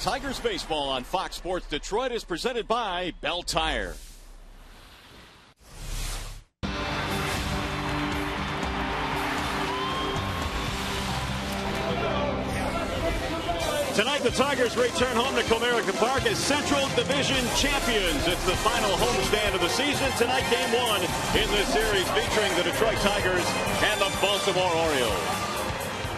Tigers baseball on Fox Sports Detroit is presented by Bell Tire. Tonight, the Tigers return home to Comerica Park as Central Division champions. It's the final homestand of the season. Tonight, game one in this series featuring the Detroit Tigers and the Baltimore Orioles.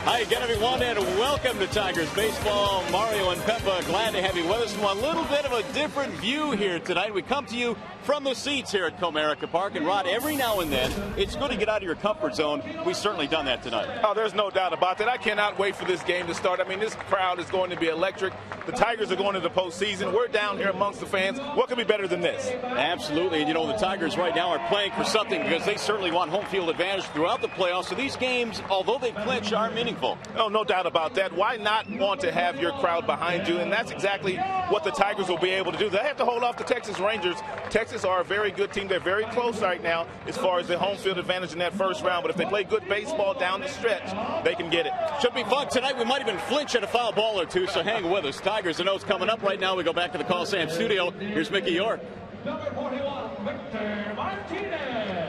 Hi again, everyone, and welcome to Tigers Baseball. Mario and Peppa, glad to have you with us. A little bit of a different view here tonight. We come to you from the seats here at Comerica Park. And, Rod, every now and then, it's good to get out of your comfort zone. We've certainly done that tonight. Oh, there's no doubt about that. I cannot wait for this game to start. I mean, this crowd is going to be electric. The Tigers are going to the postseason. We're down here amongst the fans. What could be better than this? Absolutely. And, you know, the Tigers right now are playing for something because they certainly want home field advantage throughout the playoffs. So these games, although they clinch, are meaningful. Oh, no doubt about that. Why not want to have your crowd behind you? And that's exactly what the Tigers will be able to do. They have to hold off the Texas Rangers. Texas are a very good team. They're very close right now as far as the home field advantage in that first round. But if they play good baseball down the stretch, they can get it. Should be fun tonight. We might even flinch at a foul ball or two, so hang with us. Tigers and O's coming up right now. We go back to the Coliseum studio. Here's Mickey York. Number 41, Victor Martinez.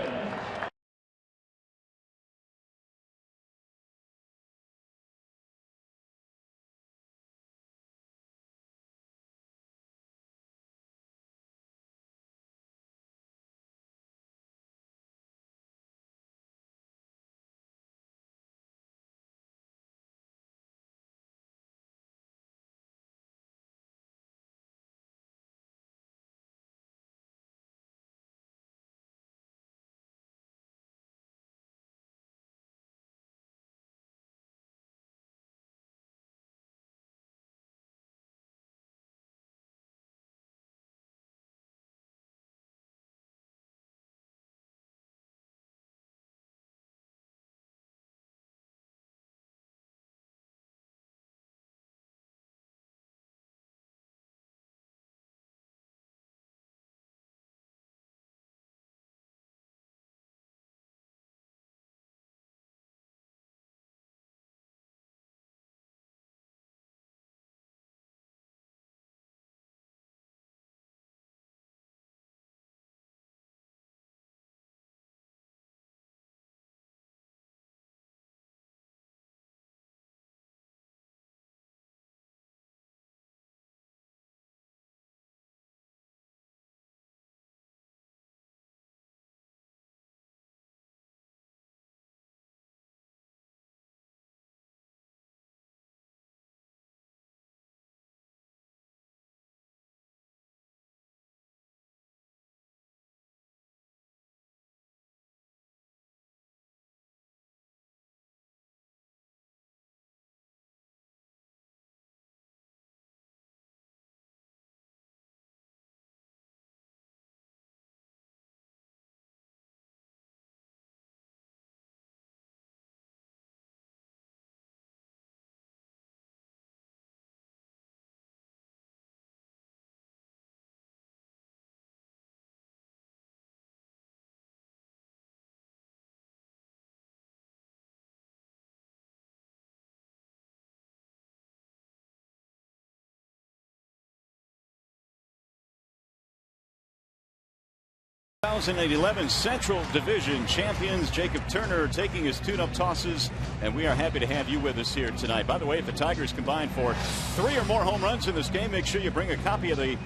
The 2011 Central Division champions. Jacob Turner taking his tune-up tosses, and we are happy to have you with us here tonight. By the way, if the Tigers combine for 3 or more home runs in this game, make sure you bring a copy of the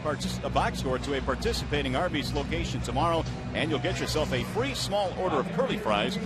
box score to a participating Arby's location tomorrow, and you'll get yourself a free small order of curly fries.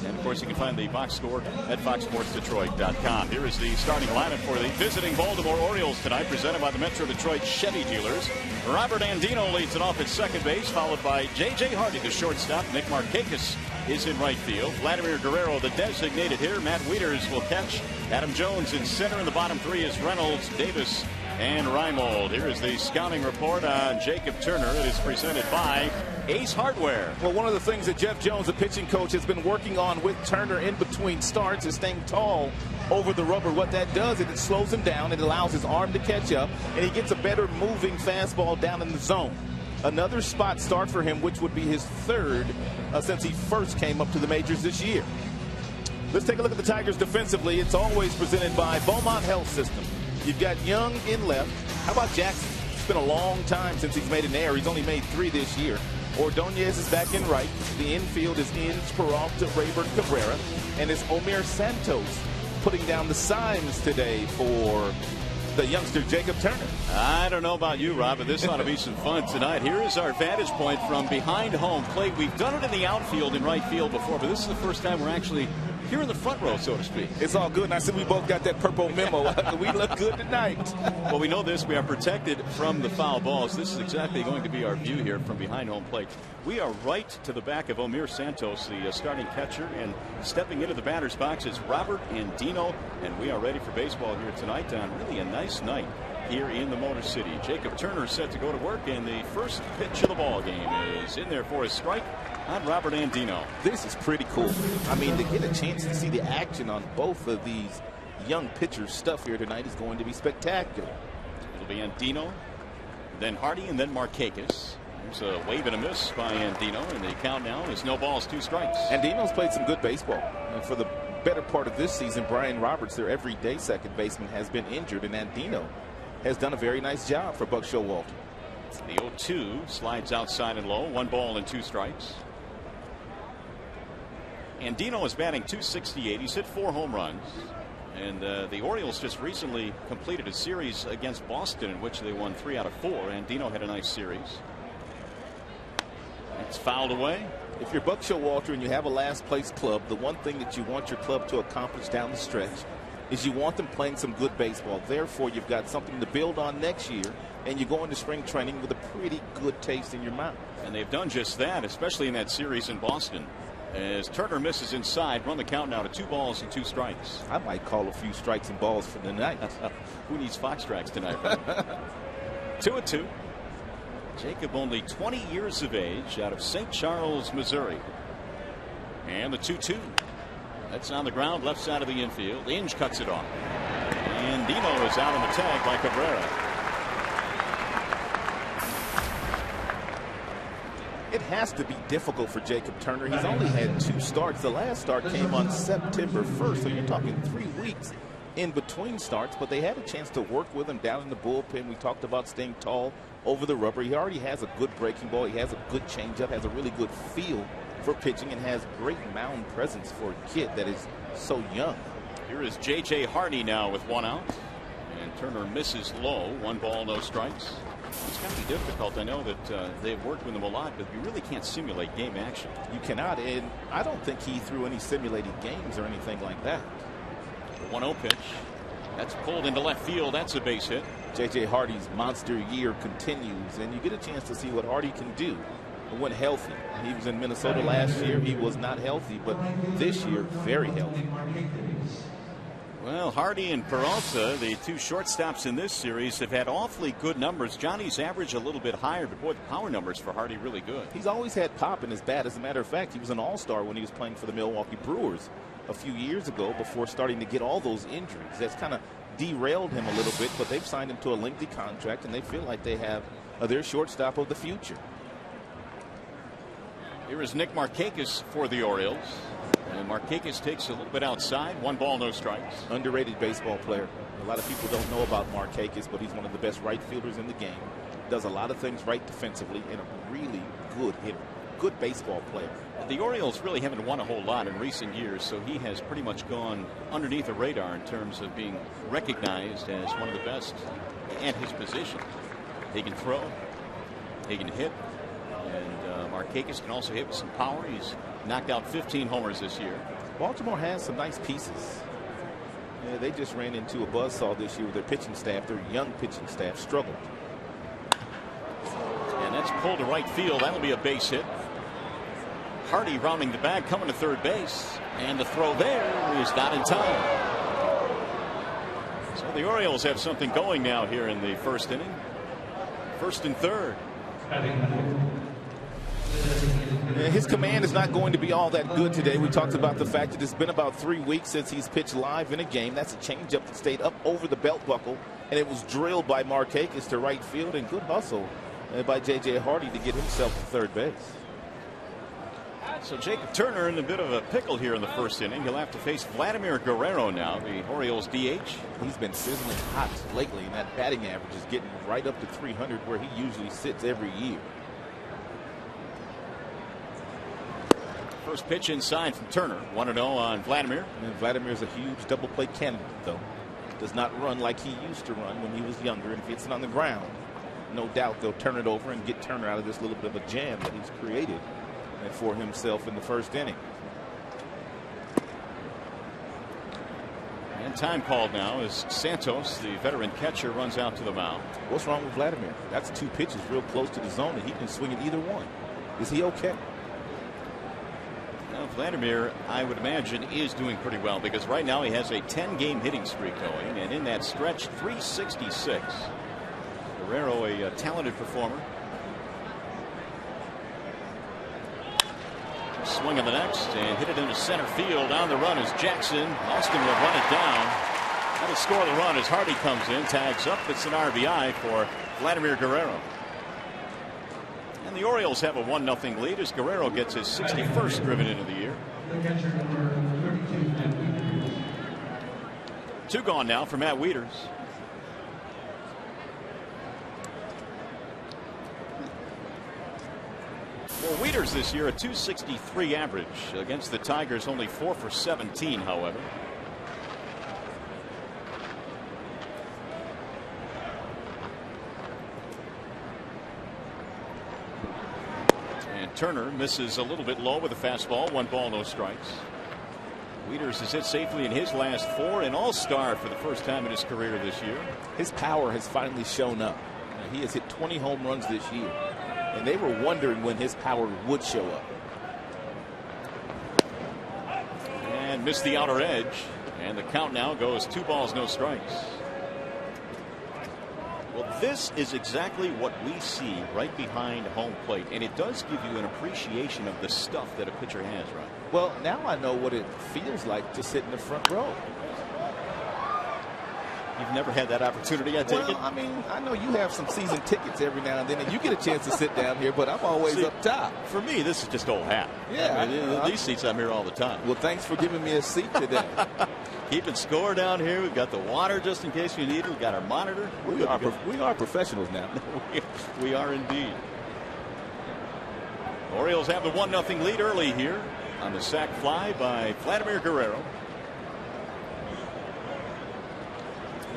And, of course, you can find the box score at foxsportsdetroit.com. Here is the starting lineup for the visiting Baltimore Orioles tonight, presented by the Metro Detroit Chevy dealers. Robert Andino leads it off at second base, followed by JHONNY, the shortstop. Nick Markakis is in right field. Vladimir Guerrero, the designated hitter. Matt Wieters will catch. Adam Jones in center. In the bottom 3 is Reynolds, Davis, and REYNOLDS. Here is the scouting report on Jacob Turner. It is presented by Ace Hardware. Well, one of the things that Jeff Jones, the pitching coach, has been working on with Turner in between starts is staying tall over the rubber. What that does is it slows him down. It allows his arm to catch up, and he gets a better moving fastball down in the zone. Another spot start for him, which would be his third since he first came up to the majors this year. Let's take a look at the Tigers defensively. It's always presented by Beaumont Health System. You've got Young in left, How about Jackson? It's been a long time since he's made an error. He's only made 3 this year. Ordonez is back in right. The infield is Inge, Peralta, Rayburn, Cabrera. And it's Omir Santos putting down the signs today for the youngster Jacob Turner. I don't know about you, Rob, but this ought to be some fun tonight. Here is our vantage point from behind home plate. We've done it in the outfield and right field before, but this is the first time we're actually here in the front row, so to speak. It's all good, and I said we both got that purple memo. We look good tonight. Well, we know this. We are protected from the foul balls. This is exactly going to be our view here from behind home plate. We are right to the back of Omir Santos, the starting catcher, and stepping into the batter's box is Robert Andino, and we are ready for baseball here tonight on really a nice night here in the Motor City. Jacob Turner set to go to work, and the first pitch of the ball game is in there for a strike on Robert Andino. This is pretty cool. I mean, to get a chance to see the action on both of these young pitchers' stuff here tonight is going to be spectacular. It'll be Andino, then Hardy, and then Markakis. There's a wave and a miss by Andino, and the count now is no balls, 2 strikes. Andino's played some good baseball. And for the better part of this season, Brian Roberts, their everyday second baseman, has been injured, and Andino has done a very nice job for Buck Showalter. The 0-2 slides outside and low, 1 ball and 2 strikes. Andino is batting .268. He's hit 4 home runs. And the Orioles just recently completed a series against Boston in which they won 3 out of 4. Andino had a nice series. It's fouled away. If you're Buck Showalter and you have a last place club, the one thing that you want your club to accomplish down the stretch is you want them playing some good baseball. Therefore, you've got something to build on next year, and you go into spring training with a pretty good taste in your mouth. And they've done just that, especially in that series in Boston. As Turner misses inside, run the count now to 2 balls and 2 strikes. I might call a few strikes and balls for the night. Who needs fox tracks tonight? 2-2. Jacob, only 20 years of age, out of St. Charles, Missouri. And the 2-2. That's on the ground, left side of the infield. Inge cuts it off. And Dino is out on the tag by Cabrera. It has to be difficult for Jacob Turner. He's only had 2 starts. The last start came on September 1st, so you're talking 3 weeks in between starts, but they had a chance to work with him down in the bullpen. We talked about staying tall over the rubber. He already has a good breaking ball. He has a good changeup, has a really good feel for pitching, and has great mound presence for a kid that is so young. Here is J.J. Hardy now with 1 out. And Turner misses low. 1 ball, no strikes. It's going to be difficult. I know that they've worked with him a lot, but you really can't simulate game action. You cannot, and I don't think he threw any simulated games or anything like that. The 1-0 pitch. That's pulled into left field. That's a base hit. J.J. Hardy's monster year continues, and you get a chance to see what Hardy can do when healthy. He was in Minnesota last year. He was not healthy, but this year, very healthy. Well, Hardy and Peralta, the 2 shortstops in this series, have had awfully good numbers. Johnny's average a little bit higher, but boy, the power numbers for Hardy really good. He's always had pop in his bat. As a matter of fact, he was an all-star when he was playing for the Milwaukee Brewers a few years ago before starting to get all those injuries. That's kind of derailed him a little bit, but they've signed him to a lengthy contract, and they feel like they have their shortstop of the future. Here is Nick Markakis for the Orioles. And Markakis takes a little bit outside. 1 ball, no strikes. Underrated baseball player. A lot of people don't know about Markakis, but he's one of the best right fielders in the game. Does a lot of things right defensively, and a really good hitter. Good baseball player. The Orioles really haven't won a whole lot in recent years, so he has pretty much gone underneath the radar in terms of being recognized as one of the best at his position. He can throw, he can hit, and Markakis can also hit with some power. He's knocked out 15 homers this year. Baltimore has some nice pieces. Yeah, they just ran into a buzzsaw this year with their pitching staff. Their young pitching staff struggled. And that's pulled to right field. That'll be a base hit. Hardy rounding the bag, coming to third base. And the throw there is not in time. So the Orioles have something going now here in the first inning. 1st and 3rd. His command is not going to be all that good today. We talked about the fact that it's been about 3 weeks since he's pitched live in a game. That's a changeup that stayed up over the belt buckle, and it was drilled by Markakis to right field, and good hustle by J.J. Hardy to get himself to third base. So Jacob Turner in a bit of a pickle here in the first inning. He'll have to face Vladimir Guerrero now, the Orioles DH. He's been sizzling hot lately, and that batting average is getting right up to 300, where he usually sits every year. First pitch inside from Turner. 1-0 on Vladimir. And Vladimir's a huge double play candidate, though. Does not run like he used to run when he was younger, and if it's on the ground, no doubt they'll turn it over and get Turner out of this little bit of a jam that he's created for himself in the first inning. And time called now as Santos, the veteran catcher, runs out to the mound. What's wrong with Vladimir? That's 2 pitches real close to the zone, and he can swing at either one. Is he okay? Well, Vladimir, I would imagine, is doing pretty well, because right now he has a 10-game hitting streak going, and in that stretch, 366. Guerrero, a talented performer. Swing on the next and hit it into center field. On the run is Jackson. Austin will run it down. That'll score the run as Hardy comes in, tags up. It's an RBI for Vladimir Guerrero. And the Orioles have a 1-0 lead as Guerrero gets his 61st driven into the year. 2 gone now for Matt Wieters. Well, Wieters this year a 263 average against the Tigers, only 4 for 17, however. And Turner misses a little bit low with a fastball. 1 ball, no strikes. Wieters has hit safely in his last 4, an all-star for the first time in his career this year. His power has finally shown up. He has hit 20 home runs this year, and they were wondering when his power would show up. And missed the outer edge, and the count now goes 2 balls, no strikes. Well, this is exactly what we see right behind home plate, and it does give you an appreciation of the stuff that a pitcher has, right? Well, now I know what it feels like to sit in the front row. You've never had that opportunity, I take it? I mean, I know you have some season tickets every now and then, and you get a chance to sit down here, but I'm always up top. For me, this is just old hat. Yeah. I mean, these seats, I'm here all the time. Well, thanks for giving me a seat today. Keeping score down here. We've got the water just in case we need it. We've got our monitor. We are professionals now. We are indeed. Orioles have the 1-0 lead early here on the sac fly by Vladimir Guerrero.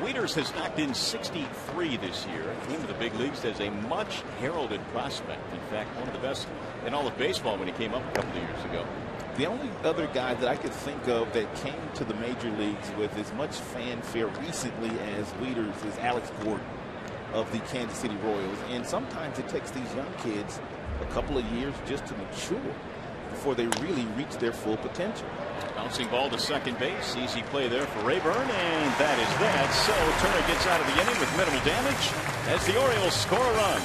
Wieters has knocked in 63 this year. Came to the big leagues as a much heralded prospect. In fact, one of the best in all of baseball when he came up a couple of years ago. The only other guy that I could think of that came to the major leagues with as much fanfare recently as Wieters is Alex Gordon of the Kansas City Royals. And sometimes it takes these young kids a couple of years just to mature before they really reach their full potential. Bouncing ball to second base. Easy play there for Rayburn, and that is that. So Turner gets out of the inning with minimal damage as the Orioles score a run.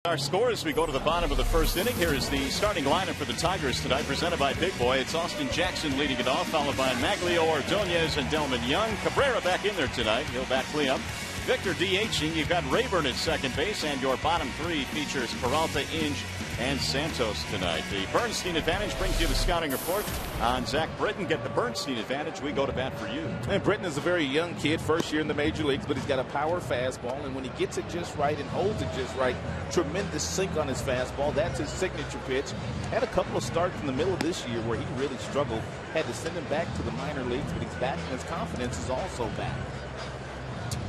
Our score as we go to the bottom of the first inning. Here is the starting lineup for the Tigers tonight, presented by Big Boy. It's Austin Jackson leading it off, followed by Maglio, Ordonez, and Delman Young. Cabrera back in there tonight. He'll bat cleanup. Victor DHing. You've got Rayburn at second base, and your bottom three features Peralta, Inge, and Santos tonight. The Bernstein advantage brings you the scouting report on Zach Britton. Get the Bernstein advantage. We go to bat for you. And Britton is a very young kid, first year in the major leagues, but he's got a power fastball, and when he gets it just right and holds it just right, tremendous sink on his fastball. That's his signature pitch. Had a couple of starts in the middle of this year where he really struggled. Had to send him back to the minor leagues, but he's back, and his confidence is also back.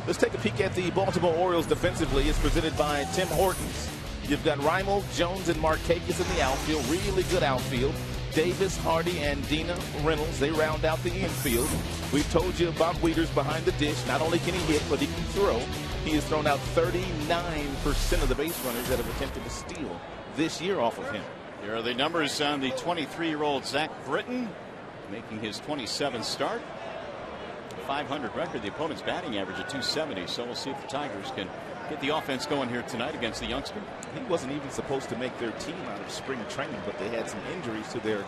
Let's take a peek at the Baltimore Orioles defensively. It's presented by Tim Hortons. You've got Reynolds, Jones, and Martinez in the outfield. Really good outfield. Davis, Hardy, and Dina Reynolds, they round out the infield. We've told you about Wieters behind the dish. Not only can he hit, but he can throw. He has thrown out 39% of the base runners that have attempted to steal this year off of him. Here are the numbers on the 23-year-old Zach Britton, making his 27th start. 500 record. The opponent's batting average at 270. So we'll see if the Tigers can get the offense going here tonight against the youngster. He wasn't even supposed to make their team out of spring training, but they had some injuries to their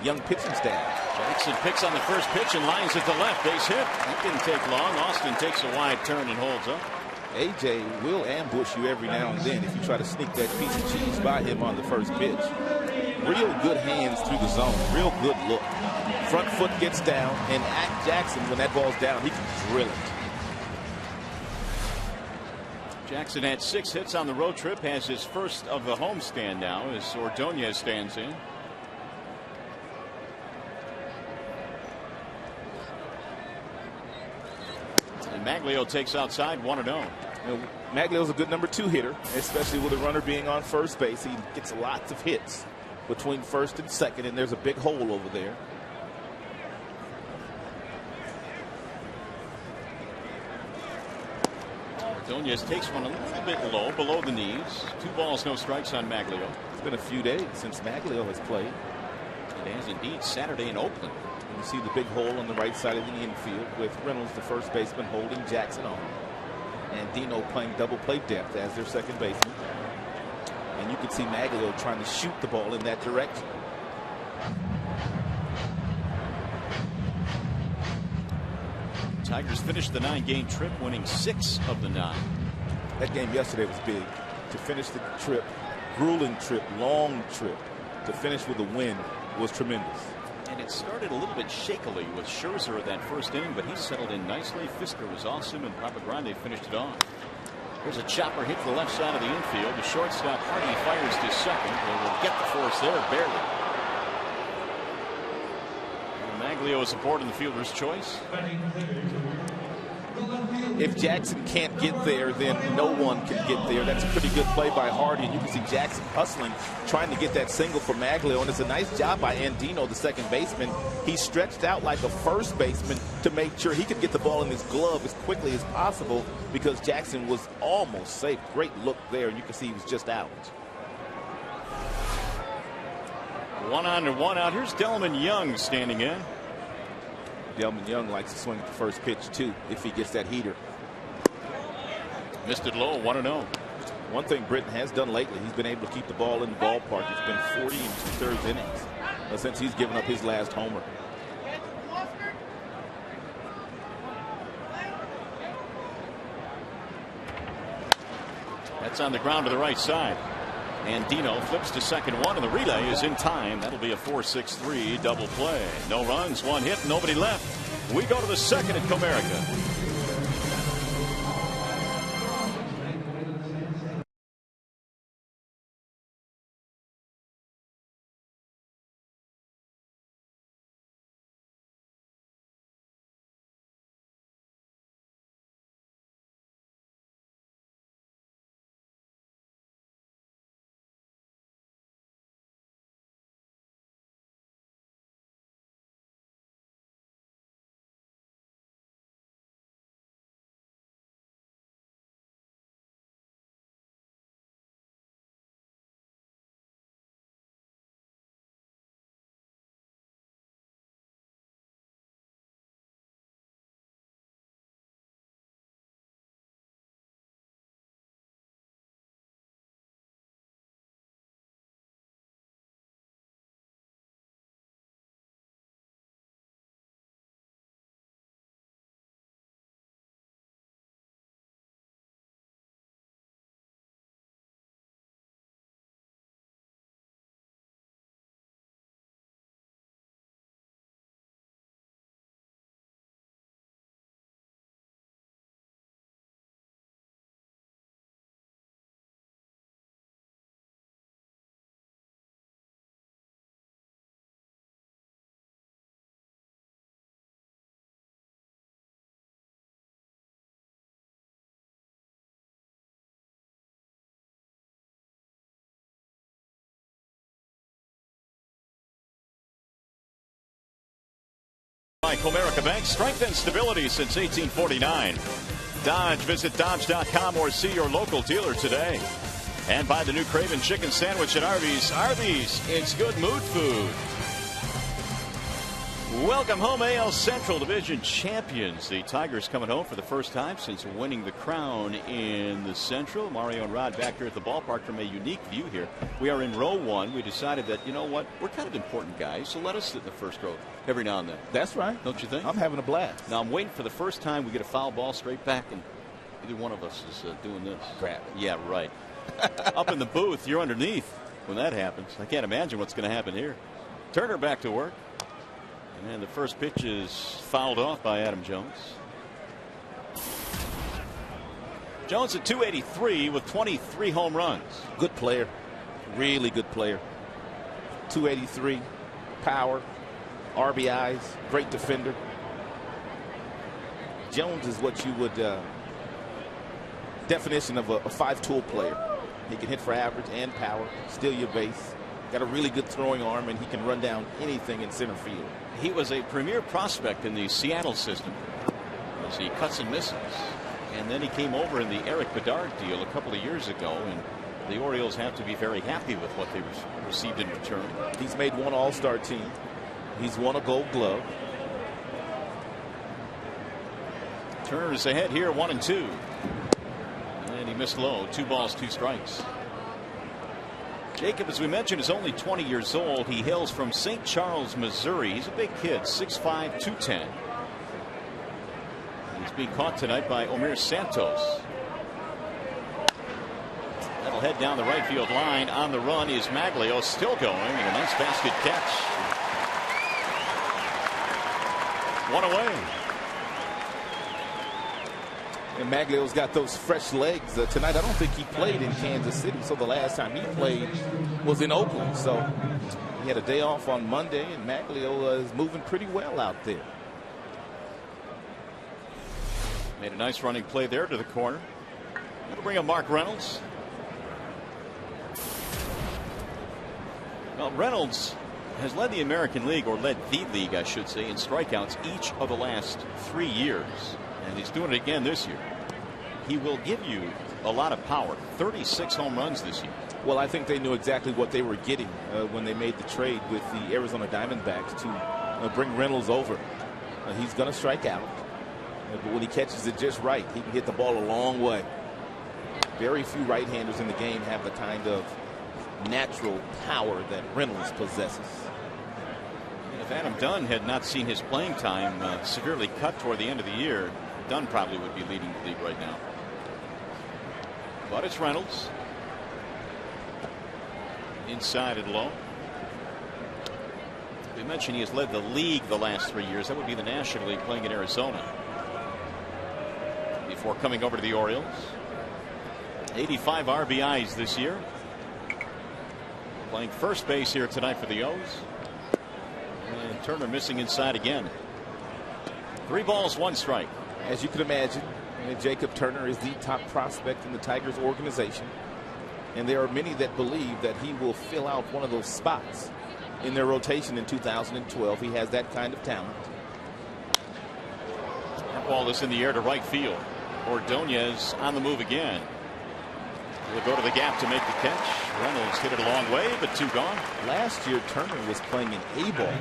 young pitching staff. Jackson picks on the first pitch and lines it to left. Base hit. That didn't take long. Austin takes a wide turn and holds up. AJ will ambush you every now and then if you try to sneak that piece of cheese by him on the first pitch. Real good hands through the zone. Real good look. Front foot gets down, and Jackson, when that ball's down, he can drill it. Jackson had 6 hits on the road trip, has his first of the homestand now as Ordonez stands in. And Maglio takes outside 1-0. Maglio's a good number 2 hitter, especially with a runner being on first base. He gets lots of hits between first and second, and there's a big hole over there. Ordonez takes one a little bit low, below the knees. 2 balls, no strikes on Maglio. It's been a few days since Maglio has played. It has indeed. Saturday in Oakland. And you see the big hole on the right side of the infield with Reynolds, the first baseman, holding Jackson on. And Dino playing double play depth as their second baseman. And you can see Maglio trying to shoot the ball in that direction. Tigers finished the 9-game trip, winning 6 of the 9. That game yesterday was big. To finish the trip, grueling trip, long trip, to finish with a win was tremendous. And it started a little bit shakily with Scherzer at that first inning, but he settled in nicely. Fisker was awesome, and Papa Grande finished it off. There's a chopper hit to the left side of the infield. The shortstop Hardy fires to second. They will get the force there, barely. Maglio is aboard in the fielder's choice. If Jackson can't get there, then no one can get there. That's a pretty good play by Hardy. And you can see Jackson hustling, trying to get that single for Maglio. And it's a nice job by Andino, the second baseman. He stretched out like a first baseman to make sure he could get the ball in his glove as quickly as possible because Jackson was almost safe. Great look there. And you can see he was just out. 1 on and 1 out. Here's Delman Young standing in. Delman Young likes to swing at the first pitch, too, if he gets that heater. Missed it low, 1-0. One thing Britton has done lately, he's been able to keep the ball in the ballpark. It's been 40 2/3 innings since he's given up his last homer. That's on the ground to the right side. And Dino flips to second one, and the relay is in time. That'll be a 4-6-3 double play. No runs, 1 hit, nobody left. We go to the second at Comerica. Comerica Bank, strength and stability since 1849. Dodge, visit Dodge.com or see your local dealer today. And buy the new Craven Chicken Sandwich at Arby's. Arby's, it's good mood food. Welcome home, AL Central Division champions. The Tigers coming home for the first time since winning the crown in the Central. Mario and Rod back here at the ballpark from a unique view here. We are in row one. We decided that, you know what, we're kind of important guys, so let us sit in the first row every now and then. That's right. Don't you think? I'm having a blast. Now I'm waiting for the first time we get a foul ball straight back, and either one of us is doing this. Grab it. Yeah, right. Up in the booth, you're underneath when that happens. I can't imagine what's going to happen here. Turner back to work. And the first pitch is fouled off by Adam Jones. Jones at 283 with 23 home runs. Good player. Really good player. 283. Power. RBIs. Great defender. Jones is what you would definition of a five-tool player. He can hit for average and power. Steal your base. Got a really good throwing arm, and he can run down anything in center field. He was a premier prospect in the Seattle system as he cuts and misses. And then he came over in the Eric Bedard deal a couple of years ago, and the Orioles have to be very happy with what they received in return. He's made one All-Star team. He's won a Gold Glove. Turner's ahead here, 1-2. And he missed low. 2 balls, 2 strikes. Jacob, as we mentioned, is only 20 years old. He hails from St. Charles, Missouri. He's a big kid, 6'5", 210. He's being caught tonight by Omir Santos. That'll head down the right field line. On the run is Maglio, still going, and a nice basket catch. One away. And Maglio's got those fresh legs. Tonight, I don't think he played in Kansas City, so the last time he played was in Oakland. So he had a day off on Monday, and Maglio is moving pretty well out there. Made a nice running play there to the corner. That'll bring up Mark Reynolds. Well, Reynolds has led the American League, or led the league, I should say, in strikeouts each of the last 3 years. And he's doing it again this year. He will give you a lot of power. 36 home runs this year. Well, I think they knew exactly what they were getting when they made the trade with the Arizona Diamondbacks to bring Reynolds over. He's going to strike out. But when he catches it just right, he can hit the ball a long way. Very few right-handers in the game have the kind of natural power that Reynolds possesses. If Adam Dunn had not seen his playing time severely cut toward the end of the year, Dunn probably would be leading the league right now. But it's Reynolds. Inside and low. We mentioned he has led the league the last 3 years. That would be the National League, playing in Arizona before coming over to the Orioles. 85 RBIs this year. Playing first base here tonight for the O's. And Turner missing inside again. 3 balls, 1 strike. As you can imagine, Jacob Turner is the top prospect in the Tigers organization. And there are many that believe that he will fill out one of those spots in their rotation in 2012. He has that kind of talent. That ball is in the air to right field. Ordonez on the move again. He'll go to the gap to make the catch. Reynolds hit it a long way, but 2 gone. Last year, Turner was playing in A-ball.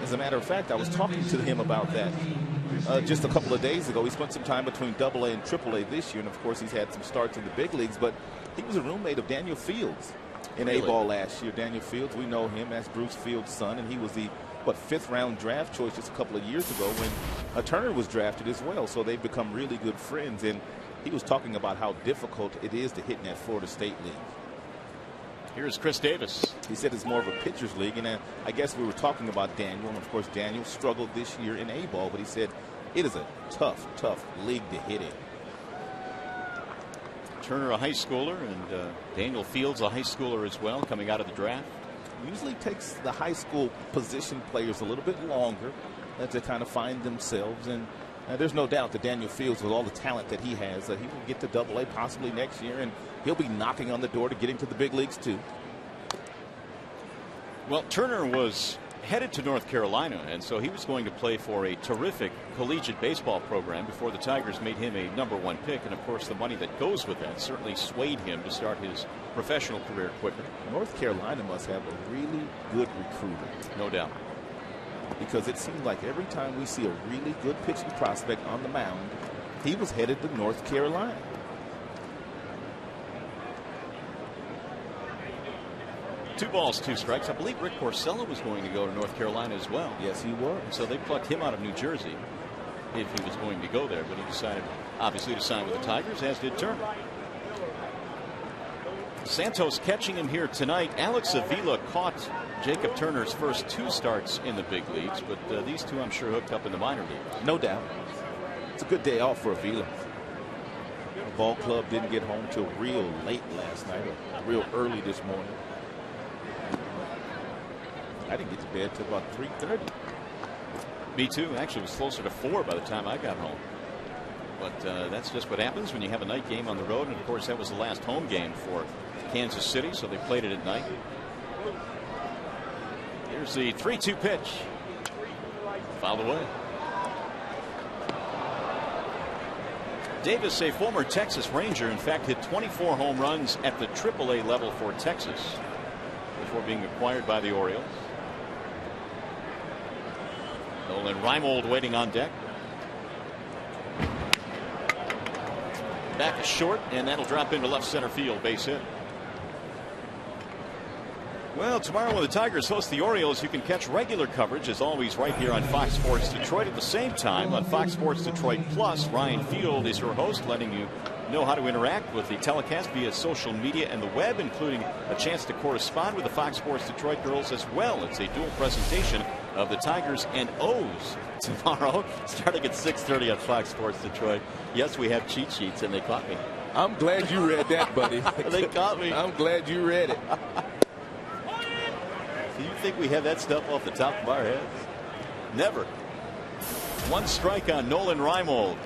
As a matter of fact, I was talking to him about that just a couple of days ago. He spent some time between AA and AAA this year, and of course he's had some starts in the big leagues, but he was a roommate of Daniel Fields in A-ball last year. Daniel Fields, we know him as Bruce Fields' son, and he was the 5th round draft choice just a couple of years ago when Turner was drafted as well. So they've become really good friends, and he was talking about how difficult it is to hit in that Florida State League. Here's Chris Davis. He said it's more of a pitcher's league, and I guess we were talking about Daniel, and of course Daniel struggled this year in A-ball, but he said it is a tough league to hit in. Turner, a high schooler, and Daniel Fields, a high schooler as well, coming out of the draft. Usually takes the high school position players a little bit longer to kind of find themselves, and there's no doubt that Daniel Fields, with all the talent that he has, he will get to AA possibly next year, and he'll be knocking on the door to get into the big leagues too. Well, Turner was headed to North Carolina, and so he was going to play for a terrific collegiate baseball program before the Tigers made him a #1 pick. And of course, the money that goes with that certainly swayed him to start his professional career quicker. North Carolina must have a really good recruiter. No doubt. Because it seems like every time we see a really good pitching prospect on the mound, he was headed to North Carolina. Two balls, two strikes. I believe Rick Porcello was going to go to North Carolina as well. Yes, he was. So they plucked him out of New Jersey if he was going to go there. But he decided, obviously, to sign with the Tigers, as did Turner. Santos catching him here tonight. Alex Avila caught Jacob Turner's first 2 starts in the big leagues. But these two, I'm sure, hooked up in the minor leagues. No doubt. It's a good day off for Avila. The ball club didn't get home till real late last night, or real early this morning. I didn't get to bed till about 3:30. Me too. Actually, it was closer to 4 by the time I got home. But that's just what happens when you have a night game on the road. And of course, that was the last home game for Kansas City, so they played it at night. Here's the 3-2 pitch. Fouled away. Davis, a former Texas Ranger, in fact, hit 24 home runs at the AAA level for Texas before being acquired by the Orioles. Nolan REIMOLD waiting on deck. Back is short, and that'll drop into left center field. Base hit. Well, tomorrow when the Tigers host the Orioles, you can catch regular coverage, as always, right here on Fox Sports Detroit. At the same time, on Fox Sports Detroit Plus, Ryan Field is your host, letting you know how to interact with the telecast via social media and the web, including a chance to correspond with the Fox Sports Detroit girls as well. It's a dual presentation of the Tigers and O's tomorrow, starting at 6:30 on Fox Sports Detroit. Yes, we have cheat sheets, and they caught me. I'm glad you read that, buddy. They caught me. I'm glad you read it. Do you think we have that stuff off the top of our heads? Never. 1 strike on Nolan REIMOLD.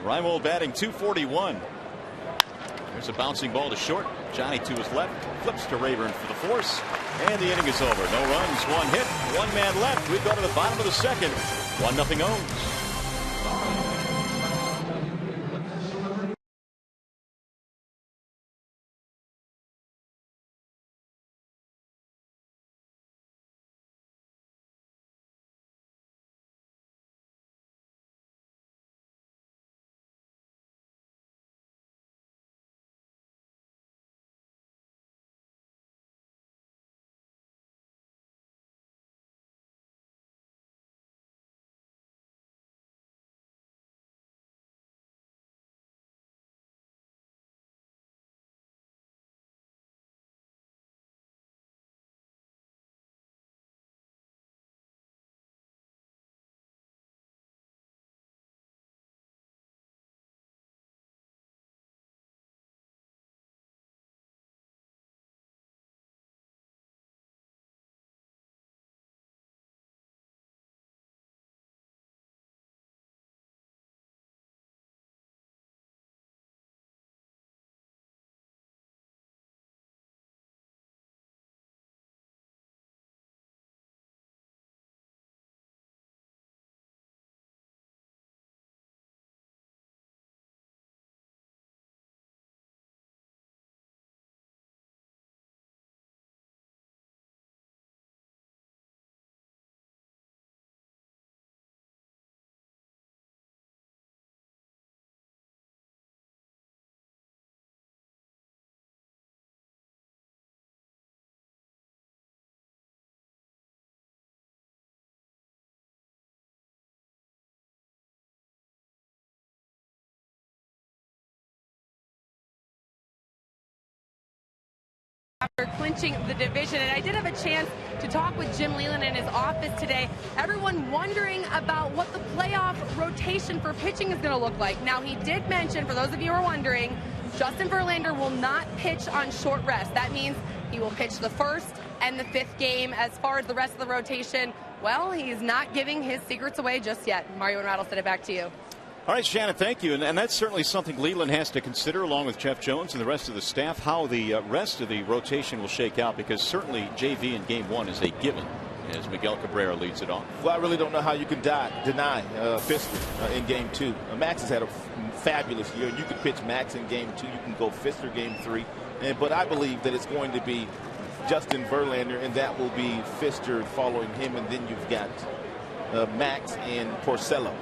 REIMOLD batting .241. There's a bouncing ball to short. Johnny to his left, flips to Rayburn for the force, and the inning is over. No runs, 1 hit, 1 man left. We go to the bottom of the second. 1-0 O's. After clinching the division, and I did have a chance to talk with Jim Leyland in his office today. Everyone wondering about what the playoff rotation for pitching is going to look like. Now, he did mention, for those of you who are wondering, Justin Verlander will not pitch on short rest. That means he will pitch the 1st and the 5th game. As far as the rest of the rotation, well, he's not giving his secrets away just yet. Mario and Rattle, send it back to you. All right, Shannon, thank you. And that's certainly something Leland has to consider, along with Jeff Jones and the rest of the staff, how the rest of the rotation will shake out, because certainly JV in game 1 is a given as Miguel Cabrera leads it off. Well, I really don't know how you can deny Fister in game 2. Max has had a fabulous year. You could pitch Max in game 2. You can go Fister game 3. But I believe that it's going to be Justin Verlander, and that will be Fister following him. And then you've got Max and Porcello.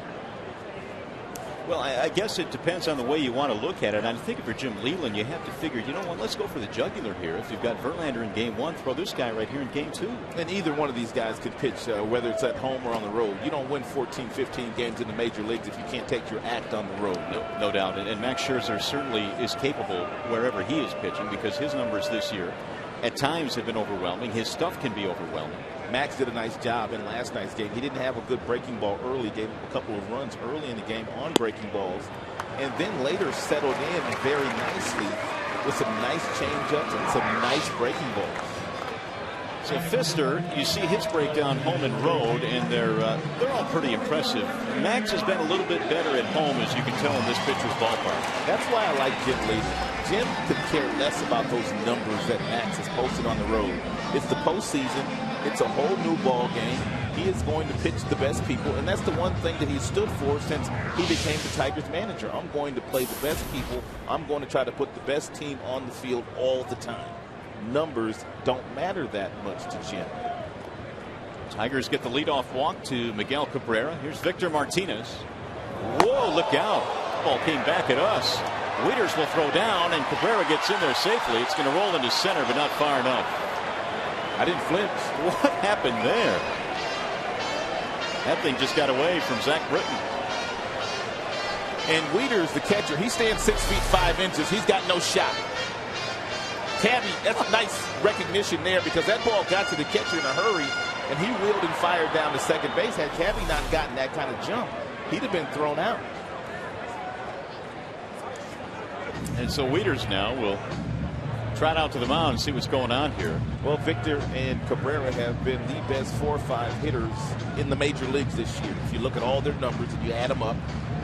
Well, I guess it depends on the way you want to look at it. I think for Jim Leland, you have to figure, you know what, let's go for the jugular here. If you've got Verlander in game 1, throw this guy right here in game 2. And either one of these guys could pitch, whether it's at home or on the road. You don't win 14, 15 games in the major leagues if you can't take your act on the road. No doubt. And Max Scherzer certainly is capable wherever he is pitching, because his numbers this year at times have been overwhelming. His stuff can be overwhelming. Max did a nice job in last night's game. He didn't have a good breaking ball early, gave him a couple of runs early in the game on breaking balls, and then later settled in very nicely with some nice changeups and some nice breaking balls. So Fister, you see his breakdown home and road, and they're all pretty impressive. Max has been a little bit better at home, as you can tell, in this pitcher's ballpark. That's why I like Jim Leland. Jim could care less about those numbers that Max has posted on the road. It's the postseason. It's a whole new ball game. He is going to pitch the best people, and that's the one thing that he stood for since he became the Tigers manager. I'm going to play the best people. I'm going to try to put the best team on the field all the time. Numbers don't matter that much to Jim. Tigers get the leadoff walk to Miguel Cabrera. Here's Victor Martinez. Whoa, look out. Ball came back at us. WIETERS will throw down, and Cabrera gets in there safely. It's going to roll into center, but not far enough. I didn't flinch. What happened there? That thing just got away from Zach Britton. And WIETERS, the catcher, he stands 6 feet 5 inches. He's got no shot. Cabby, that's a nice recognition there, because that ball got to the catcher in a hurry, and he wheeled and fired down to second base. Had Cabby not gotten that kind of jump, he'd have been thrown out. And so WIETERS now will trot out to the mound and see what's going on here. Well, Victor and Cabrera have been the best 4 or 5 hitters in the major leagues this year. If you look at all their numbers and you add them up,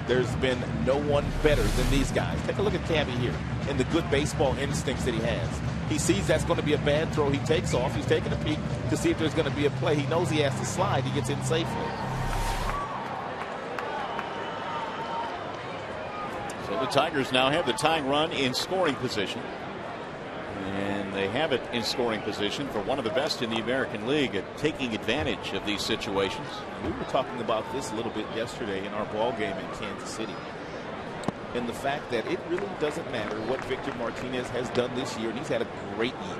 there's been no one better than these guys. Take a look at Cabby here and the good baseball instincts that he has. He sees that's going to be a bad throw. He takes off. He's taking a peek to see if there's going to be a play. He knows he has to slide. He gets in safely. So the Tigers now have the tying run in scoring position. And they have it in scoring position for one of the best in the American League at taking advantage of these situations. We were talking about this a little bit yesterday in our ball game in Kansas City. And the fact that it really doesn't matter what Victor Martinez has done this year. And he's had a great year.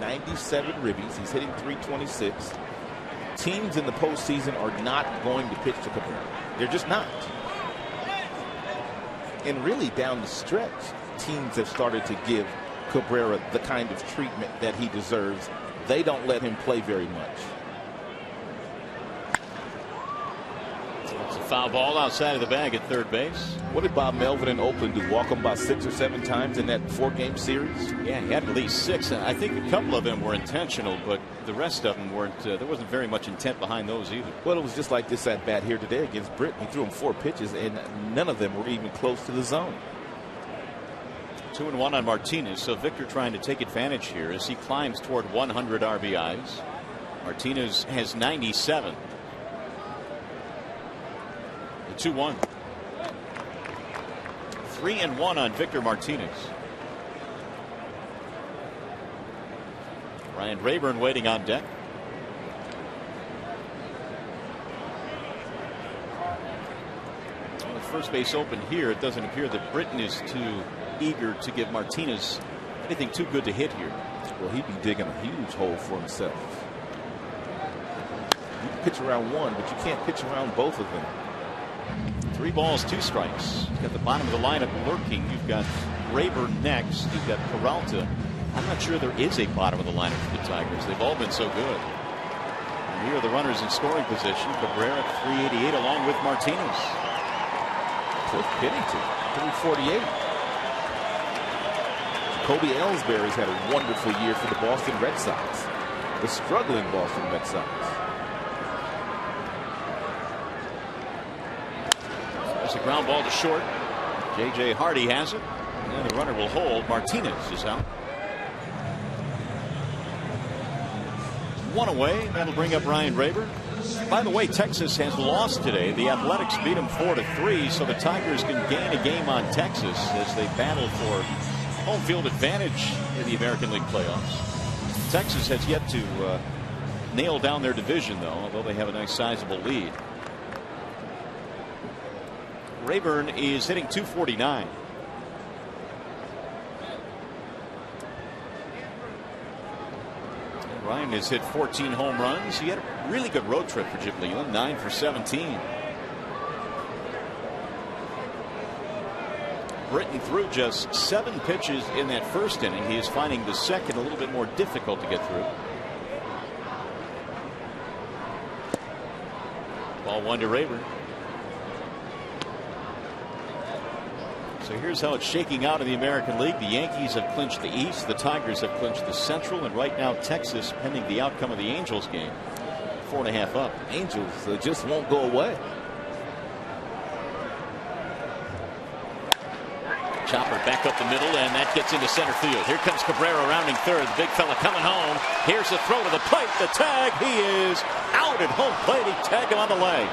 97 ribbies. He's hitting .326. Teams in the postseason are not going to pitch to Cabrera. They're just not. And really down the stretch, teams have started to give Cabrera the kind of treatment that he deserves. They don't let him play very much. It's a foul ball outside of the bag at third base. What did Bob Melvin in Oakland do? Walk him about 6 or 7 times in that 4-game series? Yeah, he had at least 6. I think a couple of them were intentional, but the rest of them weren't. There wasn't very much intent behind those either. Well, it was just like this at bat here today against Britton. He threw him 4 pitches, and none of them were even close to the zone. 2-1 on Martinez. So Victor trying to take advantage here as he climbs toward 100 RBIs. Martinez has 97. The 2-1. 3-1 on Victor Martinez. Ryan Rayburn waiting on deck. Well, the first base open here. It doesn't appear that Britton is too eager to give Martinez anything too good to hit here. Well, he'd be digging a huge hole for himself. You can pitch around one, but you can't pitch around both of them. 3 balls, 2 strikes. You've got the bottom of the lineup lurking. You've got Rayburn next. You've got Peralta. I'm not sure there is a bottom of the lineup for the Tigers. They've all been so good. And here are the runners in scoring position. Cabrera 388 along with Martinez. Cliff Pennington 348. Kobe Ellsbury's had a wonderful year for the Boston Red Sox. The struggling Boston Red Sox. Here's the ground ball to short. J.J. Hardy has it. And the runner will hold. Martinez is out. One away. That'll bring up Ryan Raber. By the way, Texas has lost today. The Athletics beat them 4-3, so the Tigers can gain a game on Texas as they battle for home field advantage in the American League playoffs. Texas has yet to nail down their division, though, although they have a nice sizable lead. Rayburn is hitting .249. Ryan has hit 14 home runs. He had a really good road trip for Jim Leland, 9 for 17. Britton threw just 7 pitches in that first inning. He is finding the second a little bit more difficult to get through. Ball 1 to Rayburn. So here's how it's shaking out in the American League. The Yankees have clinched the East. The Tigers have clinched the Central. And right now, Texas, pending the outcome of the Angels game, 4.5 up. Angels just won't go away. Chopper back up the middle, and that gets into center field. Here comes Cabrera rounding third. The big fella coming home. Here's the throw to the plate. The tag. He is out at home plate. He tagged him on the leg.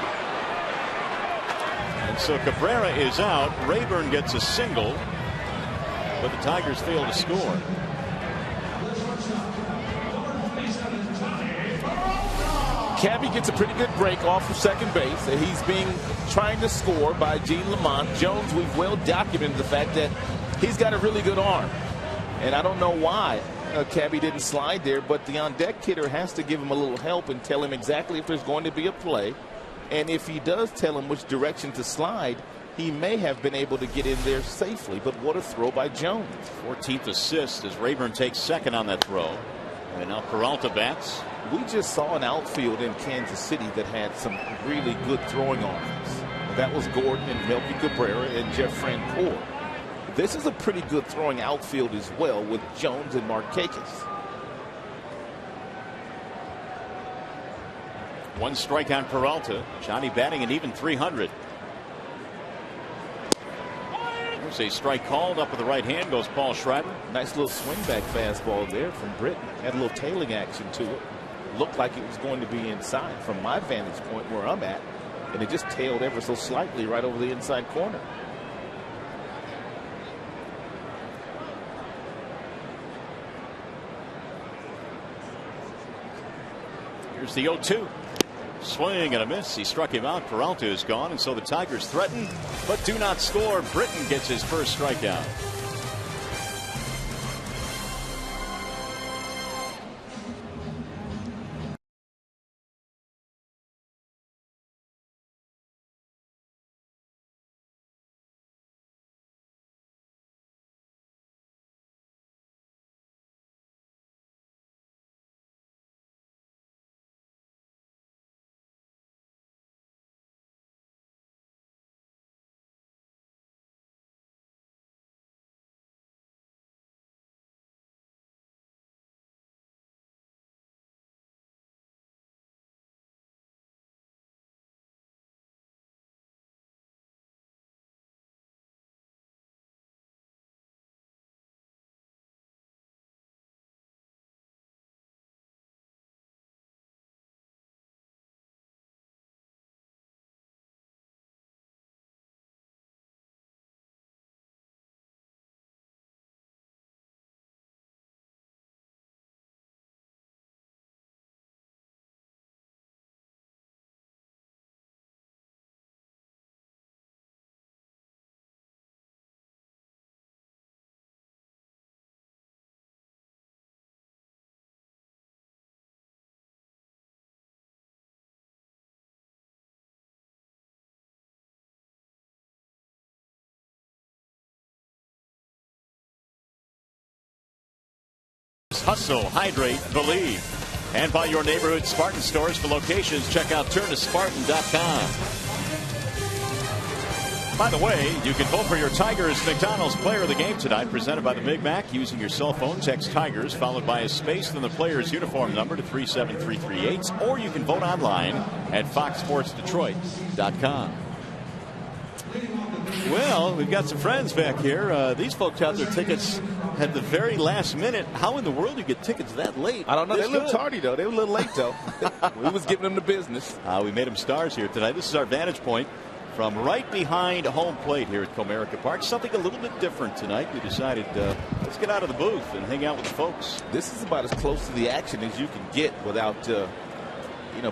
So Cabrera is out. Rayburn gets a single, but the Tigers fail to score. Cabby gets a pretty good break off of second base. He's being trying to score by Gene Lamont. Jones, we've well documented the fact that he's got a really good arm, and I don't know why Cabby didn't slide there, but the on-deck hitter has to give him a little help and tell him exactly if there's going to be a play. And if he does tell him which direction to slide, he may have been able to get in there safely. But what a throw by Jones. 14th assist as Rayburn takes second on that throw. And now Peralta bats. We just saw an outfield in Kansas City that had some really good throwing arms. That was Gordon and Melky Cabrera and Jeff Francoeur. This is a pretty good throwing outfield as well with Jones and Markakis. 1 strike on Peralta. Johnny batting an even .300. There's a strike called. Up with the right hand goes Paul Schreiber. Nice little swing back fastball there from Britton. Had a little tailing action to it. Looked like it was going to be inside from my vantage point where I'm at. And it just tailed ever so slightly right over the inside corner. Here's the 0-2. Swing and a miss. He struck him out. Peralta is gone, and so the Tigers threaten but do not score. Britton gets his first strikeout. Hustle, hydrate, believe. And by your neighborhood Spartan stores. For locations, check out turntospartan.com. By the way, you can vote for your Tigers McDonald's Player of the Game tonight, presented by the Big Mac. Using your cell phone, text Tigers followed by a space then the player's uniform number to 37338, or you can vote online at foxsportsdetroit.com. Well, we've got some friends back here. These folks out their tickets at the very last minute. How in the world do you get tickets that late? I don't know. They looked tardy, though. They were a little late, though. We was giving them the business. We made them stars here tonight. This is our vantage point from right behind home plate here at Comerica Park. Something a little bit different tonight. We decided let's get out of the booth and hang out with the folks. This is about as close to the action as you can get without,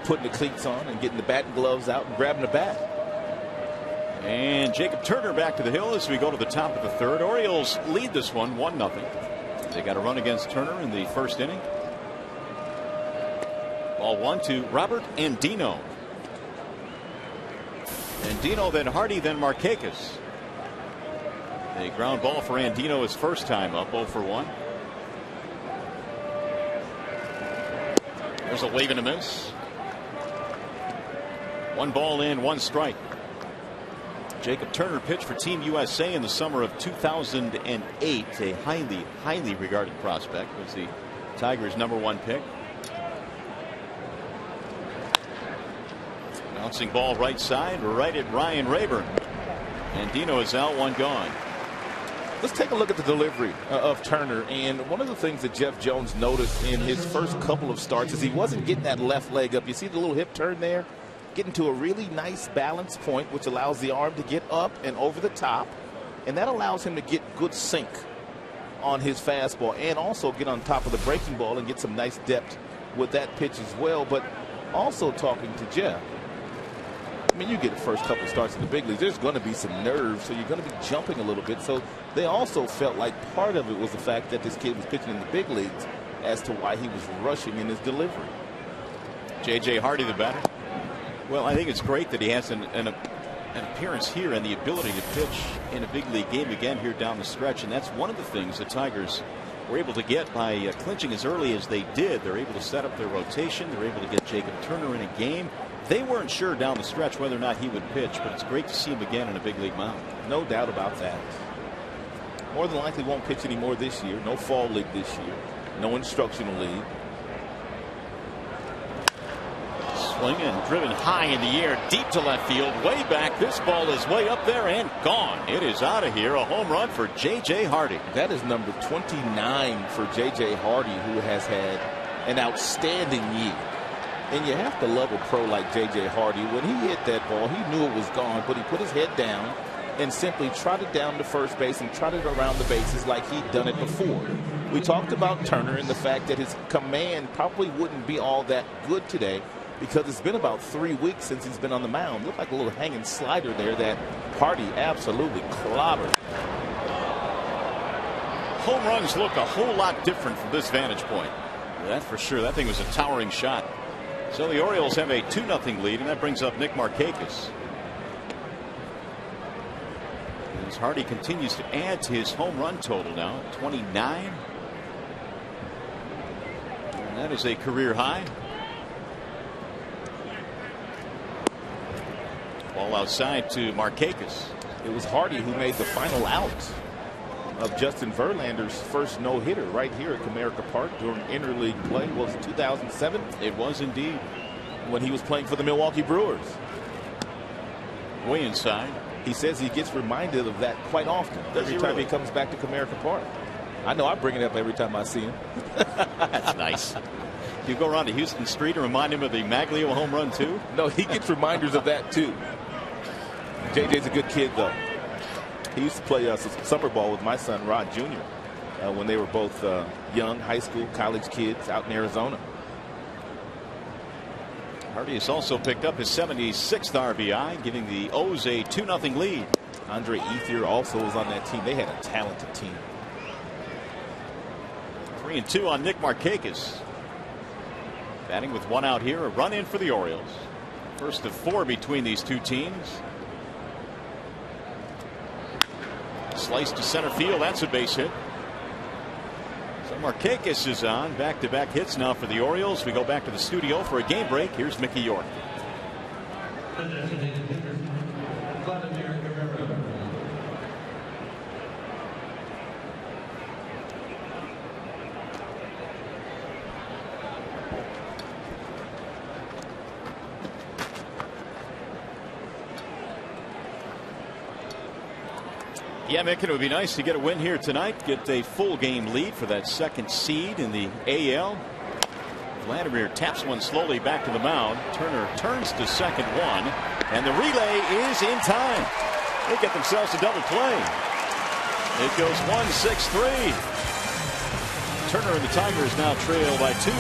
putting the cleats on and getting the bat and gloves out and grabbing the bat. And Jacob Turner back to the hill as we go to the top of the third. Orioles lead this one 1-0. They got a run against Turner in the first inning. Ball 1 to Robert Andino. Andino, then Hardy, then Markakis. A ground ball for Andino his first time up, 0 for 1. There's a wave and a miss. 1 ball in, 1 strike. Jacob Turner pitched for Team USA in the summer of 2008. A highly regarded prospect. Was the Tigers' #1 pick. Bouncing ball right side, right at Ryan Rayburn. Andino is out, 1 gone. Let's take a look at the delivery of Turner. And one of the things that Jeff Jones noticed in his first couple of starts is he wasn't getting that left leg up. You see the little hip turn there? Getting to a really nice balance point, which allows the arm to get up and over the top. And that allows him to get good sink on his fastball and also get on top of the breaking ball and get some nice depth with that pitch as well. But also talking to Jeff, I mean, you get the first couple of starts in the big leagues, there's going to be some nerves, so you're going to be jumping a little bit. So they also felt like part of it was the fact that this kid was pitching in the big leagues as to why he was rushing in his delivery. J.J. Hardy, the batter. Well, I think it's great that he has an appearance here and the ability to pitch in a big league game again here down the stretch. And that's one of the things the Tigers were able to get by clinching as early as they did. They're able to set up their rotation. They're able to get Jacob Turner in a game. They weren't sure down the stretch whether or not he would pitch, but it's great to see him again in a big league mound. No doubt about that. More than likely won't pitch anymore this year. No fall league this year. No instructional league. Swinging, driven high in the air, deep to left field, way back. This ball is way up there and gone. It is out of here. A home run for J.J. Hardy. That is number 29 for J.J. Hardy, who has had an outstanding year. And you have to love a pro like J.J. Hardy. When he hit that ball, he knew it was gone, but he put his head down and simply trotted down to first base and trotted around the bases like he'd done it before. We talked about Turner and the fact that his command probably wouldn't be all that good today, because it's been about 3 weeks since he's been on the mound. Looked like a little hanging slider there that Hardy absolutely clobbered. Home runs look a whole lot different from this vantage point. That's for sure. That thing was a towering shot. So the Orioles have a 2-0 lead, and that brings up Nick Markakis. As Hardy continues to add to his home run total now, 29. And that is a career high. Ball outside to Markakis. It was Hardy who made the final out of Justin Verlander's first no-hitter right here at Comerica Park during interleague play. Was it 2007? It was indeed. When he was playing for the Milwaukee Brewers. Way inside. He says he gets reminded of that quite often. Every time he comes back to Comerica Park. I know I bring it up every time I see him. That's nice. You go around to Houston Street and remind him of the Maglio home run too? No, he gets reminders of that too. JJ's a good kid though. He used to play summer ball with my son Rod Jr. When they were both young high school, college kids out in Arizona. Hardy has also picked up his 76th RBI, giving the O's a 2-0 lead. Andre Ethier also was on that team. They had a talented team. 3-2 on Nick Markakis. Batting with 1 out here, a run in for the Orioles. First of 4 between these two teams. Slice to center field. That's a base hit. So Markakis is on. Back-to-back hits now for the Orioles. We go back to the studio for a game break. Here's Mickey York. Yeah, Mick, it would be nice to get a win here tonight, get a full game lead for that second seed in the AL. Vladimir taps one slowly back to the mound. Turner turns to second one, and the relay is in time. They get themselves a double play. It goes 1-6-3. Turner and the Tigers now trail by 2.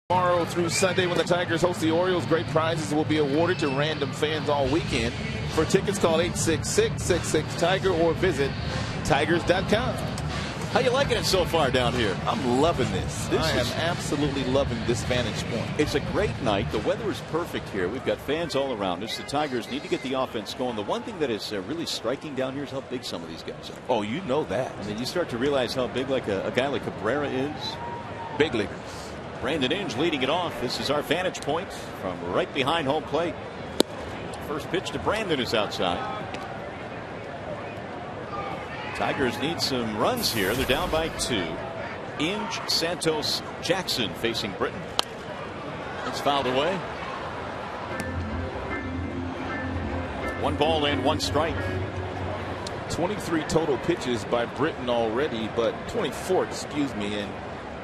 Tomorrow through Sunday, when the Tigers host the Orioles, great prizes will be awarded to random fans all weekend. For tickets, call 866-66-TIGER or visit tigers.com. How you liking it so far down here? I'm loving this. I am absolutely loving this vantage point. It's a great night. The weather is perfect here. We've got fans all around us. The Tigers need to get the offense going. The one thing that is really striking down here is how big some of these guys are. Oh, you know that. And then you start to realize how big like a guy like Cabrera is. Big leaguers. Brandon Inge leading it off. This is our vantage point from right behind home plate. First pitch to Brandon is outside. Tigers need some runs here. They're down by 2. Inge, Santos, Jackson facing Britton. It's fouled away. 1 ball and 1 strike. 23 total pitches by Britton already, but 24, excuse me, and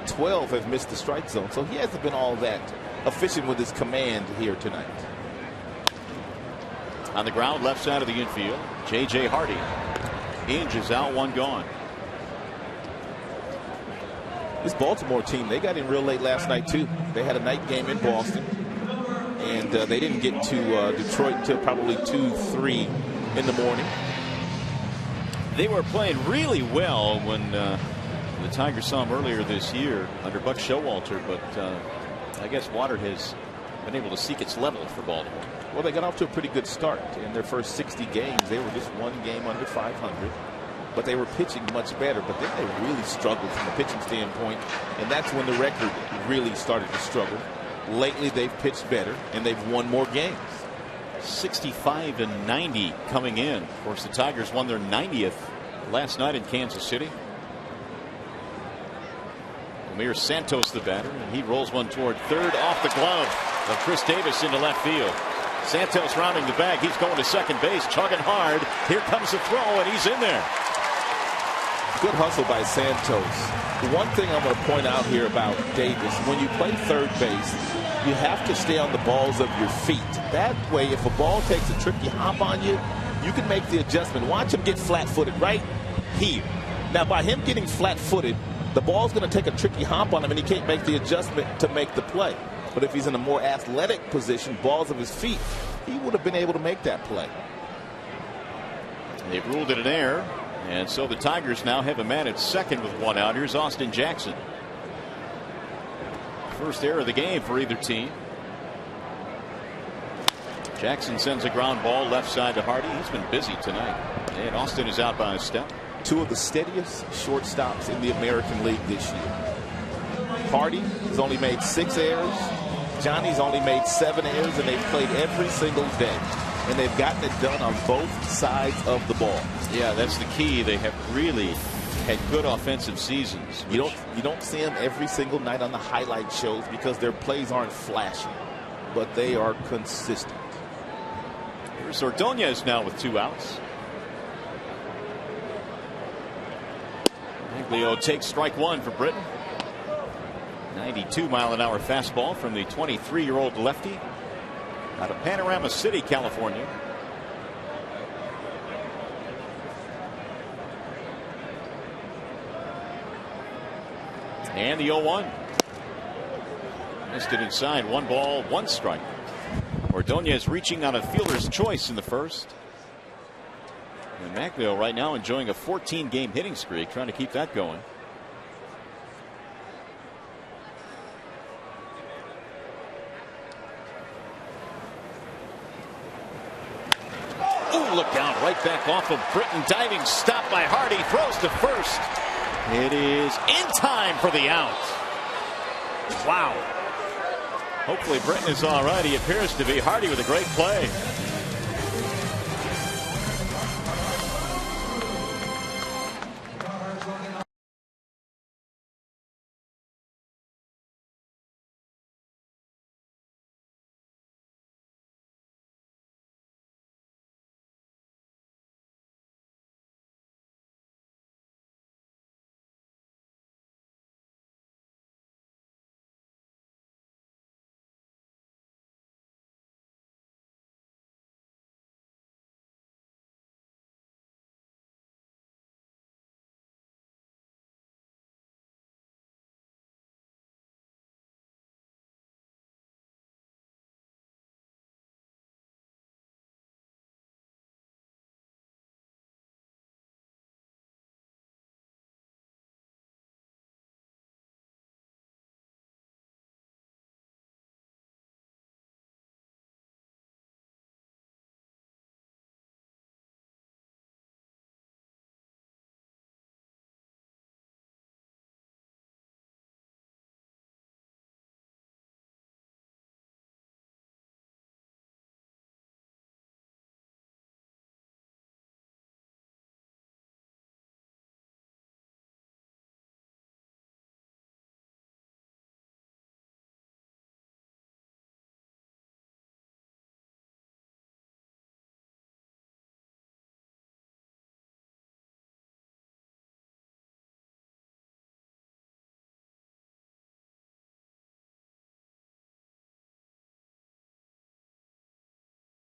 12 have missed the strike zone, so he hasn't been all that efficient with his command here tonight. On the ground, left side of the infield, J.J. Hardy. Inge is out, 1 gone. This Baltimore team, they got in real late last night, too. They had a night game in Boston, and they didn't get to Detroit until probably 2-3 in the morning. They were playing really well when the Tigers saw him earlier this year under Buck Showalter, but I guess water has been able to seek its level for Baltimore. Well, they got off to a pretty good start. In their first 60 games, they were just 1 game under 500, but they were pitching much better. But then they really struggled from a pitching standpoint, and that's when the record really started to struggle. Lately, they've pitched better, and they've won more games. 65-90 coming in. Of course, the Tigers won their 90th last night in Kansas City. Amir Santos the batter, and he rolls one toward third off the glove of Chris Davis into left field. Santos rounding the bag. He's going to second base, chugging hard. Here comes the throw, and he's in there. Good hustle by Santos. One thing I'm going to point out here about Davis, when you play third base, you have to stay on the balls of your feet. That way, if a ball takes a tricky hop on you, you can make the adjustment. Watch him get flat-footed right here. Now, by him getting flat-footed, the ball's going to take a tricky hop on him, and he can't make the adjustment to make the play. But if he's in a more athletic position, balls of his feet, he would have been able to make that play. They've ruled it an error, and so the Tigers now have a man at second with 1 out. Here's Austin Jackson. First error of the game for either team. Jackson sends a ground ball left side to Hardy. He's been busy tonight. And Austin is out by a step. Two of the steadiest shortstops in the American League this year. Hardy has only made 6 errors. Johnny's only made 7 errors, and they've played every single day. And they've gotten it done on both sides of the ball. Yeah, that's the key. They have really had good offensive seasons. You don't see them every single night on the highlight shows because their plays aren't flashy, but they are consistent. Here's Ordonez now with 2 outs. Leo takes strike 1 for Britton. 92-mile-an-hour fastball from the 23-year-old lefty out of Panorama City, California. And the 0-1. Missed it inside. 1 ball, 1 strike. Ordonez reaching on a fielder's choice in the first. And McNeil right now enjoying a 14-game hitting streak, trying to keep that going. Ooh, look down, right back off of Britton. Diving stop by Hardy. Throws to first. It is in time for the out. Wow. Hopefully Britton is all right. He appears to be. Hardy with a great play.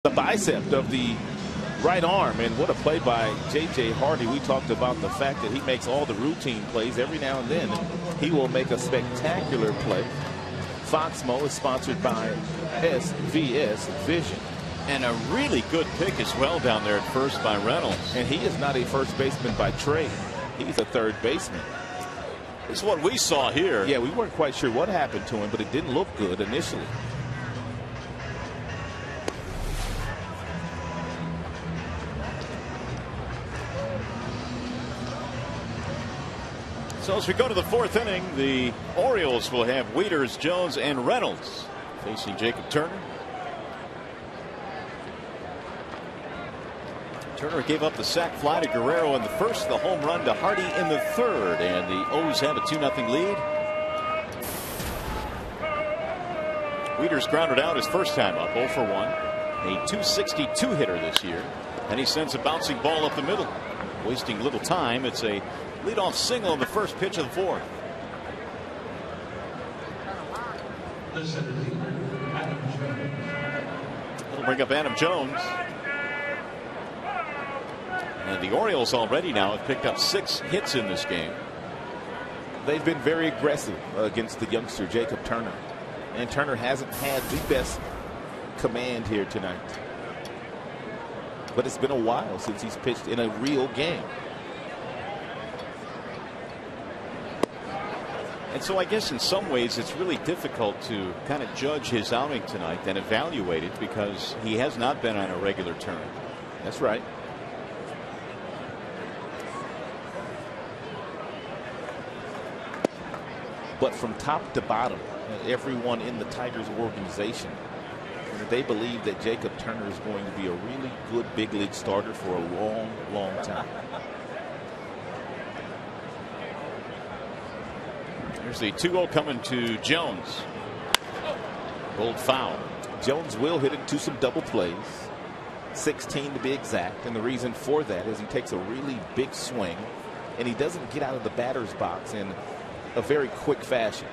The bicep of the right arm, and what a play by J.J. Hardy. We talked about the fact that he makes all the routine plays every now and then, and he will make a spectacular play. Foxmo is sponsored by SVS Vision. And a really good pick as well down there at first by Reynolds. And he is not a first baseman by trade. He's a third baseman. This is what we saw here. Yeah, we weren't quite sure what happened to him, but it didn't look good initially. So as we go to the 4th inning, the Orioles will have Wieters, Jones, and Reynolds facing Jacob Turner. Turner gave up the sac fly to Guerrero in the first, the home run to Hardy in the 3rd, and the O's have a 2-0 lead. Wieters grounded out his first time up, 0 for 1. A .262 hitter this year, and he sends a bouncing ball up the middle, wasting little time. It's a leadoff single in the first pitch of the 4th. That'll bring up Adam Jones. And the Orioles already now have picked up 6 hits in this game. They've been very aggressive against the youngster Jacob Turner. And Turner hasn't had the best command here tonight. But it's been a while since he's pitched in a real game. And so I guess in some ways it's really difficult to kind of judge his outing tonight and evaluate it because he has not been on a regular turn. That's right. But from top to bottom, everyone in the Tigers organization, they believe that Jacob Turner is going to be a really good big league starter for a long, long time. Here's the 2-0 coming to Jones. Rolled foul. Jones will hit into some double plays, 16 to be exact, and the reason for that is he takes a really big swing and he doesn't get out of the batter's box in a very quick fashion.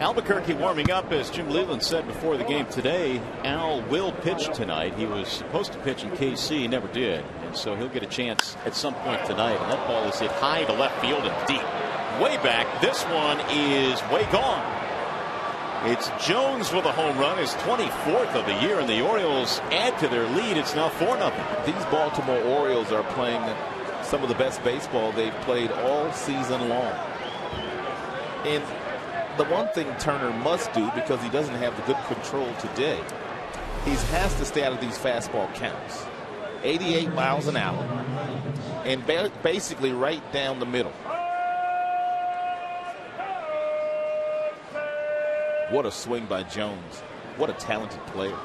Albuquerque warming up, as Jim Leland said before the game today. Al will pitch tonight. He was supposed to pitch in KC, never did, and so he'll get a chance at some point tonight. And that ball is hit high to left field and deep, way back. This one is way gone. It's Jones with a home run, his 24th of the year, and the Orioles add to their lead. It's now 4-0. These Baltimore Orioles are playing some of the best baseball they've played all season long. And the one thing Turner must do, because he doesn't have the good control today, he has to stay out of these fastball counts. 88 miles an hour and basically right down the middle. What a swing by Jones. What a talented player.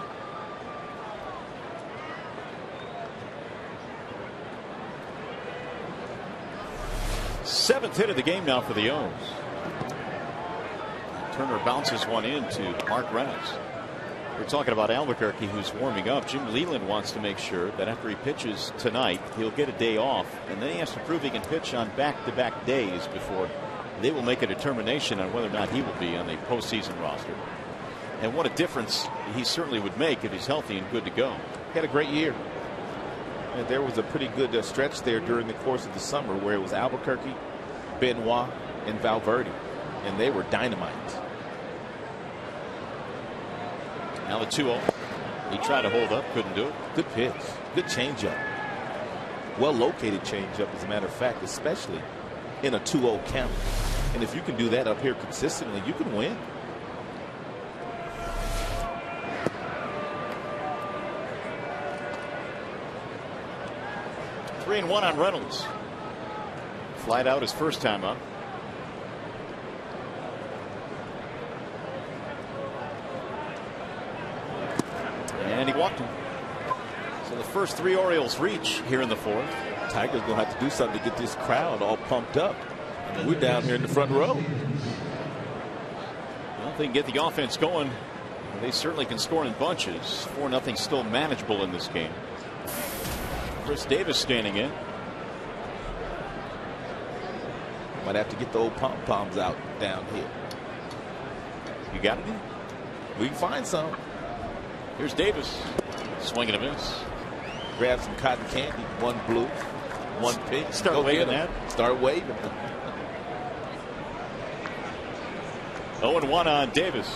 Seventh hit of the game now for the O's. Turner bounces one into Mark Reynolds. We're talking about Albuquerque, who's warming up. Jim Leland wants to make sure that after he pitches tonight, he'll get a day off, and then he has to prove he can pitch on back-to-back days before they will make a determination on whether or not he will be on the postseason roster. And what a difference he certainly would make if he's healthy and good to go. He had a great year. And there was a pretty good stretch there during the course of the summer where it was Albuquerque, Benoit, and Valverde, and they were dynamite. Now the 2-0. He tried to hold up, couldn't do it. Good pitch. Good changeup. Well located changeup, as a matter of fact, especially in a 2-0 count. And if you can do that up here consistently, you can win. Three and one on Reynolds. Flied out his first time up. And he walked him. So the first three Orioles reach here in the fourth. Tigers gonna have to do something to get this crowd all pumped up. I mean, we're down here in the front row. Well, if they can get the offense going, they certainly can score in bunches. 4-0 still manageable in this game. Chris Davis standing in. Might have to get the old pom-poms out down here. You got it? We can find some. Here's Davis. Swing and a miss. Grab some cotton candy. One blue, one pink. Start waving that. Start waving. 0-1 on Davis.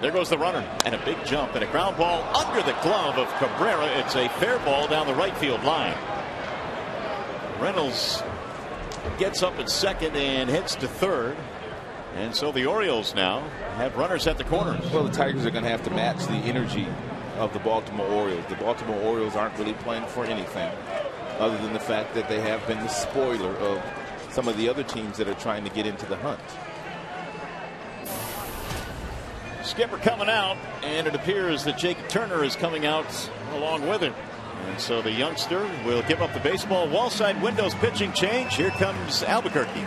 There goes the runner, and a big jump and a ground ball under the glove of Cabrera. It's a fair ball down the right field line. Reynolds gets up at second and heads to third. And so the Orioles now have runners at the corners. Well, the Tigers are going to have to match the energy of the Baltimore Orioles. The Baltimore Orioles aren't really playing for anything other than the fact that they have been the spoiler of some of the other teams that are trying to get into the hunt. Skipper coming out, and it appears that Jacob Turner is coming out along with him. And so the youngster will give up the baseball. Wall side windows pitching change. Here comes Albuquerque.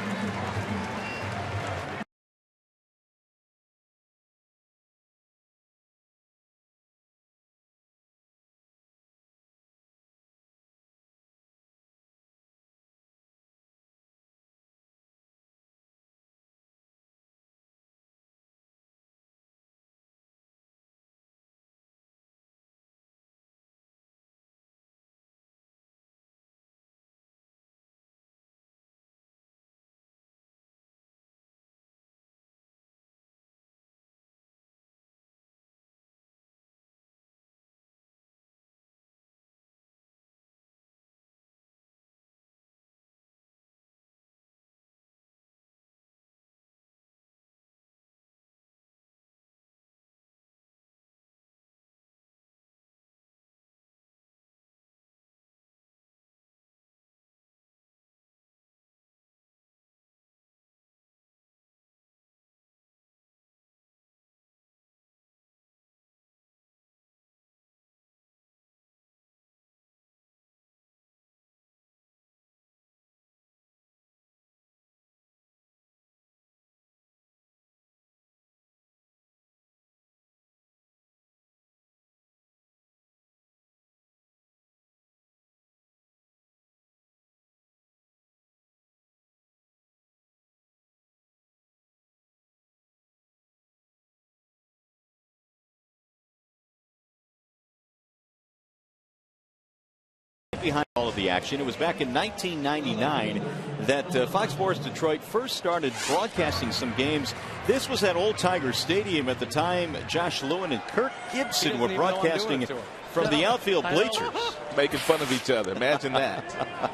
behind all of the action. It was back in 1999 that Fox Sports Detroit first started broadcasting some games. This was at Old Tiger Stadium at the time. Josh Lewin and Kirk Gibson were broadcasting from the outfield bleachers. Making fun of each other. Imagine that.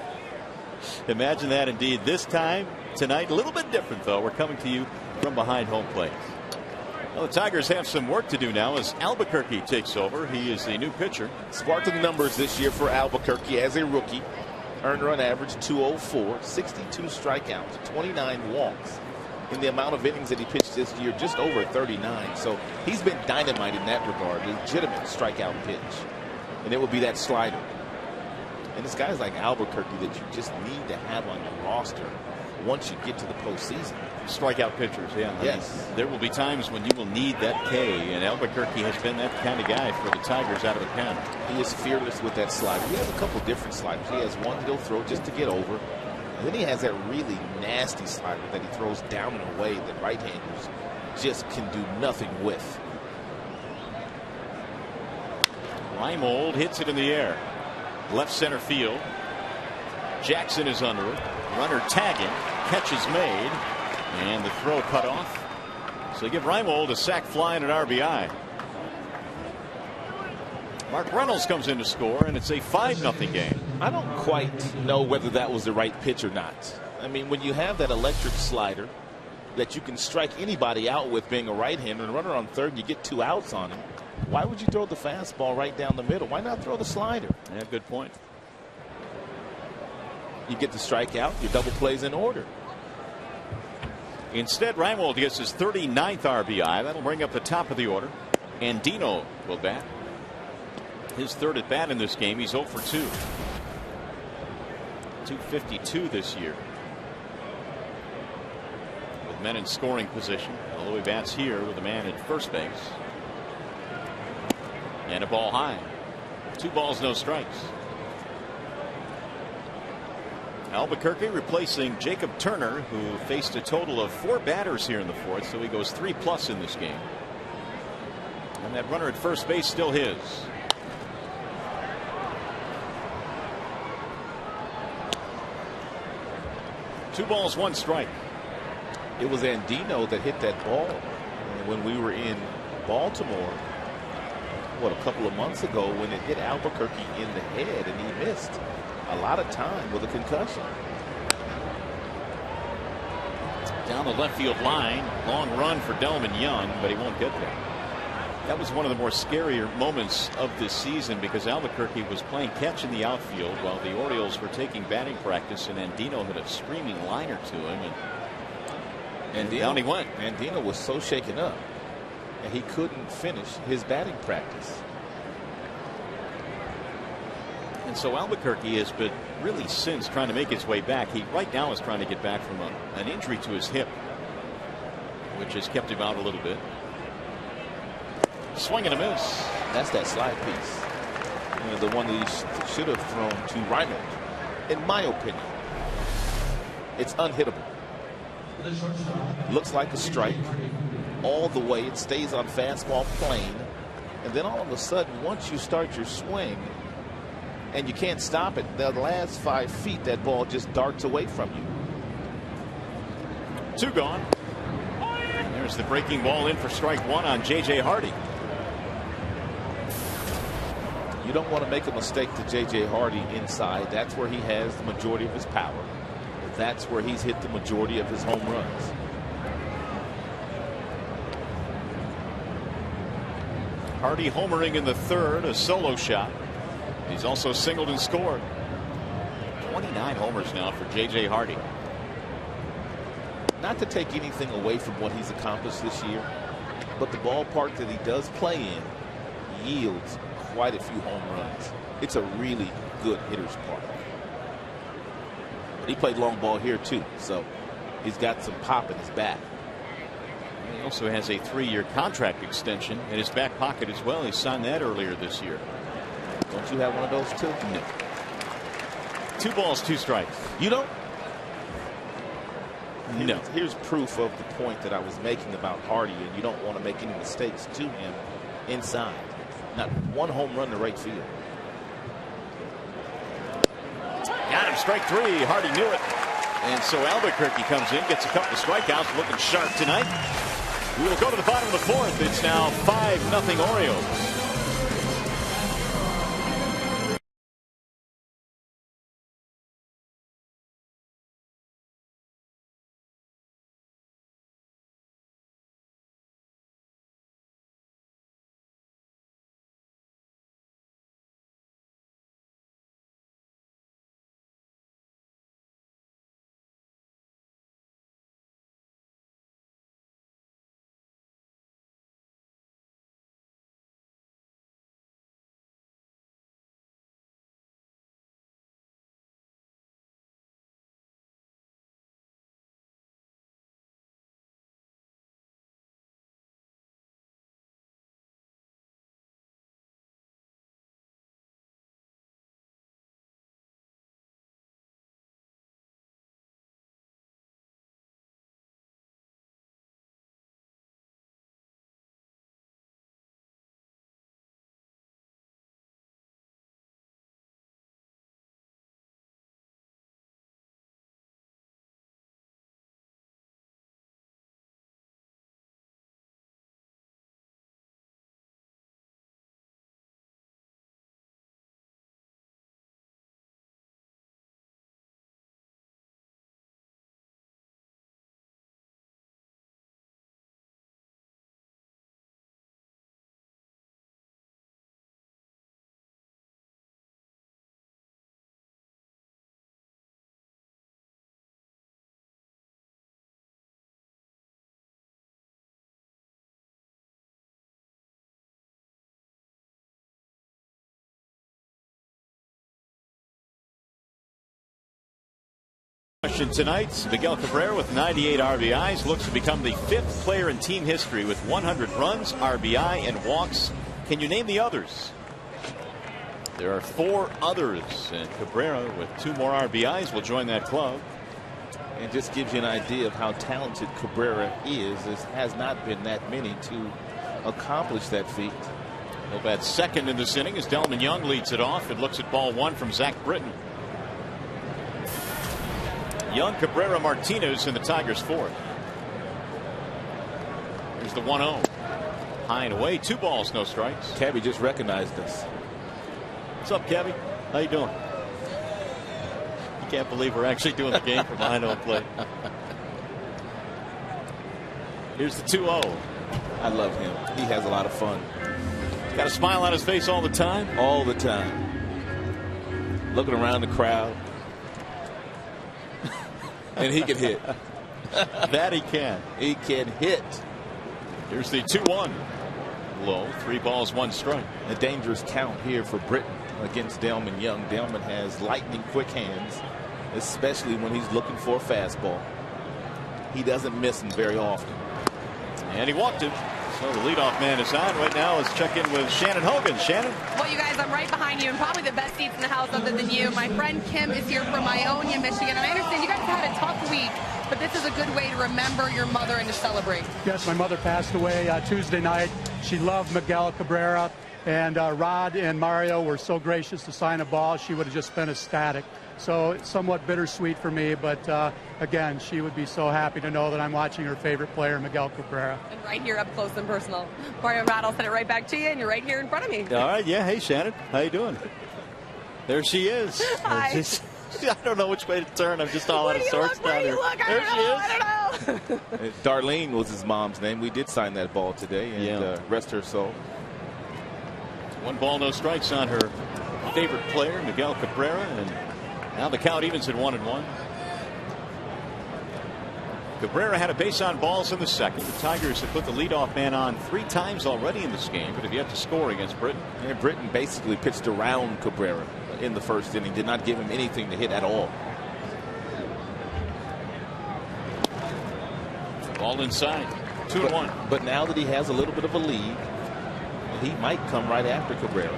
Imagine that indeed. This time, tonight, a little bit different, though. We're coming to you from behind home plate. Well, the Tigers have some work to do now as Albuquerque takes over. He is the new pitcher. Sparkling numbers this year for Albuquerque as a rookie. Earned run average 204, 62 strikeouts, 29 walks. In the amount of innings that he pitched this year, just over 39. So he's been dynamite in that regard. Legitimate strikeout pitch. And it would be that slider. And it's guys like Albuquerque that you just need to have on your roster once you get to the postseason. Strikeout pitchers, yeah. Yes. There will be times when you will need that K, and Albuquerque has been that kind of guy for the Tigers out of the pen. He is fearless with that slider. He has a couple different sliders. He has one he'll throw just to get over. And then he has that really nasty slider that he throws down and away that right-handers just can do nothing with. REYNOLDS hits it in the air. Left center field. Jackson is under it. Runner tagging. Catch is made. And the throw cut off. So they give REYNOLDS a sac fly and an RBI. Mark Reynolds comes in to score, and it's a 5-0 game. I don't quite know whether that was the right pitch or not. I mean, when you have that electric slider that you can strike anybody out with being a right-hander and runner on third and you get 2 outs on him, why would you throw the fastball right down the middle? Why not throw the slider? Yeah, good point. You get the strikeout, your double plays in order. Instead, REYNOLDS gets his 39th RBI. That'll bring up the top of the order. And Dino will bat. His third at bat in this game. He's 0 for 2. 252 this year. With men in scoring position. Although he bats here with a man at first base. And a ball high. 2 balls, no strikes. Albuquerque replacing Jacob Turner, who faced a total of 4 batters here in the fourth, so he goes 3+ in this game. And that runner at first base still his. Two balls, 1 strike. It was Andino that hit that ball when we were in Baltimore, a couple of months ago, when it hit Albuquerque in the head and he missed a lot of time with a concussion. Down the left field line, long run for Delman Young, but he won't get there. That was one of the more scarier moments of this season because Albuquerque was playing catch in the outfield while the Orioles were taking batting practice, and Andino hit a screaming liner to him, and down he went. Andino was so shaken up and he couldn't finish his batting practice. And so Albuquerque has been really since trying to make his way back. He right now is trying to get back from an injury to his hip, which has kept him out a little bit. Swing and a miss. That's that slide piece. The one that he should have thrown to REYNOLDS. In my opinion, it's unhittable. Looks like a strike all the way. It stays on fastball plane. And then all of a sudden, once you start your swing and you can't stop it, the last 5 feet, that ball just darts away from you. 2 gone. There's the breaking ball in for strike 1 on J.J. Hardy. You don't want to make a mistake to J.J. Hardy inside. That's where he has the majority of his power. That's where he's hit the majority of his home runs. Hardy homering in the third, a solo shot. He's also singled and scored. 29 homers now for J.J. Hardy. Not to take anything away from what he's accomplished this year, but the ballpark that he does play in yields quite a few home runs. It's a really good hitter's park. But he played long ball here too, so he's got some pop in his bat. He also has a 3-year contract extension in his back pocket as well. He signed that earlier this year. Don't you have one of those too? No. 2 balls, 2 strikes. You don't? No. Here's proof of the point that I was making about Hardy, and you don't want to make any mistakes to him inside. Not 1 home run to right field. Got him, strike 3. Hardy knew it. And so Albuquerque comes in, gets a couple of strikeouts, looking sharp tonight. We will go to the bottom of the 4th. It's now 5-0 Orioles. Tonight, Miguel Cabrera with 98 RBIs looks to become the 5th player in team history with 100 runs, RBI, and walks. Can you name the others? There are 4 others, and Cabrera with 2 more RBIs will join that club. And just gives you an idea of how talented Cabrera is. There has not been that many to accomplish that feat. No bad second in this inning as Delman Young leads it off and looks at ball 1 from Zach Britton. Young, Cabrera, Martinez in the Tigers' 4th. Here's the 1-0. High and away, 2 balls, no strikes. Cabby just recognized us. What's up, Cabby? How you doing? You can't believe we're actually doing the game from behind home plate. Here's the 2-0. I love him. He has a lot of fun. Got a smile on his face all the time? All the time. Looking around the crowd. And he can hit. That he can. He can hit. Here's the 2-1. Low, 3 balls, 1 strike. A dangerous count here for Britton against Delman Young. Delman has lightning quick hands, especially when he's looking for a fastball. He doesn't miss them very often. And he walked him. So the leadoff man is on right now. Let's check in with Shannon Hogan. Shannon? Well, you guys, I'm right behind you and probably the best seats in the house other than you. My friend Kim is here from Ionia, Michigan. And I understand you guys had a tough week, but this is a good way to remember your mother and to celebrate. Yes, my mother passed away Tuesday night. She loved Miguel Cabrera, and Rod and Mario were so gracious to sign a ball. She would have just been ecstatic. So it's somewhat bittersweet for me, but again, she would be so happy to know that I'm watching her favorite player, Miguel Cabrera. And right here up close and personal. Mario Rod, I'll send it right back to you, and you're right here in front of me. All right, yeah. Hey, Shannon. How you doing? There she is. Hi. I don't know which way to turn. I'm just all out of sorts down here. There she is. I don't know. Darlene was his mom's name. We did sign that ball today, and rest her soul. 1 ball, no strikes on her favorite player, Miguel Cabrera, and now the count evens at 1-1. Cabrera had a base on balls in the 2nd. The Tigers have put the leadoff man on 3 times already in this game, but have yet to score against Britton. And Britton basically pitched around Cabrera in the 1st inning, did not give him anything to hit at all. Ball inside, 2-1. But now that he has a little bit of a lead, he might come right after Cabrera.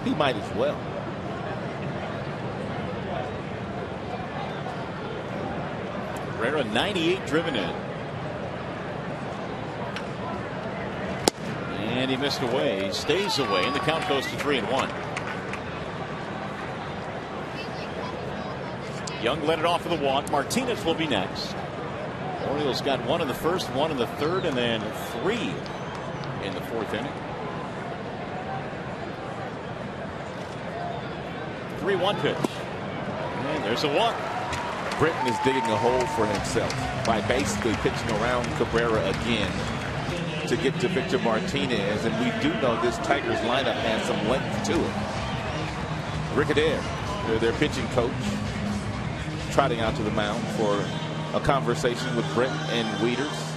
He might as well. Cabrera 98 driven in. And he missed away. He stays away, and the count goes to 3-1. Young led it off with a walk. Martinez will be next. Orioles got 1 in the first, 1 in the third, and then 3 in the fourth inning. 3-1 pitch. And there's a walk. Britton is digging a hole for himself by basically pitching around Cabrera again to get to Victor Martinez, and we do know this Tigers lineup has some length to it. Rick Adair, their pitching coach, trotting out to the mound for a conversation with Britton and Wieters.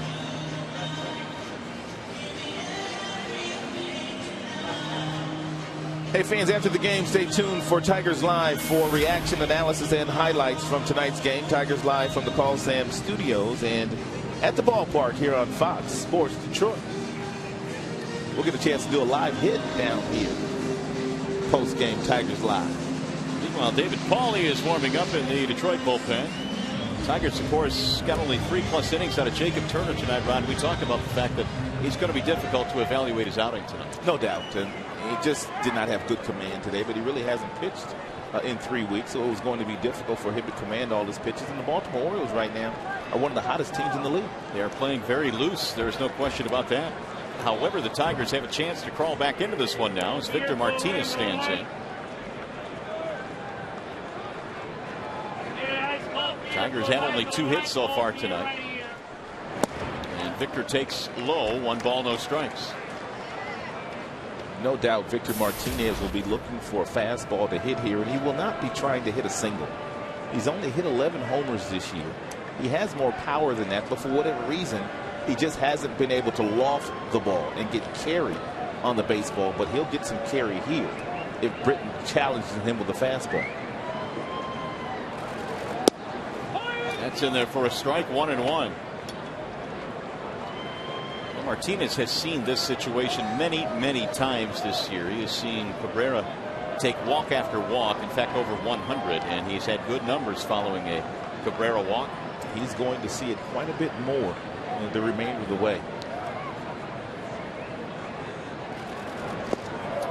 Hey fans, after the game, stay tuned for Tigers Live for reaction, analysis, and highlights from tonight's game. Tigers Live from the Call Sam Studios and at the ballpark here on Fox Sports Detroit. We'll get a chance to do a live hit down here. Post-game Tigers Live. Meanwhile, David Pauly is warming up in the Detroit bullpen. Tigers, of course, got only 3+ innings out of Jacob Turner tonight, Ron. We talked about the fact that he's going to be difficult to evaluate his outing tonight. No doubt. And he just did not have good command today, but he really hasn't pitched in 3 weeks, so it was going to be difficult for him to command all his pitches. And the Baltimore Orioles right now are one of the hottest teams in the league. They are playing very loose. There's no question about that. However, the Tigers have a chance to crawl back into this one now as Victor Martinez stands in. Tigers have only 2 hits so far tonight. And Victor takes low, 1 ball, no strikes. No doubt Victor Martinez will be looking for a fastball to hit here, and he will not be trying to hit a single. He's only hit 11 homers this year. He has more power than that, but for whatever reason, he just hasn't been able to loft the ball and get carry on the baseball, but he'll get some carry here if Britton challenges him with a fastball. That's in there for a strike, 1-1. Martinez has seen this situation many times this year. He has seen Cabrera take walk after walk, in fact over 100, and he's had good numbers following a Cabrera walk. He's going to see it quite a bit more the remainder of the way.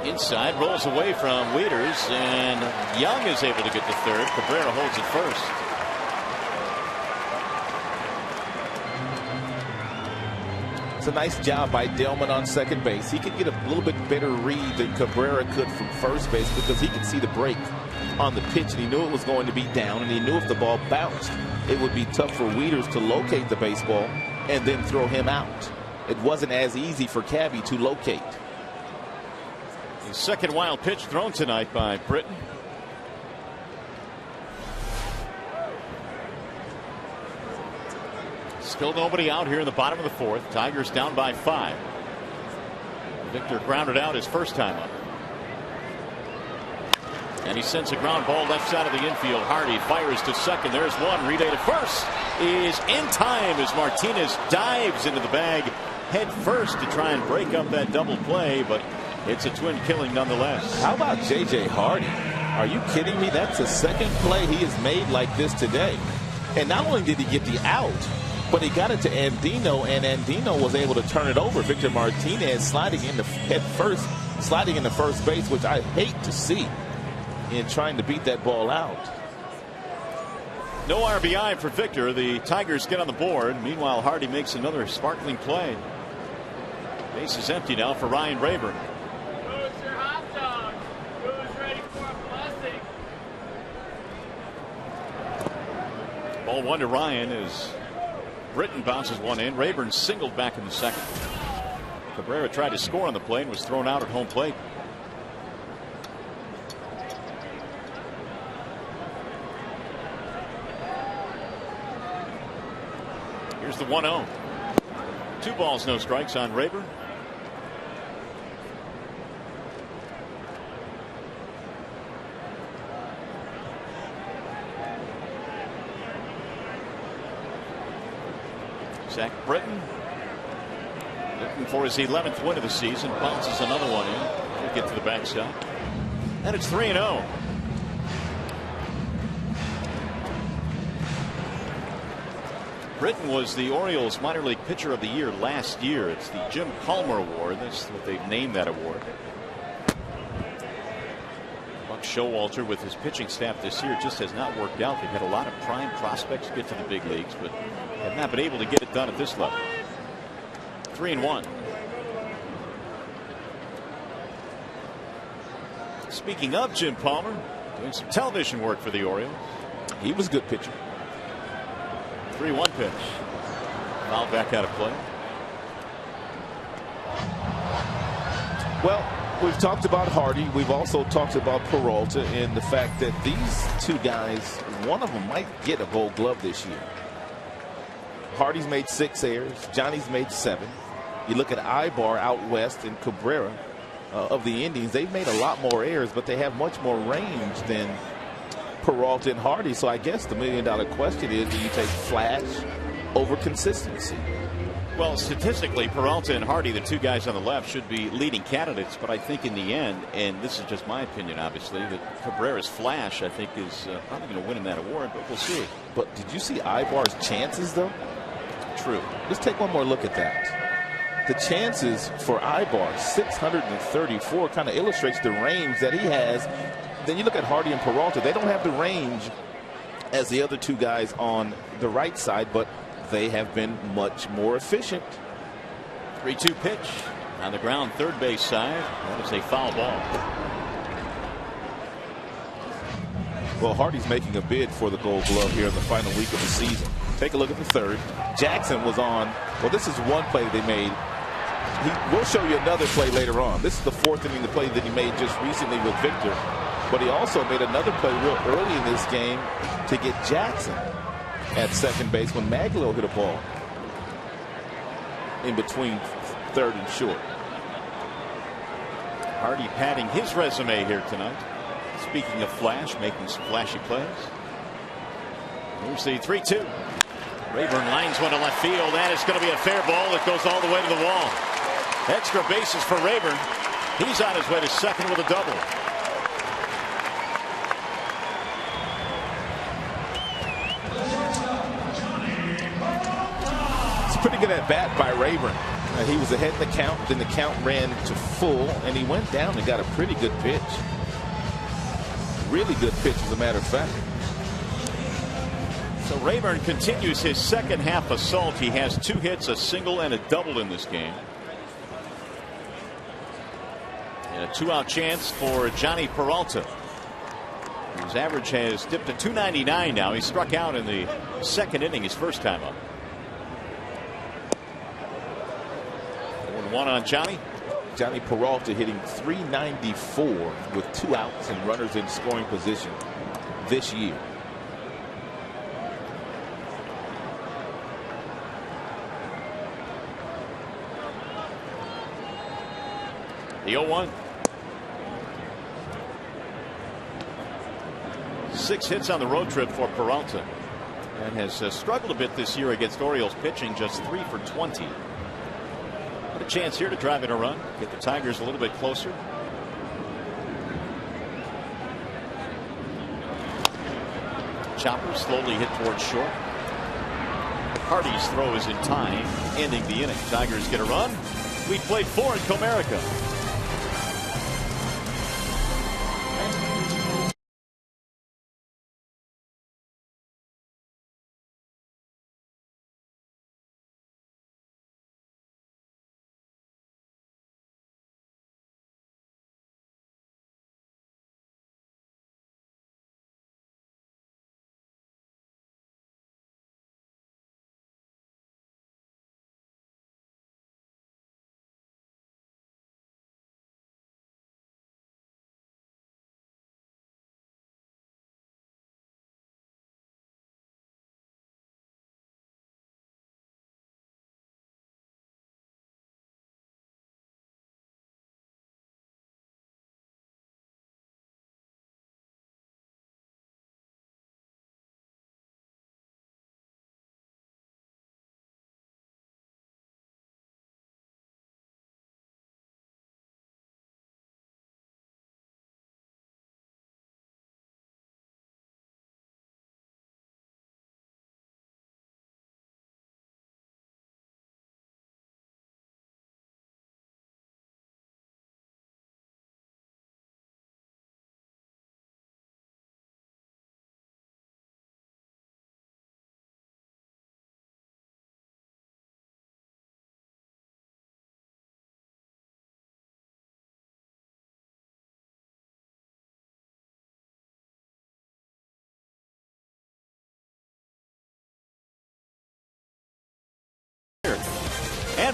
Inside, rolls away from Wieters, and Young is able to get to third. Cabrera holds it first. It's a nice job by Delman on second base. He could get a little bit better read than Cabrera could from first base because he could see the break on the pitch, and he knew it was going to be down, and he knew if the ball bounced, it would be tough for Wieters to locate the baseball and then throw him out. It wasn't as easy for Cabby to locate. The second wild pitch thrown tonight by Britton. Still nobody out here in the bottom of the fourth. Tigers down by 5. Victor grounded out his first time up. And he sends a ground ball left side of the infield. Hardy fires to second. There's one. Rede to first is in time as Martinez dives into the bag head first to try and break up that double play, but it's a twin killing nonetheless. How about J.J. Hardy? Are you kidding me? That's the second play he has made like this today. And not only did he get the out, but he got it to Andino, and Andino was able to turn it over. Victor Martinez sliding into head first, sliding into first base, which I hate to see in trying to beat that ball out. No RBI for Victor. The Tigers get on the board. Meanwhile, Hardy makes another sparkling play. Base is empty now for Ryan Rayburn. Who's your hot dog? Who's ready for a blessing? Ball 1 to Ryan as Britton bounces one in. Rayburn singled back in the second. Cabrera tried to score on the play and was thrown out at home plate. Here's the 1-0. 2 balls, no strikes on Rayburn. Zach Britton looking for his 11th win of the season. Bounces another one in. He'll get to the backstop. And it's 3-0. Britton was the Orioles minor league pitcher of the year last year. It's the Jim Palmer Award. That's what they've named that award. Showalter with his pitching staff this year just has not worked out. They've had a lot of prime prospects get to the big leagues, but have not been able to get it done at this level. 3-1. Speaking of Jim Palmer, doing some television work for the Orioles. He was a good pitcher. 3-1 pitch. Foul back out of play. Well, we've talked about Hardy. We've also talked about Peralta and the fact that these two guys, one of them might get a Gold Glove this year. Hardy's made 6 errors. Johnny's made 7. You look at Ibar out west and Cabrera of the Indians. They've made a lot more errors, but they have much more range than Peralta and Hardy. So I guess the $1 million question is, do you take flash over consistency? Well, statistically, Peralta and Hardy, the two guys on the left, should be leading candidates. But I think in the end, and this is just my opinion, obviously, that Cabrera's flash, I think, is probably going to win him that award. But we'll see. But did you see Ibar's chances, though? True. Let's take one more look at that. The chances for Ibar, 634, kind of illustrates the range that he has. Then you look at Hardy and Peralta. They don't have the range as the other two guys on the right side, but they have been much more efficient. 3-2 pitch on the ground, third base side. That is a foul ball. Well, Hardy's making a bid for the Gold Glove here in the final week of the season. Take a look at the third. Jackson was on. Well, this is one play they made. We'll show you another play later on. This is the 4th inning, the play that he made just recently with Victor. But he also made another play real early in this game to get Jackson at second base when Maglow hit a ball in between third and short. Hardy padding his resume here tonight. Speaking of flash, making some flashy plays. Here's the 3-2. Rayburn lines one to left field, and it's going to be a fair ball that goes all the way to the wall. Extra bases for Rayburn. He's on his way to second with a double. It's a pretty good at bat by Rayburn. He was ahead in the count, then the count ran to full, and he went down and got a pretty good pitch. Really good pitch, as a matter of fact. So Rayburn continues his second half assault. He has 2 hits, a single, and a double in this game. And a 2-out chance for Johnny Peralta, whose average has dipped to .299 now. He struck out in the second inning his first time up. 1-1 on Johnny. Johnny Peralta hitting .394 with 2 outs and runners in scoring position this year. The 0-1. 6 hits on the road trip for Peralta, and has struggled a bit this year against Orioles pitching, just 3 for 20. But a chance here to drive in a run, get the Tigers a little bit closer. Chopper slowly hit towards short. Hardy's throw is in time, ending the inning. Tigers get a run. We played 4 in Comerica.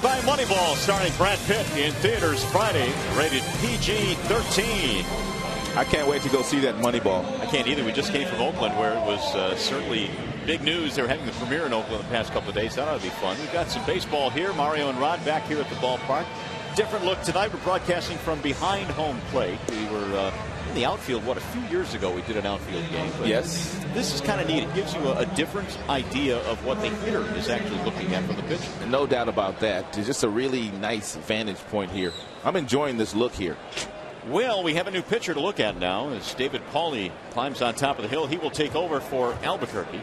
Stand by, Moneyball, starring Brad Pitt, in theaters Friday, rated PG-13. I can't wait to go see that Moneyball. I can't either. We just came from Oakland, where it was certainly big news. They were having the premiere in Oakland the past couple of days. That ought to be fun. We've got some baseball here. Mario and Rod back here at the ballpark. Different look tonight. We're broadcasting from behind home plate. We were in the outfield, a few years ago we did an outfield game. But yes. This is kind of neat. It gives you a different idea of what the hitter is actually looking at from the pitch. No doubt about that. It's just a really nice vantage point here. I'm enjoying this look here. Well, we have a new pitcher to look at now as David Pauly climbs on top of the hill. He will take over for Albuquerque.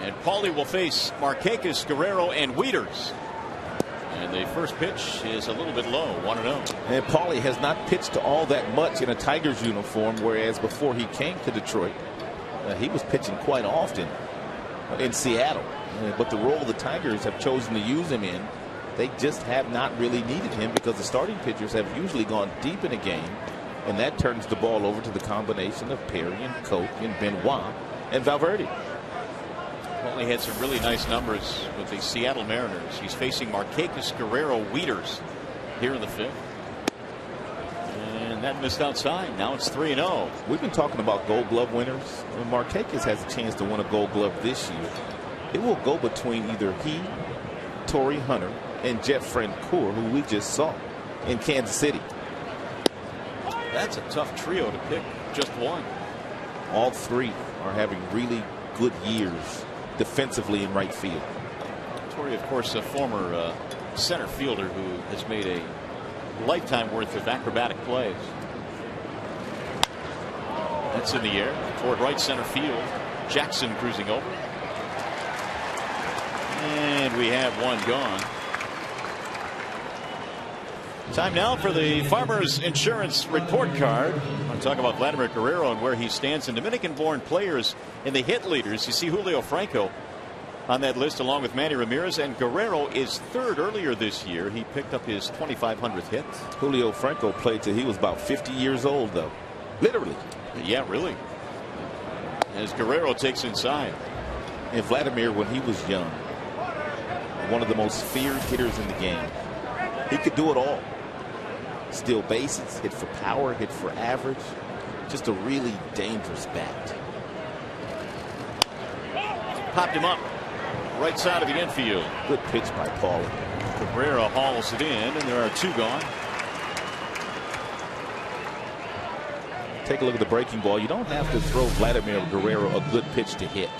And Pauly will face Marquez, Guerrero, and WIETERS. And the first pitch is a little bit low, 1-0. And Pauly has not pitched all that much in a Tigers uniform, whereas before he came to Detroit, he was pitching quite often in Seattle. But the role the Tigers have chosen to use him in, they just have not really needed him because the starting pitchers have usually gone deep in a game, and that turns the ball over to the combination of Perry and Koch and Benoit and Valverde. Pauly had some really nice numbers with the Seattle Mariners. He's facing Marquez, Guerrero, WIETERS here in the fifth. And that missed outside. Now it's 3-0. We've been talking about Gold Glove winners. When Marquez has a chance to win a Gold Glove this year, it will go between either he, Torrey Hunter, and Jeff Francoeur, who we just saw in Kansas City. That's a tough trio to pick just one. All three are having really good years defensively in right field. Torrey, of course, a former center fielder who has made a lifetime worth of acrobatic plays. That's in the air toward right center field. Jackson cruising over. And we have one gone. Time now for the Farmers Insurance Report Card. I want to talk about Vladimir Guerrero and where he stands. And Dominican-born players in the hit leaders. You see Julio Franco on that list along with Manny Ramirez. And Guerrero is third. Earlier this year he picked up his 2,500th hit. Julio Franco played till he was about 50 years old, though. Literally. Yeah, really. As Guerrero takes inside. And Vladimir, when he was young, one of the most feared hitters in the game. He could do it all. Steal bases, hit for power, hit for average. Just a really dangerous bat. Popped him up. Right side of the infield. Good pitch by Pauly. Cabrera hauls it in, and there are two gone. Take a look at the breaking ball. You don't have to throw Vladimir Guerrero a good pitch to hit.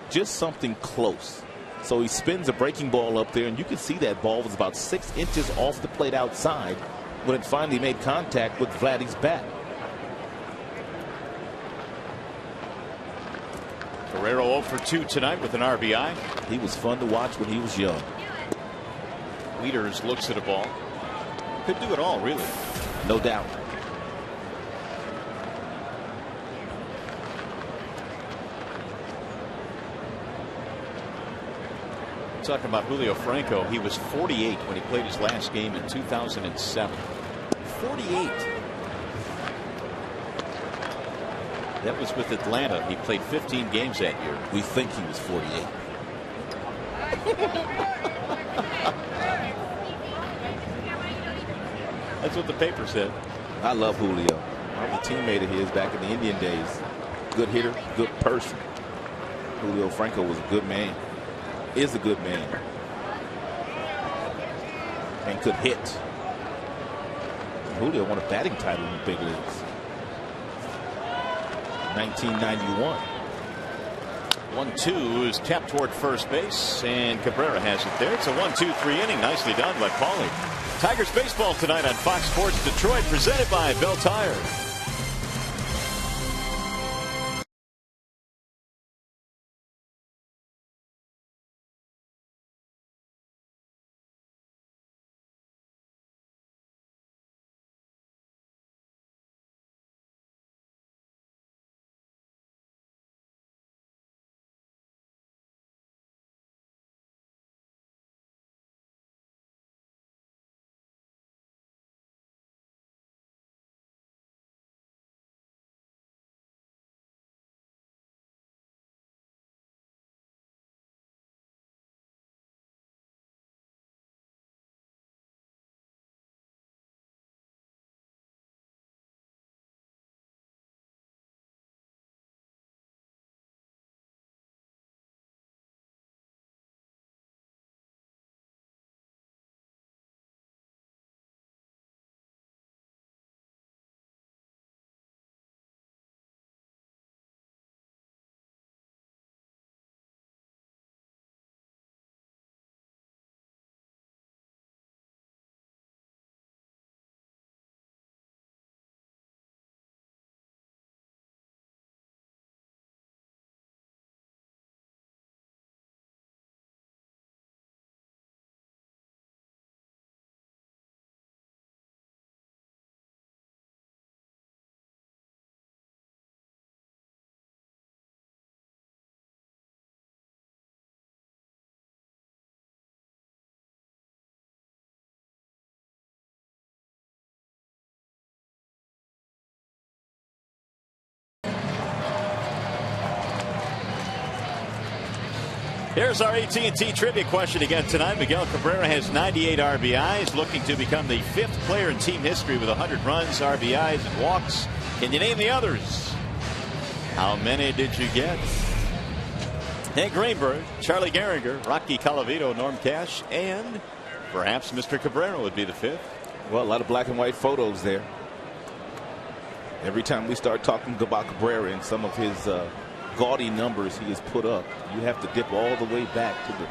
Just something close. So he spins a breaking ball up there, and you can see that ball was about 6 inches off the plate outside when it finally made contact with Vladdy's bat. Guerrero 0 for 2 tonight with an RBI. He was fun to watch when he was young. WIETERS looks at a ball. Could do it all, really. No doubt. Talking about Julio Franco, he was 48 when he played his last game in 2007. 48. That was with Atlanta. He played 15 games that year. We think he was 48. That's what the paper said. I love Julio. I was a teammate of his back in the Indian days. Good hitter, good person. Julio Franco was a good man. Is a good man. And could hit. Julio won a batting title in the big leagues. 1991. 1-2 is tapped toward first base, and Cabrera has it there. It's a 1-2-3 inning. Nicely done by Pauly. Tigers baseball tonight on Fox Sports Detroit, presented by Bell Tire. Here's our AT&T trivia question again tonight. Miguel Cabrera has 98 RBIs, looking to become the 5th player in team history with 100 runs, RBIs, and walks. Can you name the others? How many did you get? Hank Greenberg, Charlie Gehringer, Rocky Colavito, Norm Cash, and perhaps Mr. Cabrera would be the 5th. Well, a lot of black and white photos there. Every time we start talking about Cabrera and some of his gaudy numbers he has put up, you have to dip all the way back to the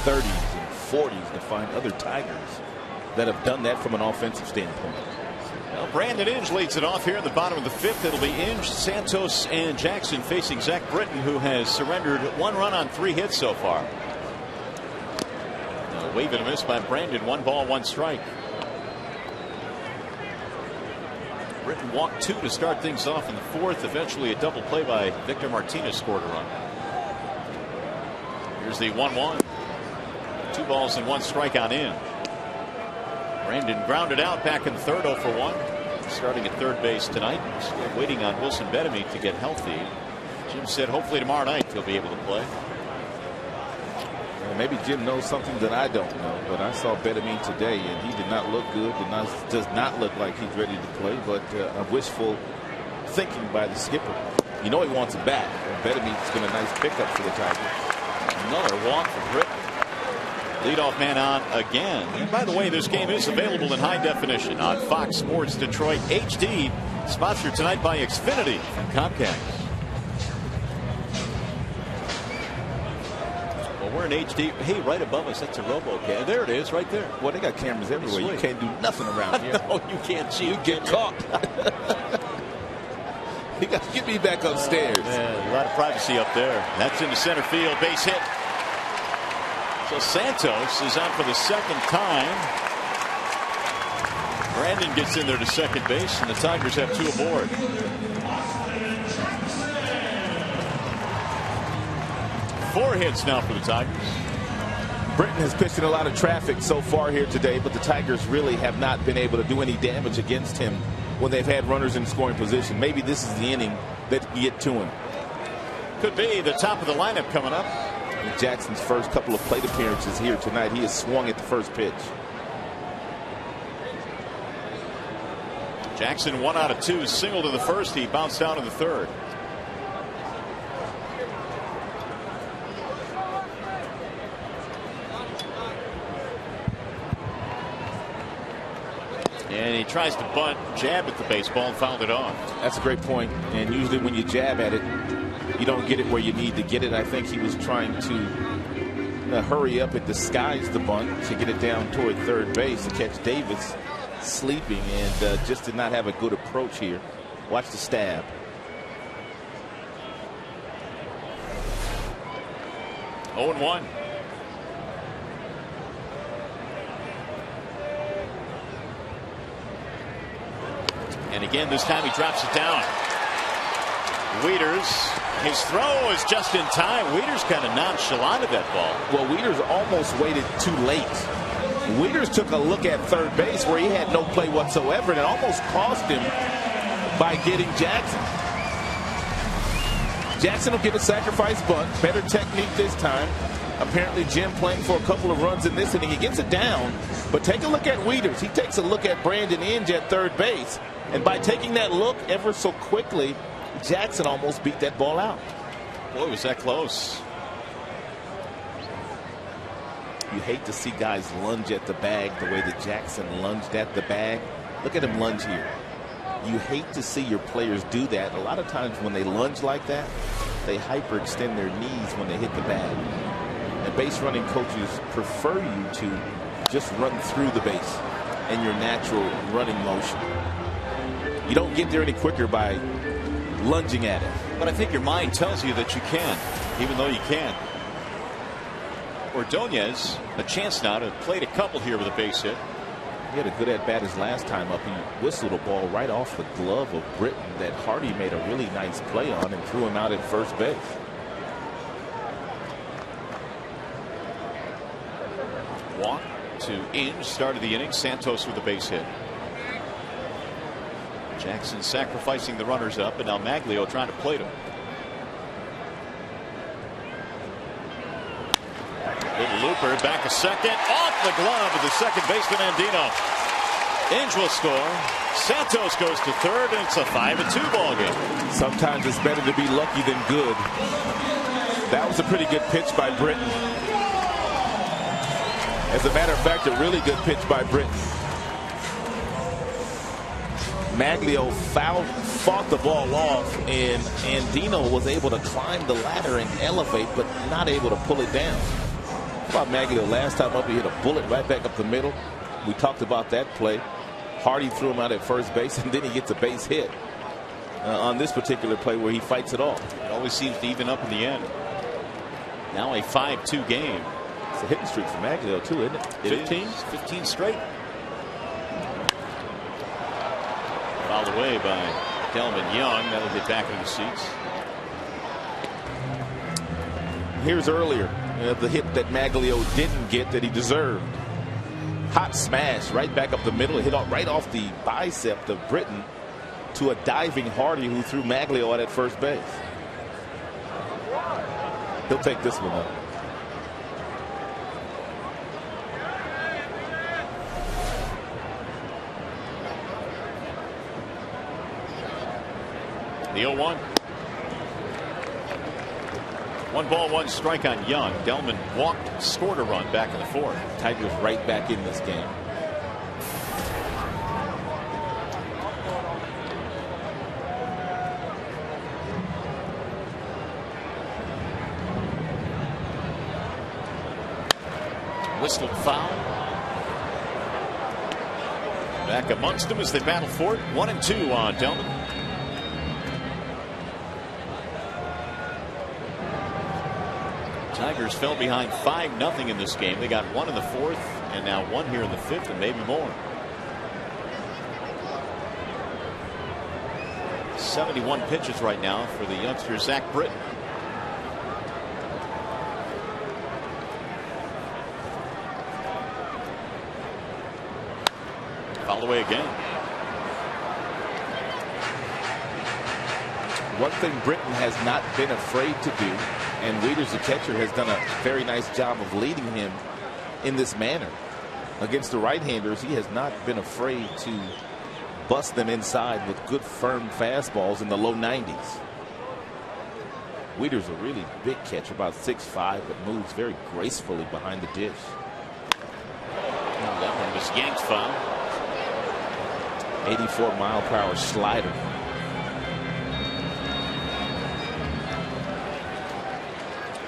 30s and 40s to find other Tigers that have done that from an offensive standpoint. Well, Brandon Inge leads it off here in the bottom of the 5th. It'll be Inge, Santos, and Jackson facing Zach Britton, who has surrendered 1 run on 3 hits so far. A wave and a miss by Brandon. 1 ball, 1 strike. Britton walked 2 to start things off in the 4th. Eventually a double play by Victor Martinez scored a run. Here's the 1-1. 2 balls and 1 strikeout in. Brandon grounded out back in the 3rd, 0 for 1. Starting at 3rd base tonight. Still waiting on Wilson Bettamy to get healthy. Jim said hopefully tomorrow night he'll be able to play. Well, maybe Jim knows something that I don't know, but I saw Bettamy today and he did not look good. Does not look like he's ready to play, but a wishful thinking by the skipper. You know he wants it back. Bettamy's been a nice pickup for the Tigers. Another walk for Britton. Leadoff man on again. And by the way, this game is available in high definition on Fox Sports Detroit HD, sponsored tonight by Xfinity from Comcast. Well, we're in HD. Hey, right above us, that's a RoboCam. There it is, right there. Well, they got cameras everywhere. You can't do nothing around here. No, you can't see. You get caught. You got to get me back upstairs. Yeah, a lot of privacy up there. That's into center field, base hit. So Santos is out for the 2nd time. Brandon gets in there to 2nd base, and the Tigers have 2 aboard. Four hits now for the Tigers. Britton has pitched in a lot of traffic so far here today, but the Tigers really have not been able to do any damage against him when they've had runners in scoring position. Maybe this is the inning that can get to him. Could be the top of the lineup coming up. Jackson's first couple of plate appearances here tonight, he has swung at the first pitch. Jackson 1 out of 2, singled in the 1st. He bounced out in the 3rd. And he tries to bunt, jab at the baseball, and fouled it off. That's a great point. And usually when you jab at it, you don't get it where you need to get it. I think he was trying to hurry up and disguise the bunt to get it down toward 3rd base to catch Davis sleeping, and just did not have a good approach here. Watch the stab. Oh, 0-1. And again, this time he drops it down. Wieters, his throw is just in time. Wieters kind of nonchalant at that ball. Well, Wieters almost waited too late. Wieters took a look at 3rd base where he had no play whatsoever, and it almost cost him by getting Jackson. Jackson will get a sacrifice bunt. Better technique this time. Apparently Jim playing for a couple of runs in this inning. He gets it down, but take a look at Wieters. He takes a look at Brandon Inge at 3rd base, and by taking that look ever so quickly, Jackson almost beat that ball out. Boy, was that close. You hate to see guys lunge at the bag the way that Jackson lunged at the bag. Look at him lunge here. You hate to see your players do that. A lot of times when they lunge like that, they hyperextend their knees when they hit the bag. And base running coaches prefer you to just run through the base in your natural running motion. You don't get there any quicker by lunging at it. But I think your mind tells you that you can, even though you can't. Ordonez, a chance now to plate a couple here with a base hit. He had a good at bat his last time up. He whistled a ball right off the glove of Britton that Hardy made a really nice play on and threw him out at 1st base. Walk to Inge, start of the inning. Santos with a base hit. Jackson sacrificing the runners up, and now Maglio trying to plate him. Little looper back a second. Off the glove of the second baseman Andino. Angels score. Santos goes to third, and it's a 5-2 ball game. Sometimes it's better to be lucky than good. That was a pretty good pitch by Britton. As a matter of fact, a really good pitch by Britton. Maglio fought the ball off, and Andino was able to climb the ladder and elevate, but not able to pull it down. How about Maglio? Last time up, he hit a bullet right back up the middle. We talked about that play. Hardy threw him out at first base, and then he gets a base hit on this particular play where he fights it off. It always seems to even up in the end. Now a 5-2 game. It's a hitting streak for Maglio, too, isn't it? 15 straight. Fouled away by Delman Young. That'll get back into the seats. Here's earlier the hit that Maglio didn't get that he deserved. Hot smash right back up the middle. It hit right off the bicep of Britton to a diving Hardy who threw Maglio out at first base. He'll take this one up. The 0-1. 1 ball, 1 strike on Young. Delman walked, scored a run back in the fourth. Tigers right back in this game. Whistled foul. Back amongst them as they battle for it. 1-2 on Delman. Tigers fell behind 5-0 in this game. They got 1 in the fourth and now 1 here in the fifth and maybe more. 71 pitches right now for the youngster Zach Britton. Fouled away again. One thing Britton has not been afraid to do, and Wieters, the catcher, has done a very nice job of leading him in this manner. Against the right-handers, he has not been afraid to bust them inside with good firm fastballs in the low 90s. Wieters a really big catcher, about 6'5", but moves very gracefully behind the dish. That one was yanked foul. 84-mile-per-hour slider.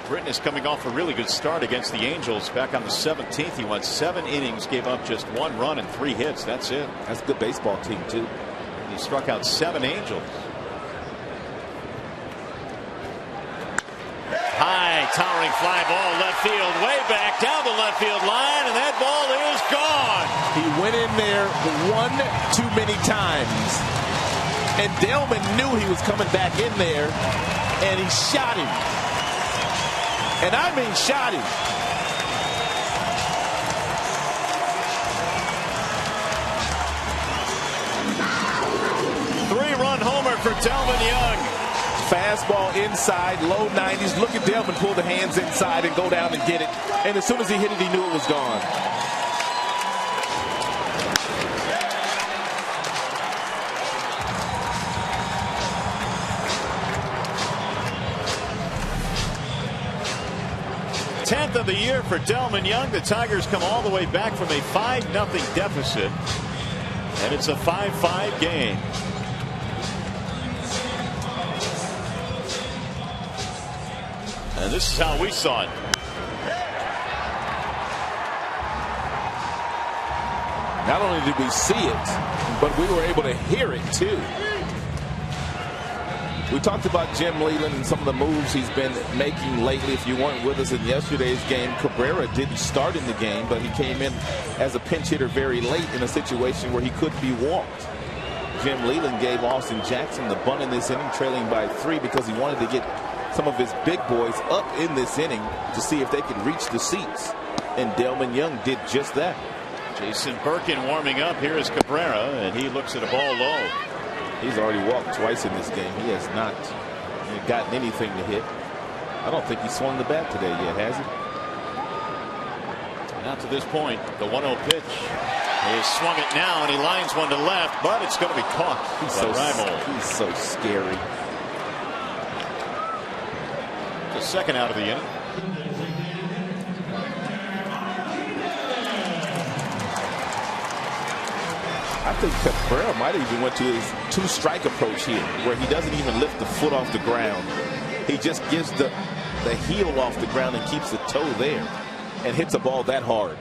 Britton is coming off a really good start against the Angels. Back on the 17th, he went 7 innings, gave up just 1 run and 3 hits. That's it. That's a good baseball team, too. He struck out 7 Angels. High, towering fly ball, left field, way back down the left field line, and that ball is gone. He went in there 1 too many times, and Delman knew he was coming back in there, and he shot him. And I mean shot him. Three-run homer for Delman Young. Fastball inside, low 90s. Look at Delman pull the hands inside and go down and get it. And as soon as he hit it, he knew it was gone. Tenth of the year for Delman Young. The Tigers come all the way back from a 5-0 deficit, and it's a 5-5 game. And this is how we saw it. Not only did we see it, but we were able to hear it too. We talked about Jim Leland and some of the moves he's been making lately. If you weren't with us in yesterday's game, Cabrera didn't start in the game, but he came in as a pinch hitter very late in a situation where he could be walked. Jim Leland gave Austin Jackson the bunt in this inning, trailing by 3 because he wanted to get some of his big boys up in this inning to see if they could reach the seats. And Delman Young did just that. Jason Birkin warming up. Here is Cabrera, and he looks at a ball low. He's already walked twice in this game. He has not gotten anything to hit. I don't think he swung the bat today yet, has he? Now to this point, the 1-0 pitch. He has swung it now, and he lines one to left, but it's going to be caught by REYNOLDS. He's so scary. The second out of the inning. I think Cabrera might have even went to his 2-strike approach here, where he doesn't even lift the foot off the ground. He just gives the heel off the ground and keeps the toe there and hits a ball that hard.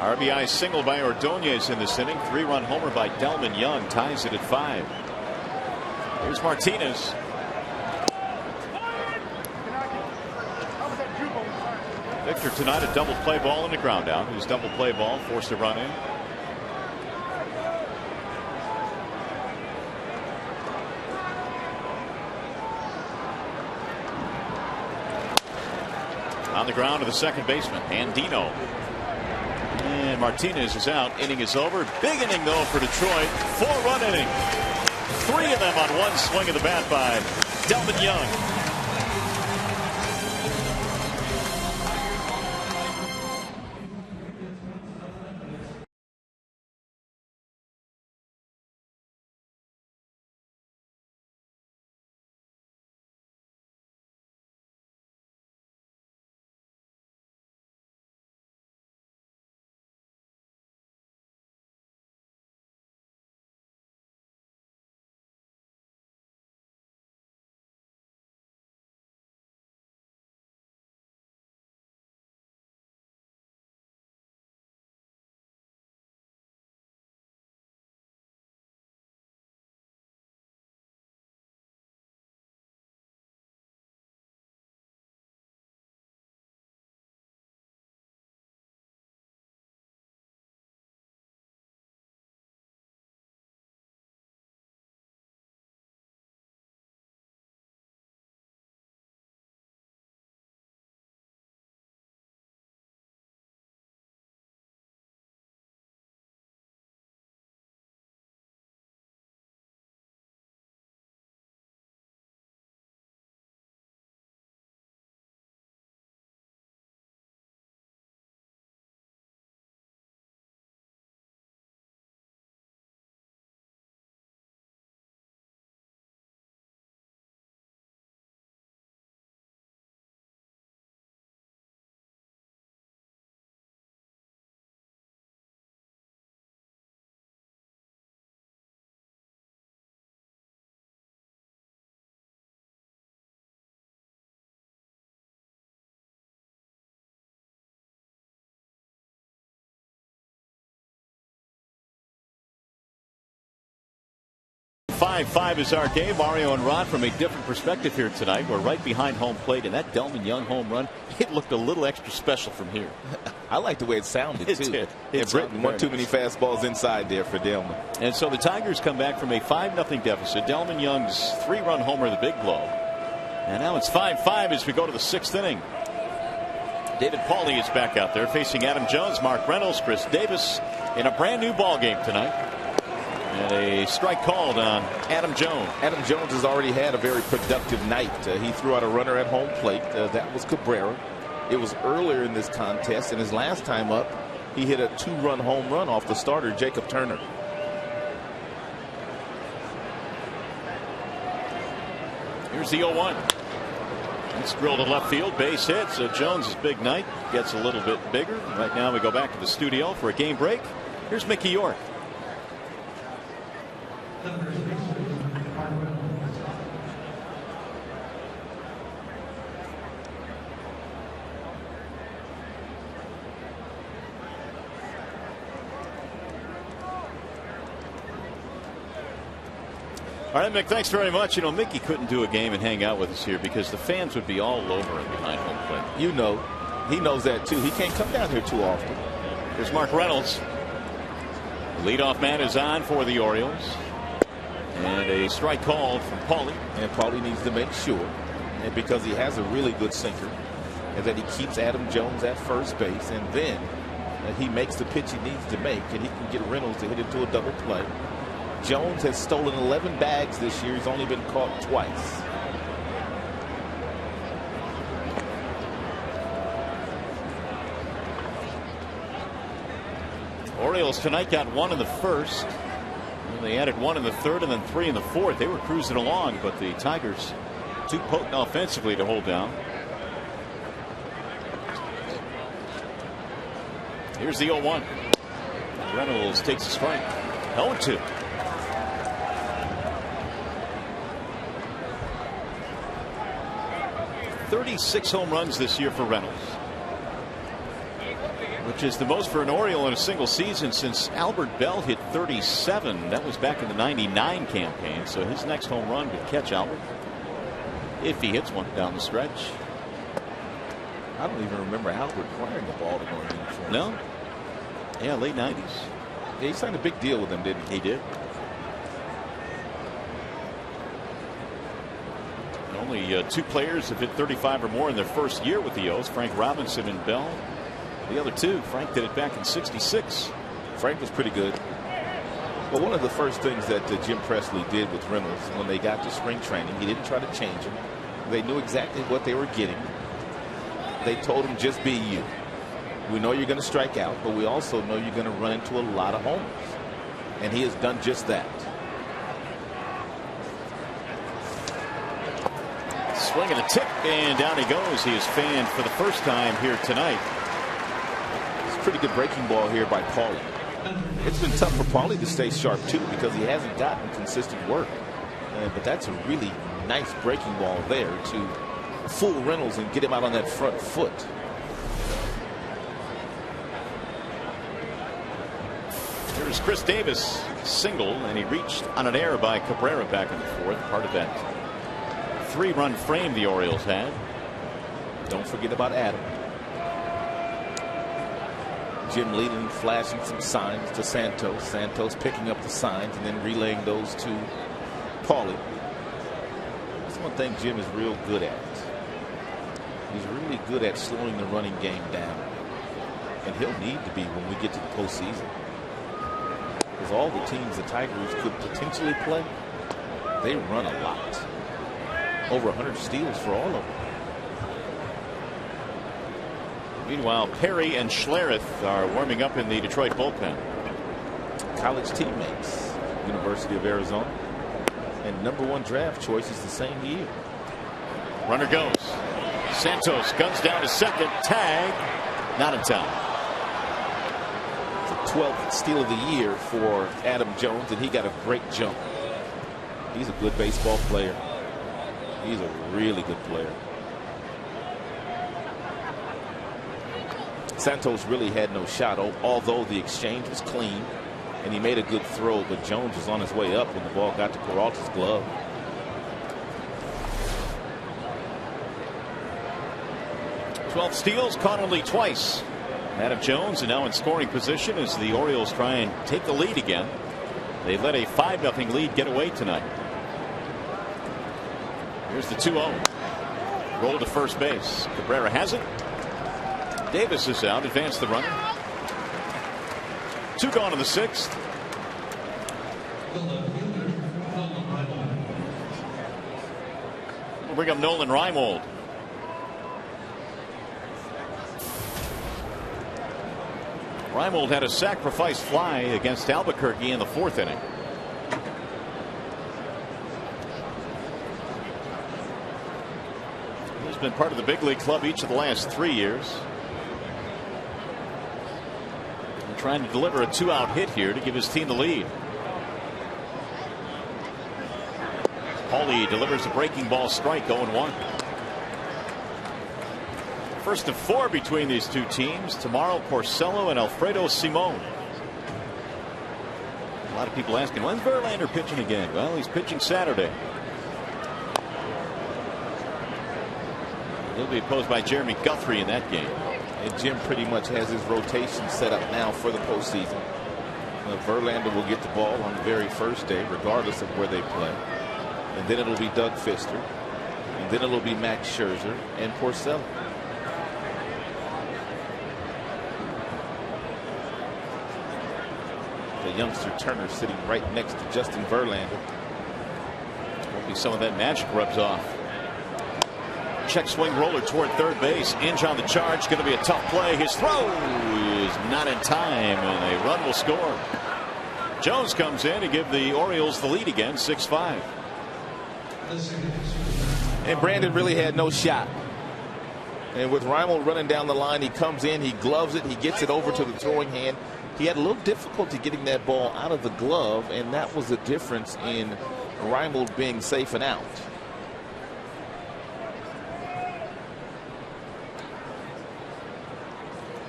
RBI single by Ordonez in this inning. 3-run homer by Delman Young ties it at 5. Here's Martinez. Victor tonight a double play ball and a ground out. His double play ball forced a run in. On the ground to the second baseman, Andino. And Martinez is out. Inning is over. Big inning, though, for Detroit. 4-run inning. 3 of them on one swing of the bat by Delman Young. Five is our game. Mario and Rod from a different perspective here tonight. We're right behind home plate, and that Delman Young home run, it looked a little extra special from here. I like the way it sounded, too. It Britton, one too many fastballs inside there for Delman. And so the Tigers come back from a 5-0 deficit. Delman Young's 3-run homer, the big blow. And now it's 5-5 as we go to the 6th inning. David Pauly is back out there facing Adam Jones, Mark Reynolds, Chris Davis in a brand new ball game tonight. And a strike called on Adam Jones. Adam Jones has already had a very productive night. He threw out a runner at home plate. That was Cabrera. It was earlier in this contest, and his last time up, he hit a 2-run home run off the starter, Jacob Turner. Here's the 0-1. It's drilled to left field, base hit. So Jones' big night gets a little bit bigger. Right now we go back to the studio for a game break. Here's Mickey York. All right, Mick, thanks very much. You know, Mickey couldn't do a game and hang out with us here because the fans would be all over him behind home plate. You know, he knows that, too. He can't come down here too often. Here's Mark Reynolds. The leadoff man is on for the Orioles. And a strike called from Pauly. And Pauly needs to make sure, and because he has a really good sinker, and that he keeps Adam Jones at first base, and then he makes the pitch he needs to make, and he can get Reynolds to hit into a double play. Jones has stolen 11 bags this year. He's only been caught twice. Orioles tonight got 1 in the first. And they added 1 in the third and then 3 in the fourth. They were cruising along, but the Tigers too potent offensively to hold down. Here's the 0-1. Reynolds takes a strike. 0-2. "36 home runs this year for Reynolds, which is the most for an Oriole in a single season since Albert Bell hit 37. That was back in the '99 campaign. So his next home run would catch Albert if he hits one down the stretch. I don't even remember Albert wearing the Baltimore uniform. No. Yeah, late '90s. Yeah, he signed a big deal with them, didn't he? He did. Only 2 players have hit 35 or more in their first year with the O's, Frank Robinson and Bell. The other 2, Frank did it back in '66. Frank was pretty good. But one of the first things that Jim Presley did with Reynolds when they got to spring training, he didn't try to change him. They knew exactly what they were getting. They told him, just be you. We know you're going to strike out, but we also know you're going to run into a lot of homers. And he has done just that. Swing and a tip, and down he goes. He is fanned for the first time here tonight. It's a pretty good breaking ball here by Paulie. It's been tough for Paulie to stay sharp too because he hasn't gotten consistent work. But that's a really nice breaking ball there to fool Reynolds and get him out on that front foot. Here's Chris Davis, single, and he reached on an error by Cabrera back in the fourth. Part of that 3-run frame the Orioles had. Don't forget about Adam. Jim Leland flashing some signs to Santos. Santos picking up the signs and then relaying those to Paulie. That's one thing Jim is real good at. He's really good at slowing the running game down. And he'll need to be when we get to the postseason. Because all the teams the Tigers could potentially play, they run a lot. Over 100 steals for all of them. Meanwhile, Perry and Schlereth are warming up in the Detroit bullpen. College teammates, University of Arizona, and #1 draft choices the same year. Runner goes. Santos guns down to second. Tag. Not in time. The 12th steal of the year for Adam Jones, and he got a great jump. He's a good baseball player. He's a really good player. Santos really had no shot, although the exchange was clean and he made a good throw, but Jones was on his way up when the ball got to Peralta's glove. "12 steals, caught only twice." Adam Jones, and now in scoring position as the Orioles try and take the lead again. They let a 5-0 lead get away tonight. Here's the 2-0. Roll to first base. Cabrera has it. Davis is out. Advance the runner. 2 gone in the 6th. We'll bring up Nolan REIMOLD. REIMOLD had a sacrifice fly against Albuquerque in the 4th inning. He's been part of the big league club each of the last 3 years. And trying to deliver a 2-out hit here to give his team the lead. Paulie delivers a breaking ball strike, 0-1. First of 4 between these two teams tomorrow. Porcello and Alfredo Simon. A lot of people asking, when's Verlander pitching again? Well, he's pitching Saturday. He'll be opposed by Jeremy Guthrie in that game. And Jim pretty much has his rotation set up now for the postseason. Verlander will get the ball on the very first day, regardless of where they play. And then it'll be Doug Fister. And then it'll be Max Scherzer and Porcello. The youngster Turner sitting right next to Justin Verlander. Hopefully some of that magic rubs off. check swing roller toward third base. Inge on the charge. Going to be a tough play. His throw is not in time, and a run will score. Jones comes in to give the Orioles the lead again, 6-5. And Brandon really had no shot. And with REYNOLDS running down the line, he comes in, he gloves it, he gets it over to the throwing hand. He had a little difficulty getting that ball out of the glove, and that was the difference in REYNOLDS being safe and out.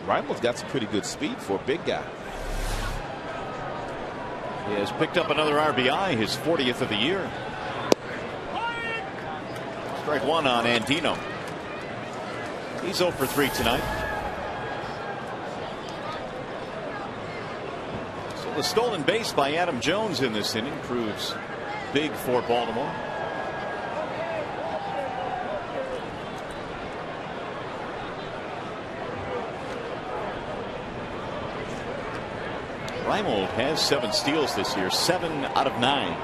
REYNOLDS got some pretty good speed for a big guy. He has picked up another RBI, his 40th of the year. Strike one on Andino. He's 0 for 3 tonight. So the stolen base by Adam Jones in this inning proves big for Baltimore. REYNOLDS has 7 steals this year, 7 out of 9.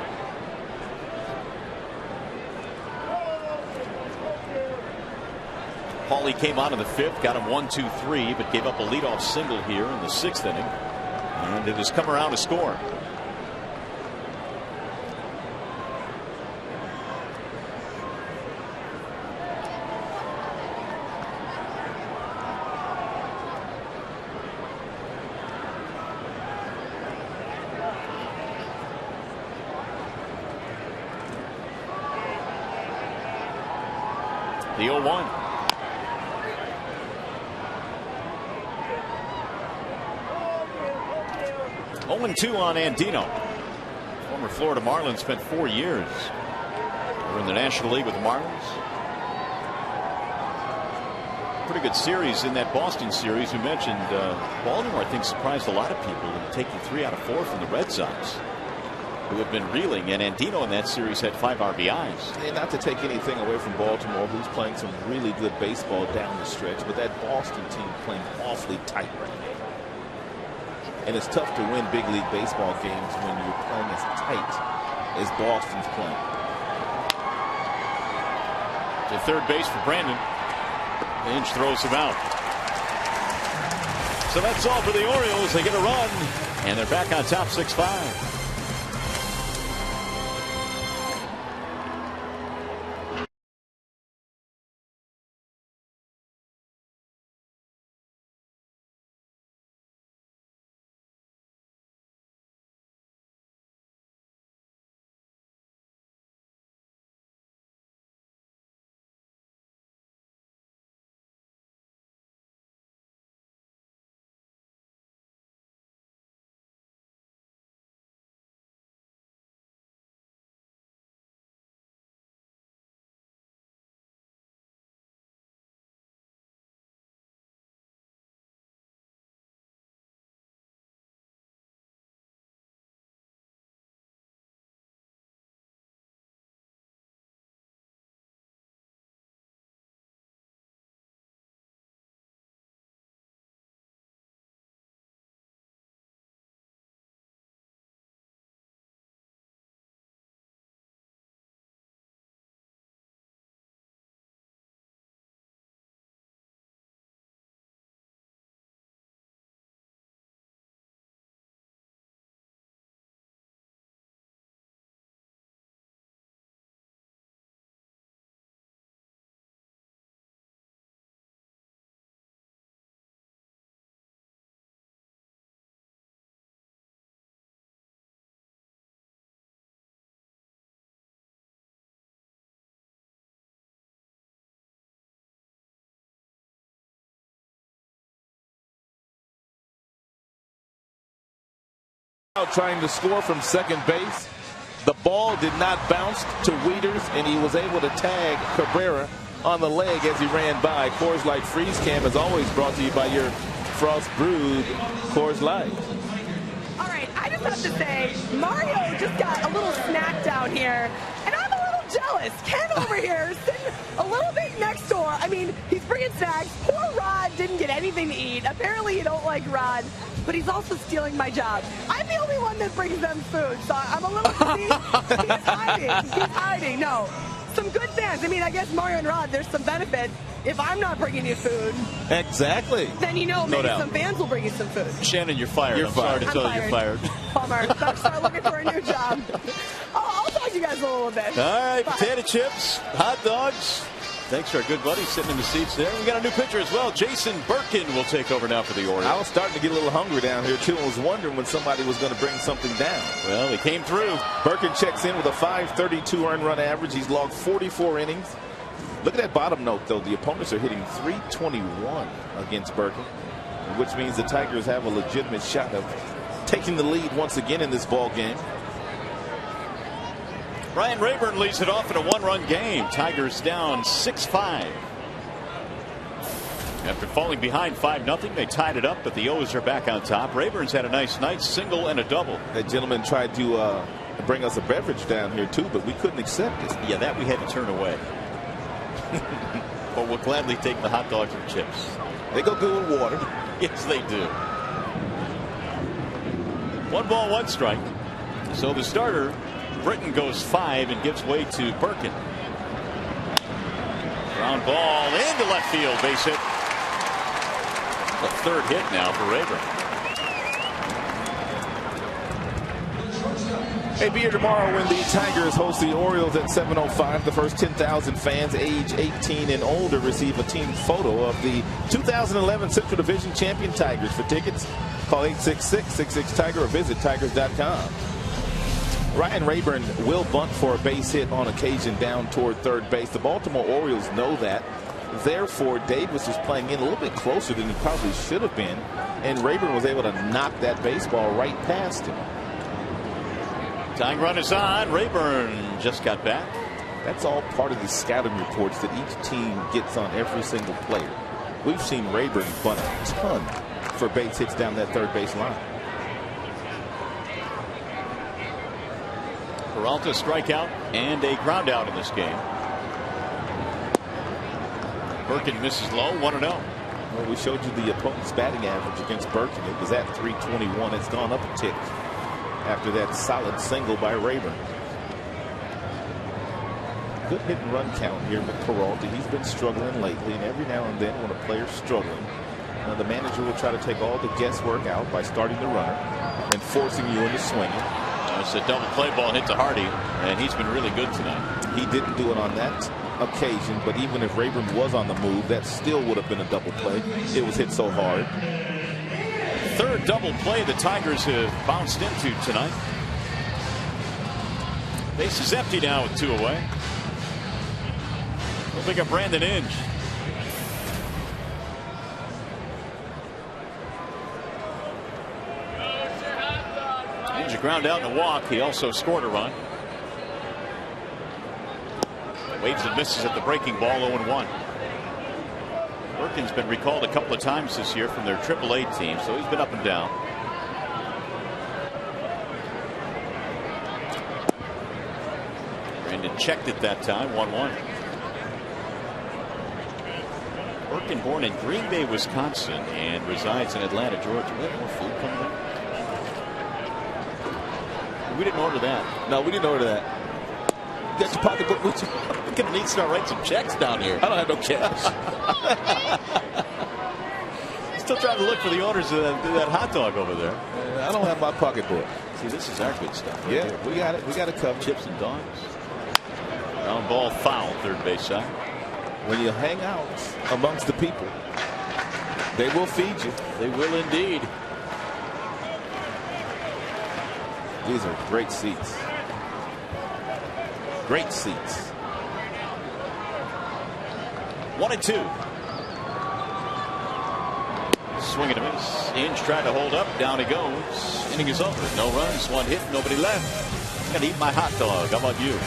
Paulie came on in the 5th, got him 1-2-3, but gave up a leadoff single here in the 6th inning. And it has come around to score. The 0-1. 0-2 on Andino. Former Florida Marlin, spent 4 years over in the National League with the Marlins. Pretty good series in that Boston series. We mentioned Baltimore, I think, surprised a lot of people in taking 3 out of 4 from the Red Sox, who have been reeling, and Andino in that series had 5 RBIs. And not to take anything away from Baltimore, who's playing some really good baseball down the stretch, but that Boston team playing awfully tight right now. And it's tough to win big league baseball games when you're playing as tight as Boston's playing. To third base for Brandon. Inge throws him out. So that's all for the Orioles. They get a run, and they're back on top 6-5. Trying to score from second base. The ball did not bounce to WIETERS, and he was able to tag Cabrera on the leg as he ran by. Coors Light Freeze Cam is always brought to you by your Frost Brewed Coors Light. All right, I just have to say, Mario just got a little snack down here, and I'm a little jealous. Ken over here sitting a little bit next door. I mean, he's bringing snacks. Poor Rod didn't get anything to eat. Apparently you don't like Rod, but he's also stealing my job. I'm the only one that brings them food, so I'm a little, see, he's hiding. He's hiding. No. some good fans. I mean, I guess Mario and Rod, there's some benefit. If I'm not bringing you food, exactly, then maybe some fans will bring you some food. Shannon, you're fired. You're fired. Sorry to tell you you're fired. Bummer. Better start looking for a new job. I'll talk to you guys a little bit. All right, Bye. potato chips, hot dogs. Thanks to our good buddy sitting in the seats there. We got a new pitcher as well. Jason Birkin will take over now for the Orioles. I was starting to get a little hungry down here, too. I was wondering when somebody was going to bring something down. Well, he came through. Birkin checks in with a .532 earned run average. He's logged 44 innings. Look at that bottom note, though. The opponents are hitting .321 against Birkin, which means the Tigers have a legitimate shot of taking the lead once again in this ball game. Ryan Rayburn leads it off in a one-run game. Tigers down 6-5. After falling behind 5-0, they tied it up, but the O's are back on top. Rayburn's had a nice night, single and a double. That gentleman tried to bring us a beverage down here, too, but we couldn't accept it. Yeah, that we had to turn away. But we'll gladly take the hot dogs and chips. They go good with water. Yes, they do. 1 ball, 1 strike. So the starter, Britton, goes 5 and gives way to Birkin. Ground ball into left field, base hit. The 3rd hit now for Rayburn. Hey, be here tomorrow when the Tigers host the Orioles at 7:05. The first 10,000 fans age 18 and older receive a team photo of the 2011 Central Division champion Tigers. For tickets, call 866-66-TIGER or visit tigers.com. Ryan Rayburn will bunt for a base hit on occasion down toward third base. The Baltimore Orioles know that. Therefore, Davis was playing in a little bit closer than he probably should have been, and Rayburn was able to knock that baseball right past him. Tying run is on. Rayburn just got back. That's all part of the scouting reports that each team gets on every single player. We've seen Rayburn bunt a ton for base hits down that third base line. Peralta strikeout and a ground out in this game. Birkin misses low, 1-0. Well, we showed you the opponent's batting average against Birkin. It was at .321. It's gone up a tick after that solid single by Rayburn. Good hit and run count here with Peralta. He's been struggling lately, and every now and then when a player's struggling, the manager will try to take all the guesswork out by starting the runner and forcing you into swinging. It's a double play ball hit to Hardy, and he's been really good tonight. He didn't do it on that occasion, but even if Rayburn was on the move, that still would have been a double play. It was hit so hard. 3rd double play the Tigers have bounced into tonight. Base is empty now with 2 away. We'll pick up Brandon Inge. Inge a ground out and a walk. He also scored a run. Waves and misses at the breaking ball, 0-1. Birkin's been recalled a couple of times this year from their AAA team, so he's been up and down. Brandon checked it that time, 1-1. Birkin born in Green Bay, Wisconsin, and resides in Atlanta, Georgia. We have more food coming in. We didn't order that. No, we didn't order that. You got your pocketbook with you? We're going to need to start writing some checks down here. I don't have no cash. Still trying to look for the owners of that hot dog over there. I don't have my pocketbook. See, this is our good stuff. Right Yeah, here. we got it. We got it covered. Chips and dogs. Ground ball foul, third base side. When you hang out amongst the people, they will feed you. They will indeed. These are great seats. Great seats. 1-2. Swing and a miss. Inge tried to hold up. Down he goes. Inning is over. No runs, 1 hit, nobody left. I'm going to eat my hot dog. How about you?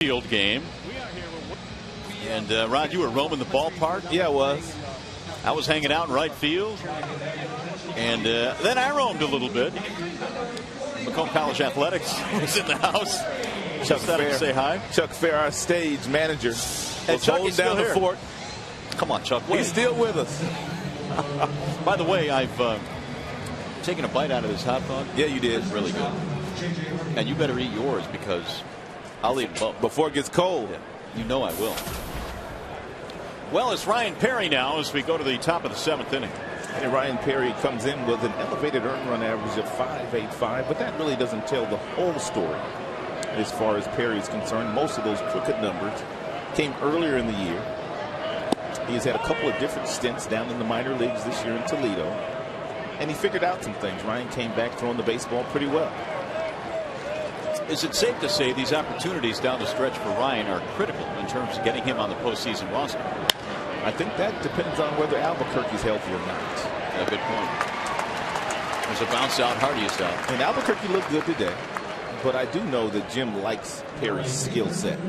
Field game. And Rod, you were roaming the ballpark. Yeah, I was. I was hanging out in right field. And then I roamed a little bit. Macomb College Athletics was in the house. Chuck Fair. Say hi. Chuck Fair, our stage manager. Hey, Chuck, holding down the fort. Come on, Chuck. Wait. He's still with us. By the way, I've taken a bite out of this hot dog. Yeah, you did. It's really good. And you better eat yours because I'll eat both. Before it gets cold. Yeah, you know I will. Well, it's Ryan Perry now as we go to the top of the 7th inning. And Ryan Perry comes in with an elevated earned run average of .585, but that really doesn't tell the whole story as far as Perry is concerned. Most of those crooked numbers came earlier in the year. He's had a couple of different stints down in the minor leagues this year in Toledo, and he figured out some things. Ryan came back throwing the baseball pretty well. Is it safe to say these opportunities down the stretch for Ryan are critical in terms of getting him on the postseason roster? I think that depends on whether Albuquerque's healthy or not. A good point. There's a bounce out. Hardy is out. And Albuquerque looked good today, but I do know that Jim likes Perry's skill set.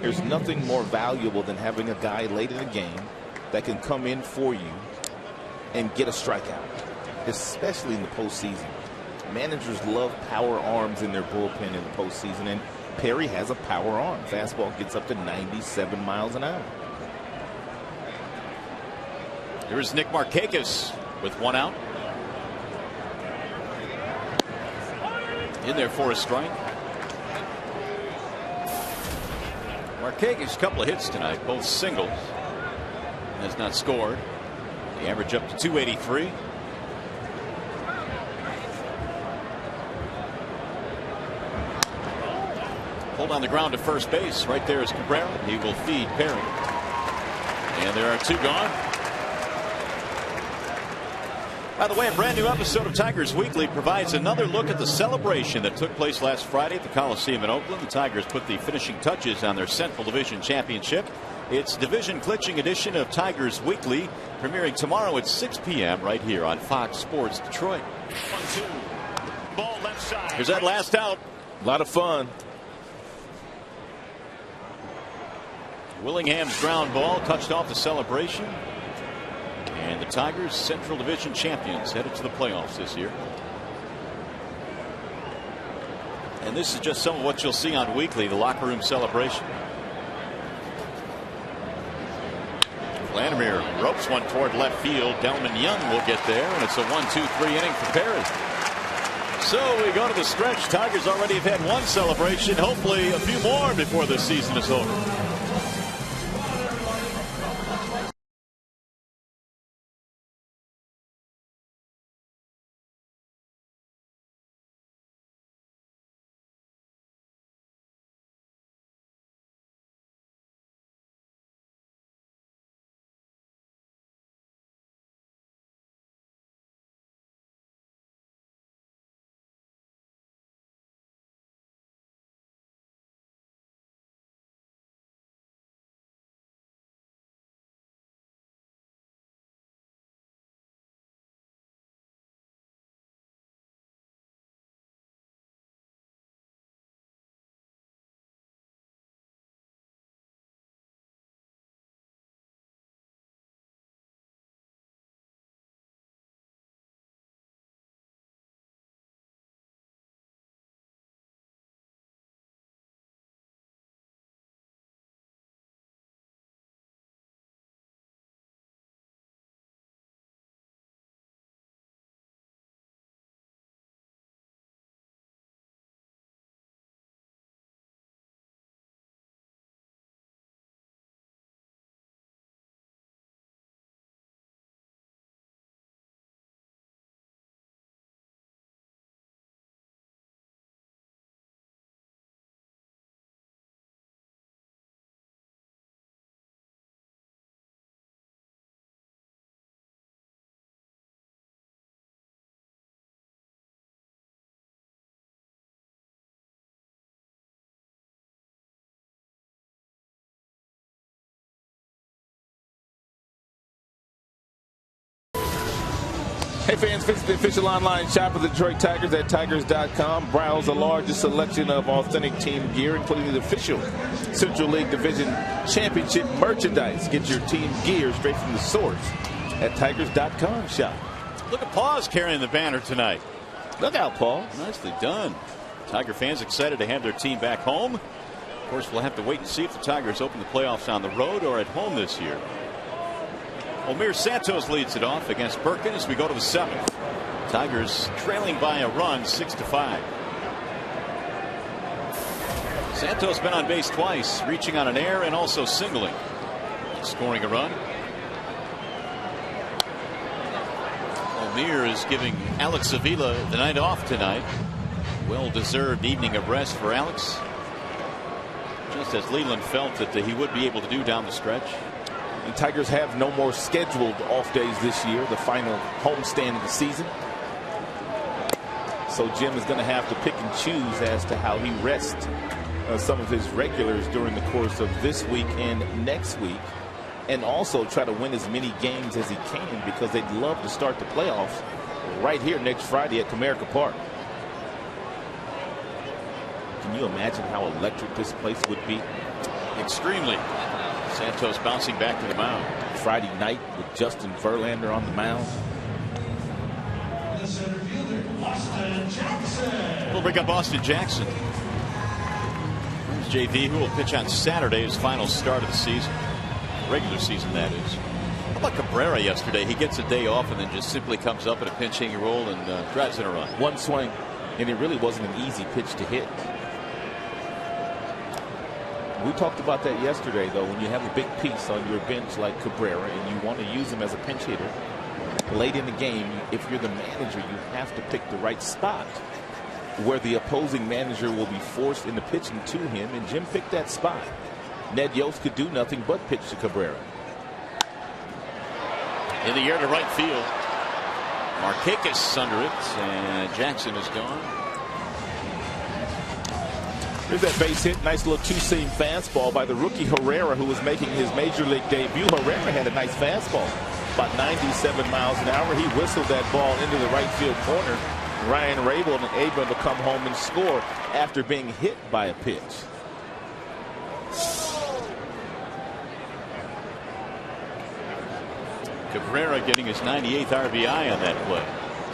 There's nothing more valuable than having a guy late in the game that can come in for you and get a strikeout, especially in the postseason. Managers love power arms in their bullpen in the postseason, and Perry has a power arm. Fastball gets up to 97 miles an hour. Here's Nick Markakis with 1 out. In there for a strike. Markakis, a couple of hits tonight, both singles. Has not scored. The average up to 283. Pulled on the ground to first base. Right there is Cabrera. He will feed Perry. And there are 2 gone. By the way, a brand new episode of Tigers Weekly provides another look at the celebration that took place last Friday at the Coliseum in Oakland. The Tigers put the finishing touches on their Central Division championship. It's division clinching edition of Tigers Weekly, premiering tomorrow at 6 p.m. right here on Fox Sports Detroit. 1-2. Ball left side. Here's that last out. A lot of fun. Willingham's ground ball touched off the celebration. And the Tigers, Central Division champions, headed to the playoffs this year. And this is just some of what you'll see on Weekly, the locker room celebration. Vladimir ropes one toward left field. Delman Young will get there, and it's a 1-2-3 inning for Perry. So we go to the stretch. Tigers already have had one celebration, hopefully a few more before this season is over. Hey fans, visit the official online shop of the Detroit Tigers at Tigers.com. Browse the largest selection of authentic team gear, including the official Central League Division Championship merchandise. Get your team gear straight from the source at Tigers.com shop. Look at Paws carrying the banner tonight. Look out, Paul. Nicely done. Tiger fans excited to have their team back home. Of course, we'll have to wait and see if the Tigers open the playoffs on the road or at home this year. Omir Santos leads it off against Perkins. We go to the 7th. Tigers trailing by a run, 6-5. Santos been on base twice, reaching on an error and also singling, scoring a run. Omir is giving Alex Avila the night off tonight. Well-deserved evening of rest for Alex, just as Leland felt that he would be able to do down the stretch. The Tigers have no more scheduled off days this year, the final homestand of the season. So Jim is going to have to pick and choose as to how he rests some of his regulars during the course of this week and next week, and also try to win as many games as he can, because they'd love to start the playoffs right here next Friday at Comerica Park. Can you imagine how electric this place would be? Extremely. Santos bouncing back to the mound. Friday night with Justin Verlander on the mound. We'll bring up Austin Jackson. There's JV, who will pitch on Saturday, his final start of the season. Regular season, that is. How about Cabrera yesterday? He gets a day off and then just simply comes up in a pinch hitting role and drives in a run. One swing, and it really wasn't an easy pitch to hit. We talked about that yesterday, though. When you have a big piece on your bench like Cabrera and you want to use him as a pinch hitter late in the game, if you're the manager, you have to pick the right spot where the opposing manager will be forced into pitching to him, and Jim picked that spot. Ned Yost could do nothing but pitch to Cabrera. In the air to right field. Markakis under it, and Jackson is gone. Here's that base hit. Nice little two-seam fastball by the rookie Herrera, who was making his major league debut. Herrera had a nice fastball, about 97 miles an hour. He whistled that ball into the right field corner. Ryan Raybould and able to come home and score after being hit by a pitch. Cabrera getting his 98th RBI on that play.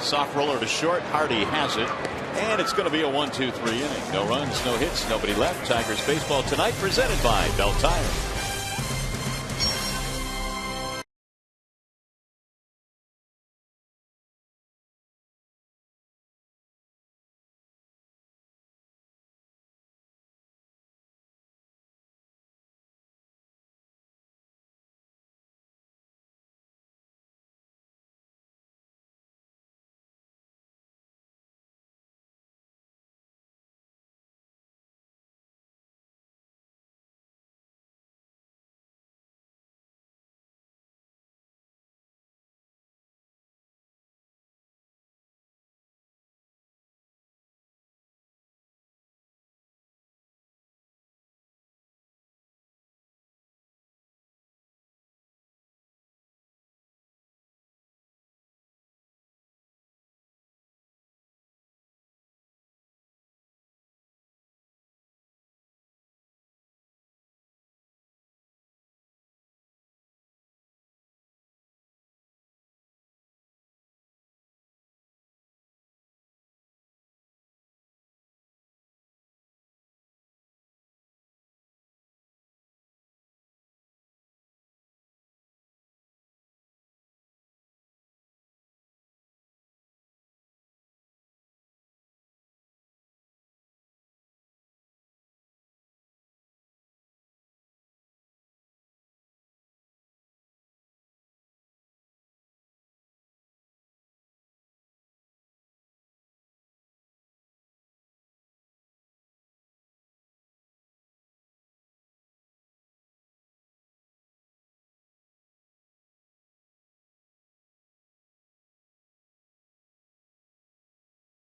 Soft roller to short. Hardy has it. And it's going to be a 1-2-3 inning. No runs, no hits, nobody left. Tigers baseball tonight presented by Bell Tire.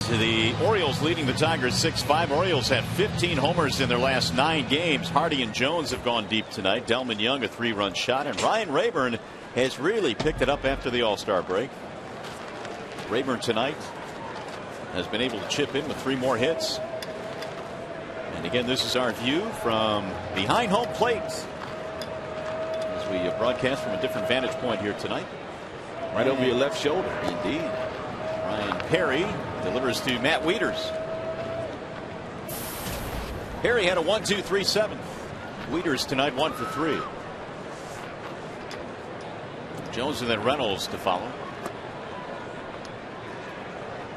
The Orioles leading the Tigers 6-5. Orioles have 15 homers in their last 9 games. Hardy and Jones have gone deep tonight. Delman Young a 3-run shot, and Ryan Rayburn has really picked it up after the All-Star break. Rayburn tonight has been able to chip in with 3 more hits. And again, this is our view from behind home plate as we broadcast from a different vantage point here tonight. Right over your left shoulder. Indeed. Ryan Perry delivers to Matt Wieters. Perry had a 1-2-3 7th. Wieters tonight 1 for 3. Jones and then Reynolds to follow.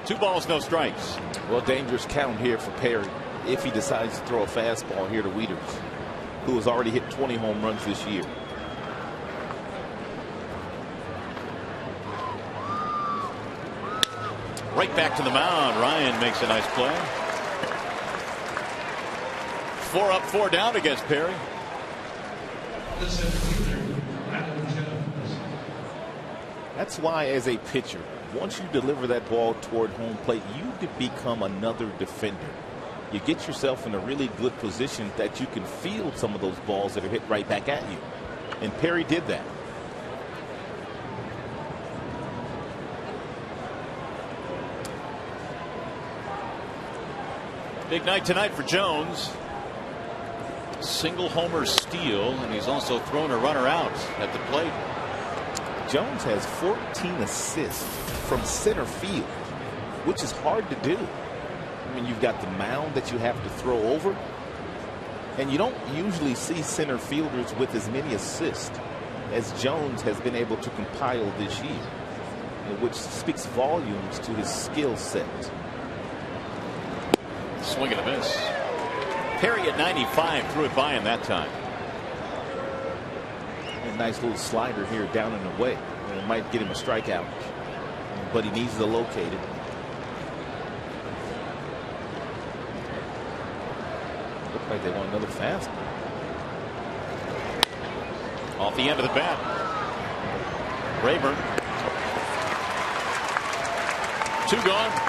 2 balls, no strikes. Well, dangerous count here for Perry if he decides to throw a fastball here to Wieters, who has already hit 20 home runs this year. Right back to the mound. Ryan makes a nice play. 4 up, 4 down against Perry. That's why, as a pitcher, once you deliver that ball toward home plate, you become another defender. You get yourself in a really good position that you can field some of those balls that are hit right back at you. And Perry did that. Big night tonight for Jones. Single homer steal, and he's also thrown a runner out at the plate. Jones has 14 assists from center field, which is hard to do. I mean, you've got the mound that you have to throw over, and you don't usually see center fielders with as many assists as Jones has been able to compile this year, which speaks volumes to his skill set. Swing and a miss. Perry at 95 threw it by him that time. A nice little slider here down and away. And it might get him a strikeout, but he needs to locate it. Looks like they want another fastball. Off the end of the bat. Rayburn. 2 gone.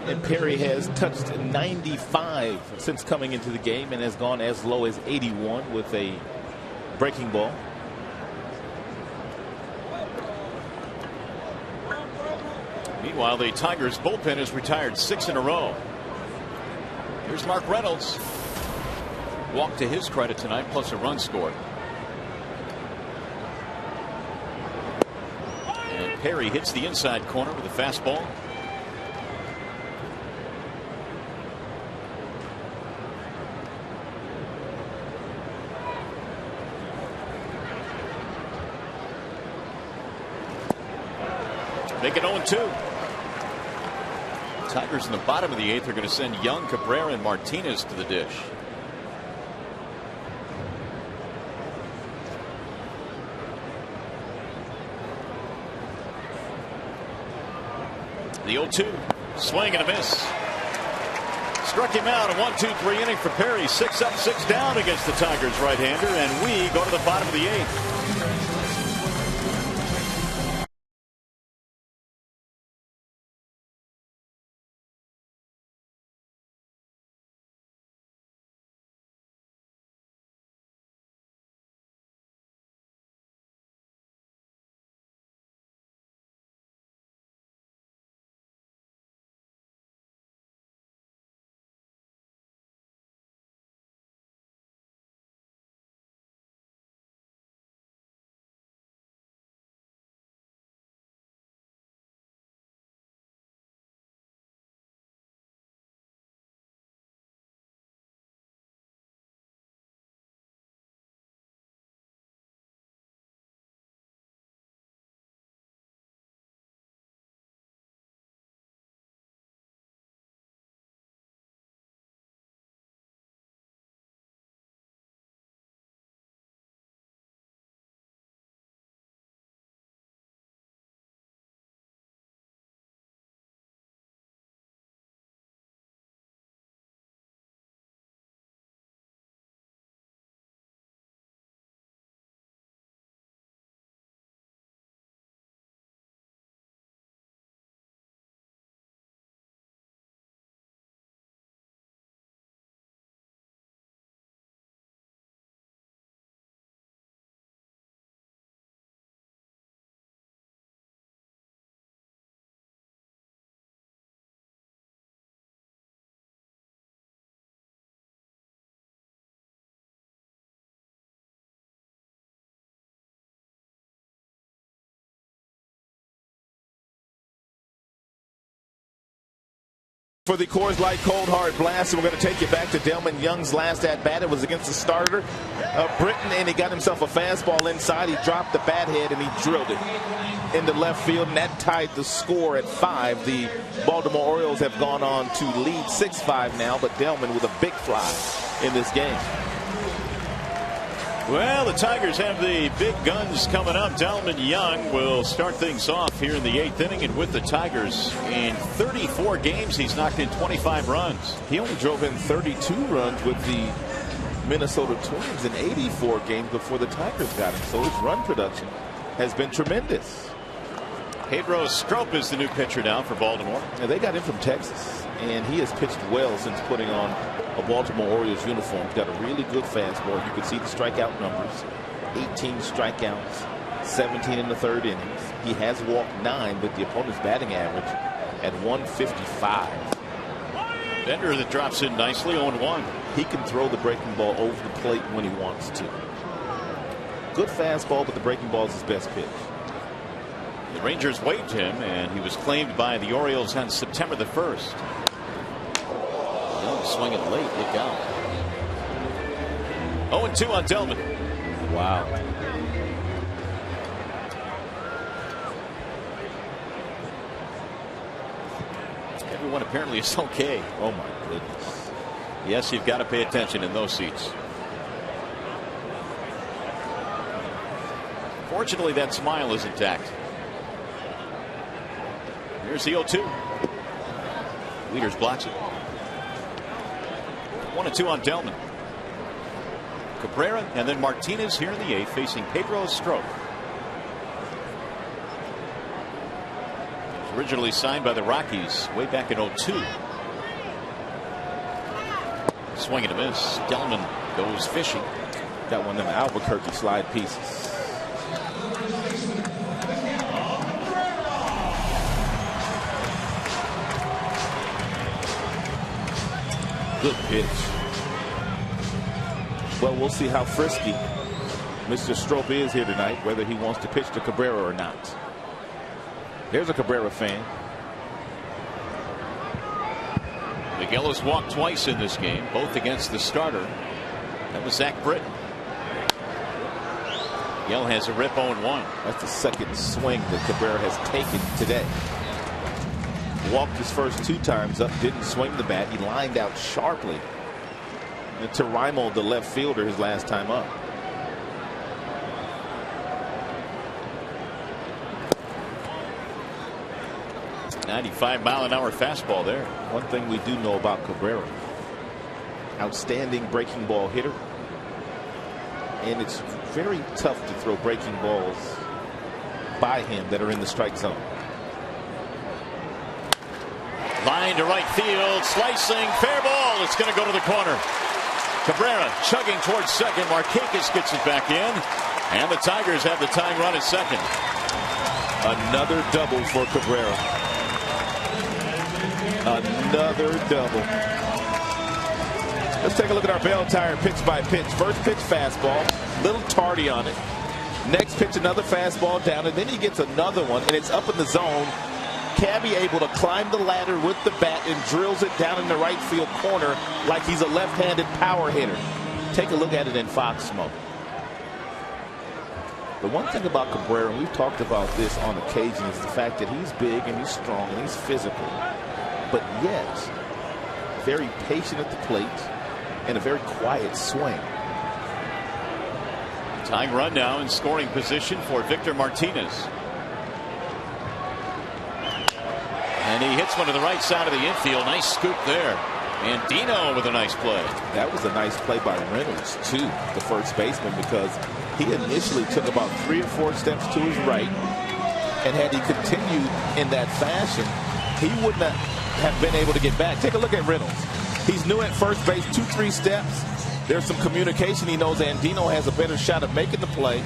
And Perry has touched 95 since coming into the game and has gone as low as 81 with a breaking ball. Meanwhile, the Tigers bullpen has retired 6 in a row. Here's Mark Reynolds. Walk to his credit tonight, plus a run scored. And Perry hits the inside corner with a fastball. Make it 0-2. Tigers in the bottom of the 8th are going to send Young, Cabrera, and Martinez to the dish. The 0-2. Swing and a miss. Struck him out. A 1-2-3 inning for Perry. 6 up, 6 down against the Tigers right-hander. And we go to the bottom of the 8th. For the Coors Light Cold Hard Blast, and we're going to take you back to Delman Young's last at-bat. It was against the starter, Britton, and he got himself a fastball inside. He dropped the bat head, and he drilled it into left field, and that tied the score at 5. The Baltimore Orioles have gone on to lead 6-5 now, but Delman with a big fly in this game. Well, the Tigers have the big guns coming up. Delman Young will start things off here in the 8th inning, and with the Tigers in 34 games, he's knocked in 25 runs. He only drove in 32 runs with the Minnesota Twins in 84 games before the Tigers got him, so his run production has been tremendous. Pedro Strop is the new pitcher now for Baltimore. And they got him from Texas, and he has pitched well since putting on a Baltimore Orioles uniform. He's got a really good fastball. You can see the strikeout numbers. 18 strikeouts, 17 in the 3rd innings. He has walked 9, but the opponent's batting average at 155. Bender that drops in nicely, 0-1. He can throw the breaking ball over the plate when he wants to. Good fastball, but the breaking ball is his best pitch. The Rangers waived him, and he was claimed by the Orioles on September the 1st. Young swinging late. Look out. 0-2 on Delman. Wow. Everyone apparently is okay. Oh my goodness. Yes, you've got to pay attention in those seats. Fortunately, that smile is intact. Here's the 0-2. Wieters blocks it. 1-2 on Delman. Cabrera and then Martinez here in the 8th facing Pedro Strop. Originally signed by the Rockies way back in 2002. Swing and a miss. Delman goes fishing. Got one of them Albuquerque slide pieces. Good pitch. Well, we'll see how frisky Mr. Strop is here tonight, whether he wants to pitch to Cabrera or not. There's a Cabrera fan. Miguel has walked twice in this game, both against the starter. That was Zach Britton. Miguel has a rip 0-1. That's the second swing that Cabrera has taken today. Walked his first 2 times up, didn't swing the bat. He lined out sharply to REYNOLDS, the left fielder, his last time up. .95-mile-an-hour fastball there. One thing we do know about Cabrera, outstanding breaking ball hitter, and it's very tough to throw breaking balls by him that are in the strike zone. Line to right field, slicing, fair ball. It's going to go to the corner. Cabrera chugging towards second. Marquez gets it back in, and the Tigers have the tying run at second. Another double for Cabrera. Another double. Let's take a look at our Bell Tire pitch by pitch. First pitch fastball, little tardy on it. Next pitch another fastball down, and then he gets another one, and it's up in the zone. Cabby able to climb the ladder with the bat and drills it down in the right field corner like he's a left-handed power hitter. Take a look at it in Fox Smoke. The one thing about Cabrera, and we've talked about this on occasion, is the fact that he's big and he's strong and he's physical, but yet very patient at the plate and a very quiet swing. Tying run now in scoring position for Victor Martinez. And he hits one to the right side of the infield. Nice scoop there. And Dino with a nice play. That was a nice play by Reynolds, too, the first baseman, because he initially took about 3 or 4 steps to his right. And had he continued in that fashion, he would not have been able to get back. Take a look at Reynolds. He's new at first base, 2-3 steps. There's some communication. He knows Andino has a better shot of making the play.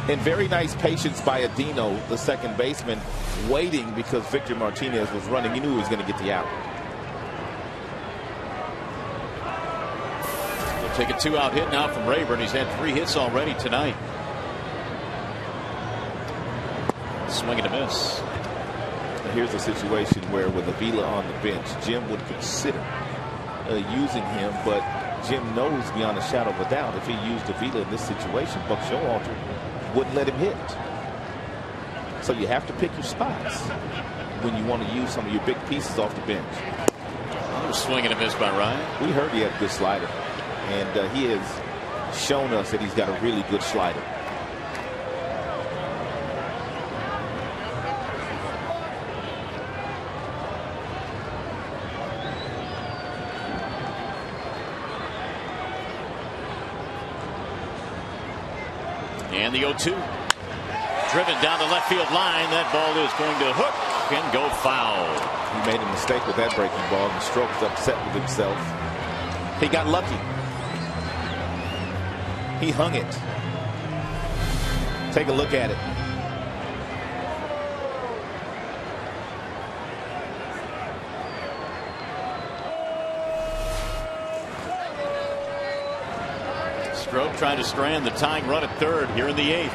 And very nice patience by Adino, the second baseman, waiting because Victor Martinez was running. He knew he was going to get the out. We'll take a 2-out hit now from Rayburn. He's had 3 hits already tonight. Swing and a miss. here's a situation where with Avila on the bench, Jim would consider using him, but Jim knows beyond a shadow of a doubt if he used Avila in this situation, Buck Showalter wouldn't let him hit. So you have to pick your spots when you want to use some of your big pieces off the bench. Another swing and a miss by Ryan. We heard he had a good slider, and he has shown us that he's got a really good slider. And the 0-2. Driven down the left field line. That ball is going to hook and go foul. He made a mistake with that breaking ball, and Stroke's upset with himself. He got lucky. He hung it. Take a look at it. Stroke trying to strand the tying run at third here in the 8th.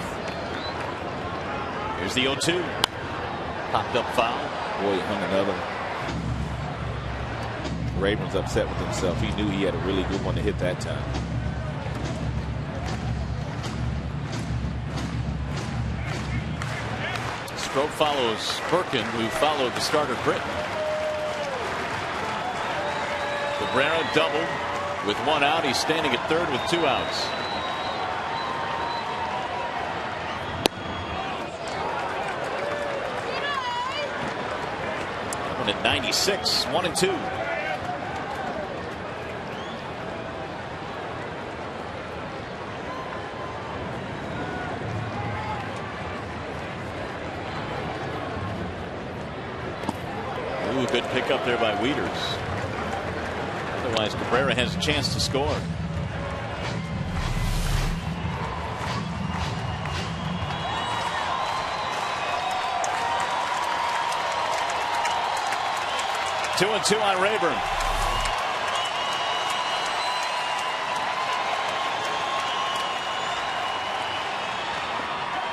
Here's the 0-2. Popped up foul. Boy, he hung another. Rayburn's upset with himself. He knew he had a really good one to hit that time. Stroke follows Perkin, who followed the starter Britton. Cabrera doubled with 1 out. He's standing at third with 2 outs. One at 96, 1-2. Ooh, good pickup there by WIETERS. Otherwise, Cabrera has a chance to score. Two and two on Rayburn.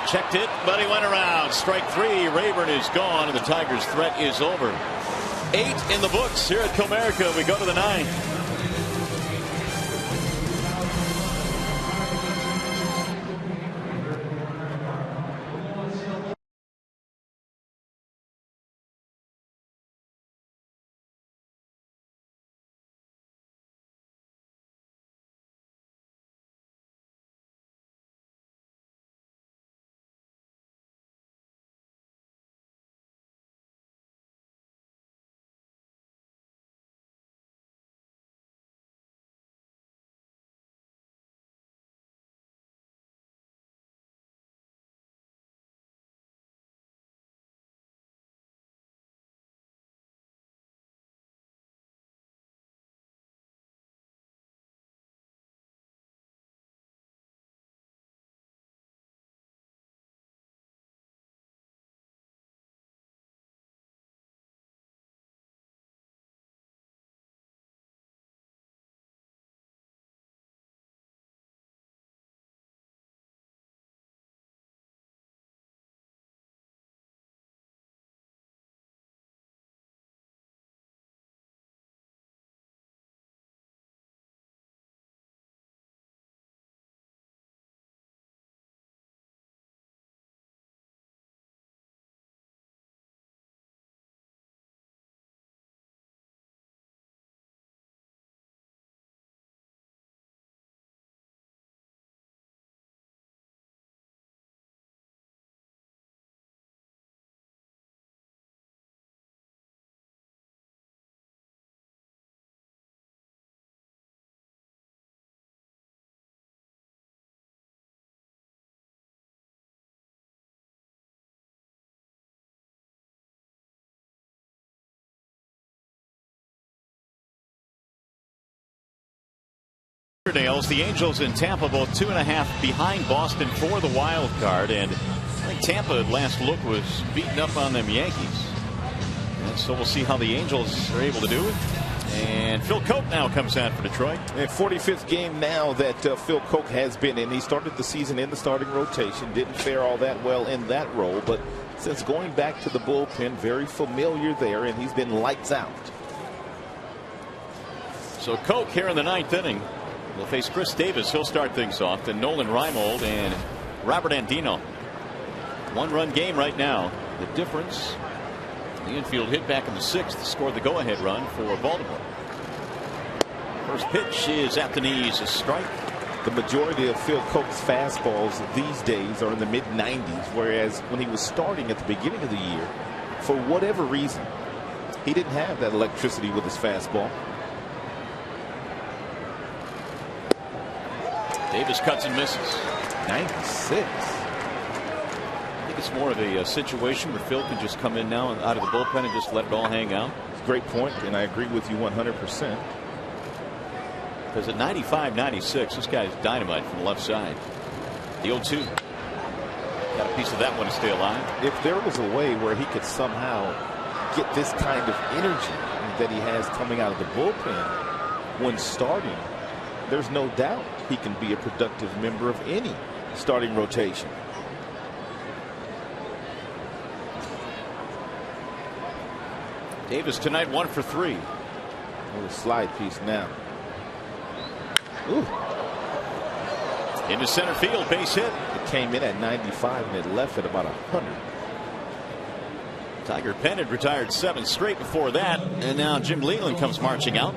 Checked it, but he went around. Strike 3. Rayburn is gone, and the Tigers' threat is over. 8 in the books here at Comerica. We go to the 9th. The Angels in Tampa both 2.5 behind Boston for the wild card, and I think Tampa at last look was beating up on them Yankees, and so we'll see how the Angels are able to do it. And Phil Koch now comes out for Detroit. And 45th game now that Phil Koch has been in. He started the season in the starting rotation, didn't fare all that well in that role, but since going back to the bullpen. Very familiar there, and he's been lights out. So Koch here in the 9th inning will face Chris Davis. He'll start things off. Then Nolan Reimold and Robert Andino. 1-run game right now. The difference, the infield hit back in the 6th scored the go-ahead run for Baltimore. First pitch is at the knees, a strike. The majority of Phil Koch's fastballs these days are in the mid-90s, whereas when he was starting at the beginning of the year, for whatever reason, he didn't have that electricity with his fastball. Davis cuts and misses. 96. I think it's more of a situation where Phil can just come in now out of the bullpen and just let it all hang out. Great point, and I agree with you 100%. Because at 95, 96, this guy's dynamite from the left side. The 0-2. Got a piece of that one to stay alive. If there was a way where he could somehow get this kind of energy that he has coming out of the bullpen when starting, there's no doubt he can be a productive member of any starting rotation. Davis tonight 1 for 3. A little slide piece now. Ooh. Into center field, base hit. It came in at 95 and it left at about 100. Tiger Penn had retired 7 straight before that, and now Jim Leland comes marching out.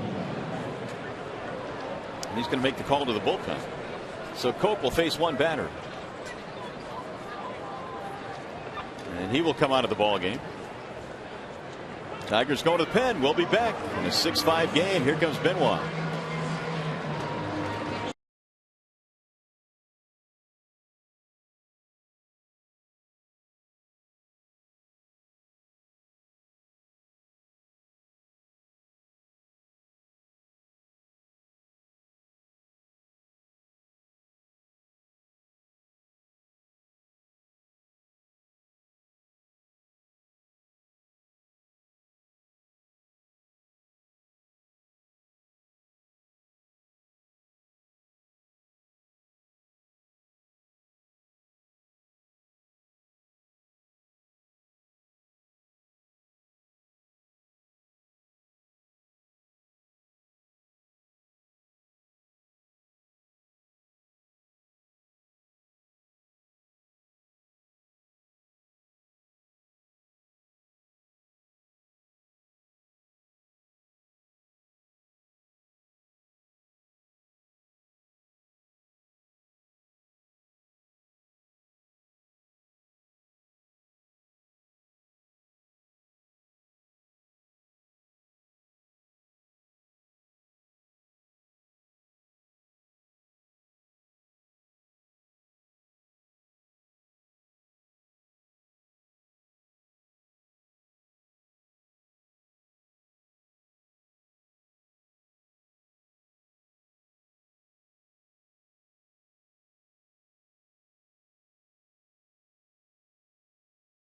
And he's going to make the call to the bullpen. So Koch will face one batter. And he will come out of the ball game. Tigers going to the pen. We'll be back in a 6-5 game. Here comes Benoit.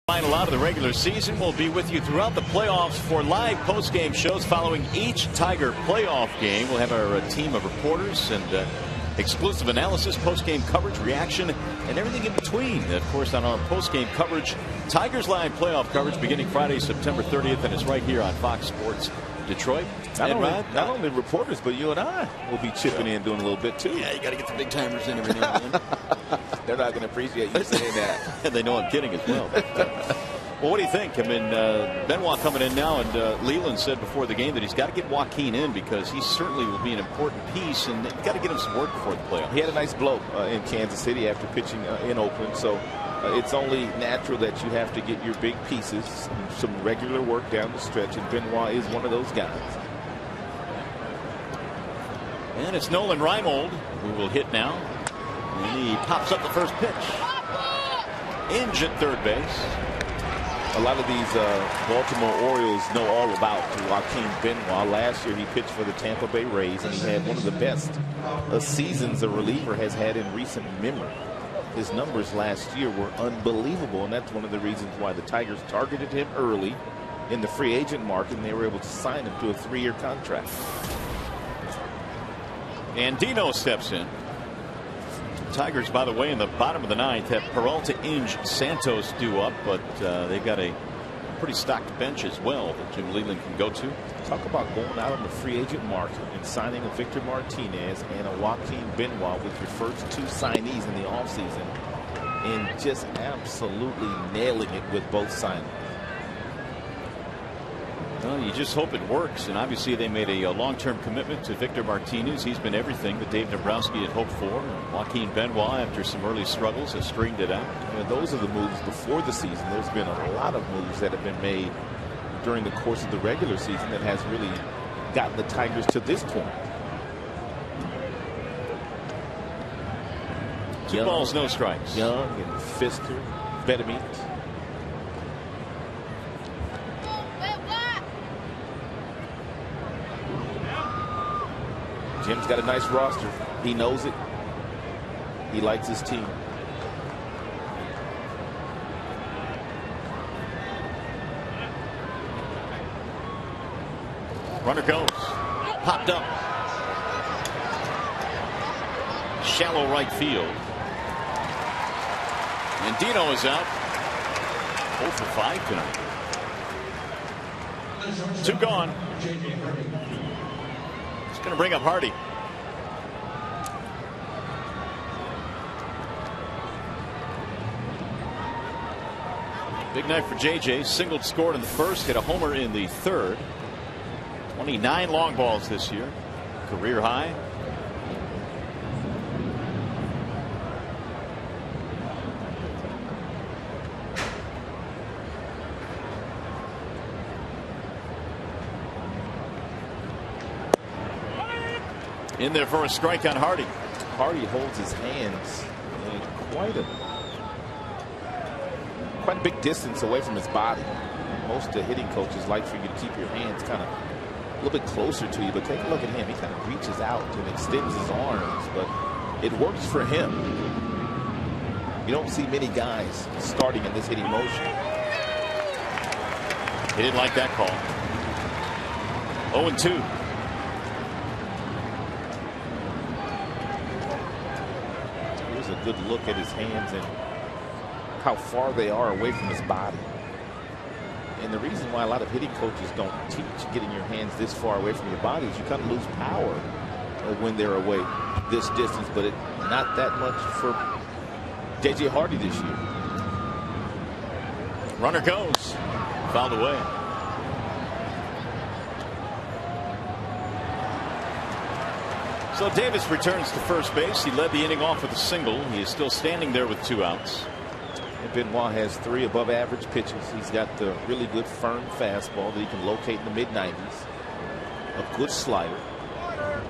Final out of the regular season. We'll be with you throughout the playoffs for live post-game shows following each Tiger playoff game. We'll have our team of reporters and exclusive analysis, post-game coverage, reaction, and everything in between. Of course, on our post-game coverage, Tigers Live playoff coverage beginning Friday, September 30th, and it's right here on Fox Sports Detroit. Not only reporters, but you and I will be chipping in, doing a little bit too. Yeah, you got to get the big timers in every now and then. They're not going to appreciate you saying that. And they know I'm kidding as well. Well, what do you think? I mean, Benoit coming in now, and Leland said before the game that he's got to get Joaquin in because he certainly will be an important piece, and they've got to get him some work before the playoffs. He had a nice blow in Kansas City after pitching in Oakland, so it's only natural that you have to get your big pieces, some regular work down the stretch, and Benoit is one of those guys. And it's Nolan Reimold who will hit now. And he pops up the first pitch. Inge at third base. A lot of these Baltimore Orioles know all about Joaquin Benoit. Last year he pitched for the Tampa Bay Rays, and he had one of the best seasons a reliever has had in recent memory. His numbers last year were unbelievable, and that's one of the reasons why the Tigers targeted him early in the free agent market, and they were able to sign him to a 3-year contract. And Dino steps in. Tigers, by the way, in the bottom of the ninth have Peralta, Inge, Santos due up, but they've got a pretty stocked bench as well that Jim Leland can go to. Talk about going out on the free agent market and signing a Victor Martinez and a Joaquin Benoit with your first 2 signees in the offseason, and just absolutely nailing it with both signings. Well, you just hope it works, and obviously they made a long-term commitment to Victor Martinez. He's been everything that Dave Dombrowski had hoped for. Joaquin Benoit, after some early struggles, has straightened it out. And those are the moves before the season. There's been a lot of moves that have been made during the course of the regular season that has really gotten the Tigers to this point. 2 balls, no strikes. Young and Fister, Vladimir. Jim's got a nice roster. He knows it. He likes his team. Runner goes. Popped up. Shallow right field. And Dino is out. 0 for 5 tonight. 2 gone. It's going to bring up Hardy. Big night for JJ. Singled, scored in the first, hit a homer in the third. 29 long balls this year. Career high. In there for a strike on Hardy. Hardy holds his hands in quite a big distance away from his body. Most hitting coaches like for you to keep your hands kind of a little bit closer to you, but take a look at him. He kind of reaches out and extends his arms, but it works for him. You don't see many guys starting in this hitting motion. He didn't like that call. 0-2. Here's a good look at his hands and how far they are away from his body. And the reason why a lot of hitting coaches don't teach getting your hands this far away from your body is you kind of lose power when they're away this distance, but not that much for JJ Hardy this year. Runner goes. Fouled away. So Davis returns to first base. He led the inning off with a single. He is still standing there with 2 outs. And Benoit has 3 above average pitches. He's got the really good firm fastball that he can locate in the mid-90s. A good slider.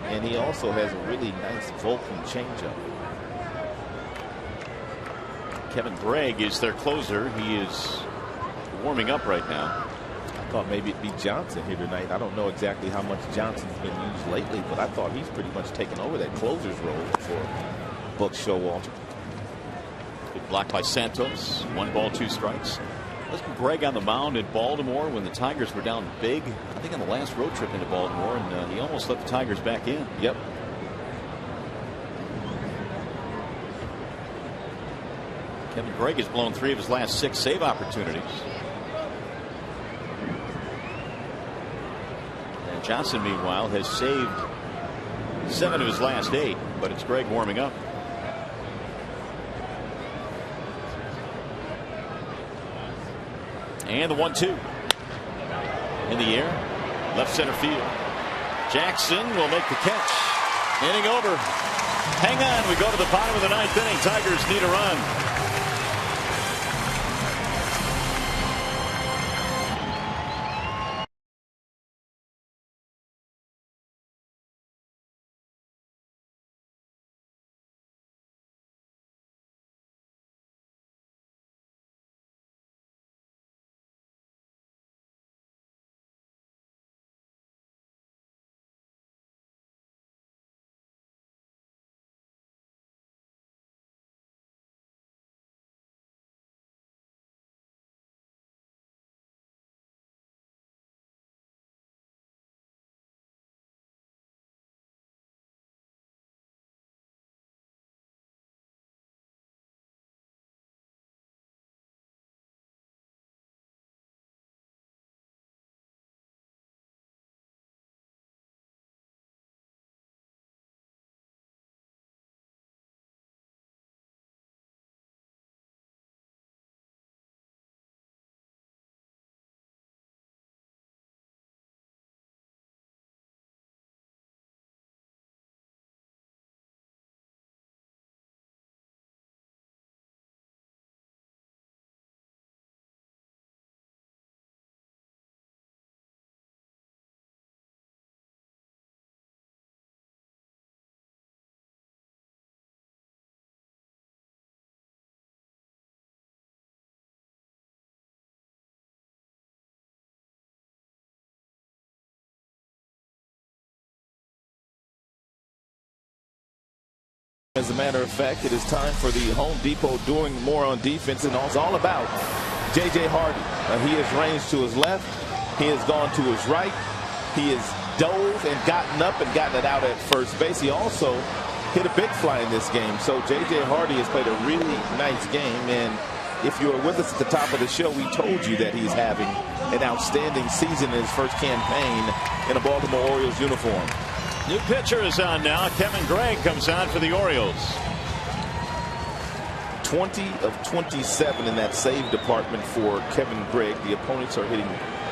And he also has a really nice Vulcan changeup. Kevin Gregg is their closer. He is warming up right now. I thought maybe it'd be Johnson here tonight. I don't know exactly how much Johnson's been used lately, but I thought he's pretty much taken over that closer's role for Buck Showalter. Good block by Santos. 1 ball, 2 strikes. Wasn't Gregg on the mound in Baltimore when the Tigers were down big? I think on the last road trip into Baltimore, and he almost let the Tigers back in. Yep. Kevin Gregg has blown 3 of his last 6 save opportunities. And Johnson, meanwhile, has saved 7 of his last 8, but it's Gregg warming up. And the 1-2 in the air, left center field. Jackson will make the catch. Inning over. Hang on, we go to the bottom of the 9th inning. Tigers need a run. As a matter of fact, it is time for the Home Depot doing more on defense, and it's all about J.J. Hardy. He has ranged to his left. He has gone to his right. He has dove and gotten up and gotten it out at first base. He also hit a big fly in this game. So J.J. Hardy has played a really nice game. And if you were with us at the top of the show, we told you that he's having an outstanding season in his first campaign in a Baltimore Orioles uniform. New pitcher is on now. Kevin Gregg comes on for the Orioles. 20 of 27 in that save department for Kevin Gregg. The opponents are hitting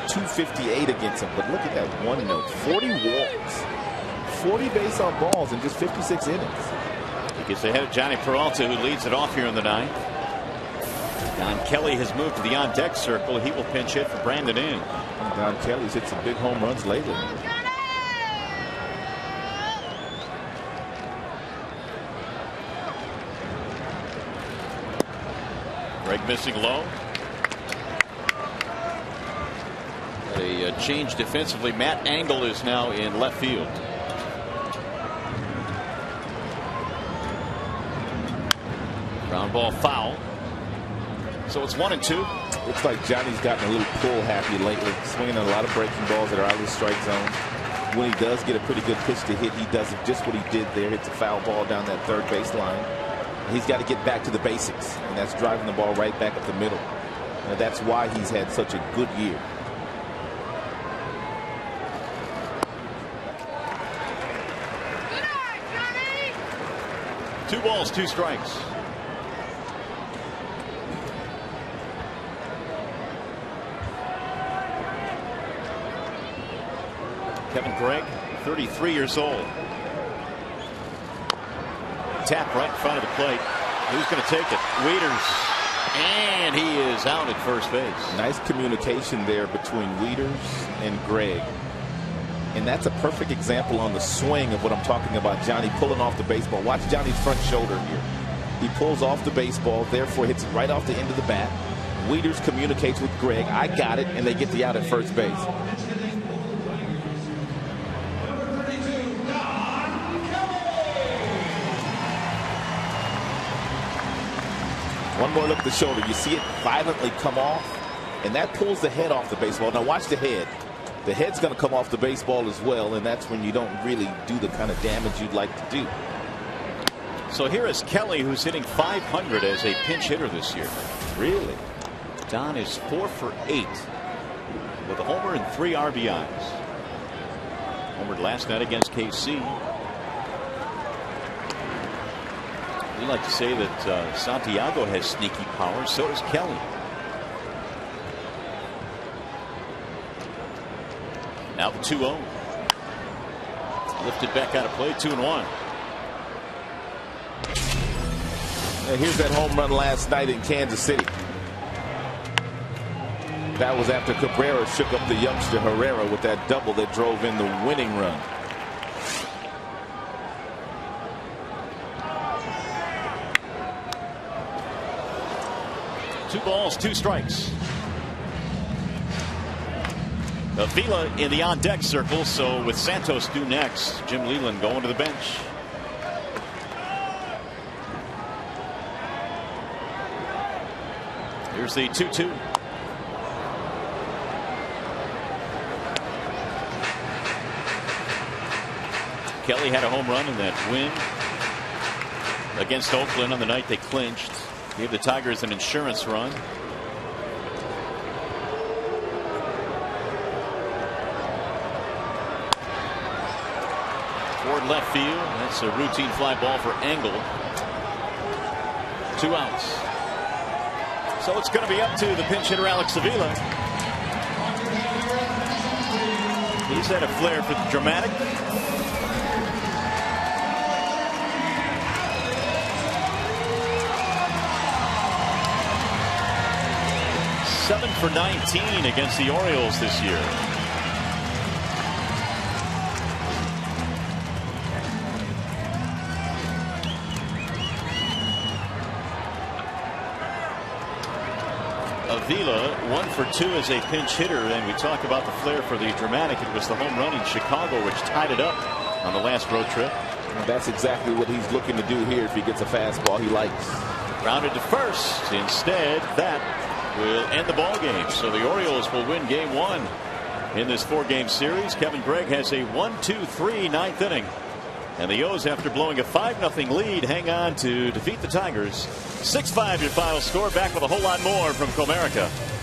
.258 against him. But look at that one note. 40 walks. 40 base on balls in just 56 innings. He gets ahead of Johnny Peralta, who leads it off here in the ninth. Don Kelly has moved to the on-deck circle. He will pinch hit for Brandon In. Don Kelly's hit some big home runs lately. Gregg missing low. A change defensively. Matt Angle is now in left field. Ground ball foul. So it's 1-2. Looks like Johnny's gotten a little pull happy lately, swinging a lot of breaking balls that are out of the strike zone. When he does get a pretty good pitch to hit, he does just what he did there. Hits a foul ball down that third baseline. He's got to get back to the basics, and that's driving the ball right back up the middle. And that's why he's had such a good year. Two balls, two strikes. Kevin Gregg, 33 years old. Tap right in front of the plate. Who's going to take it? Wieters. And he is out at first base. Nice communication there between Wieters and Gregg. And that's a perfect example on the swing of what I'm talking about. Johnny pulling off the baseball. Watch Johnny's front shoulder here. He pulls off the baseball, therefore hits it right off the end of the bat. Wieters communicates with Gregg. I got it, and they get the out at first base. One more look at the shoulder. You see it violently come off, and that pulls the head off the baseball. Now watch the head. The head's going to come off the baseball as well, and that's when you don't really do the kind of damage you'd like to do. So here is Kelly, who's hitting .500 as a pinch hitter this year. Really? Don is 4 for 8 with a homer and 3 RBIs. Homered last night against KC. We like to say that Santiago has sneaky power. So does Kelly. Now the 2-0. Lifted back out of play. 2-1. Here's that home run last night in Kansas City. That was after Cabrera shook up the youngster Herrera with that double that drove in the winning run. Two balls, two strikes. Avila in the on-deck circle. So with Santos due next, Jim Leland going to the bench. Here's the 2-2. Kelly had a home run in that win against Oakland on the night they clinched. Gave the Tigers an insurance run. Toward left field. That's a routine fly ball for Angle. 2 outs. So it's going to be up to the pinch hitter Alex Avila. He's had a flair for the dramatic. Seven for 19 against the Orioles this year. Avila 1 for 2 as a pinch hitter, and we talk about the flair for the dramatic. It was the home run in Chicago which tied it up on the last road trip. And that's exactly what he's looking to do here if he gets a fastball he likes. Grounded to first. Instead, that will end the ball game. So the Orioles will win game 1 in this 4-game series. Kevin Gregg has a 1-2-3 ninth inning. And the O's, after blowing a 5-0 lead, hang on to defeat the Tigers. 6-5 your final score. Back with a whole lot more from Comerica.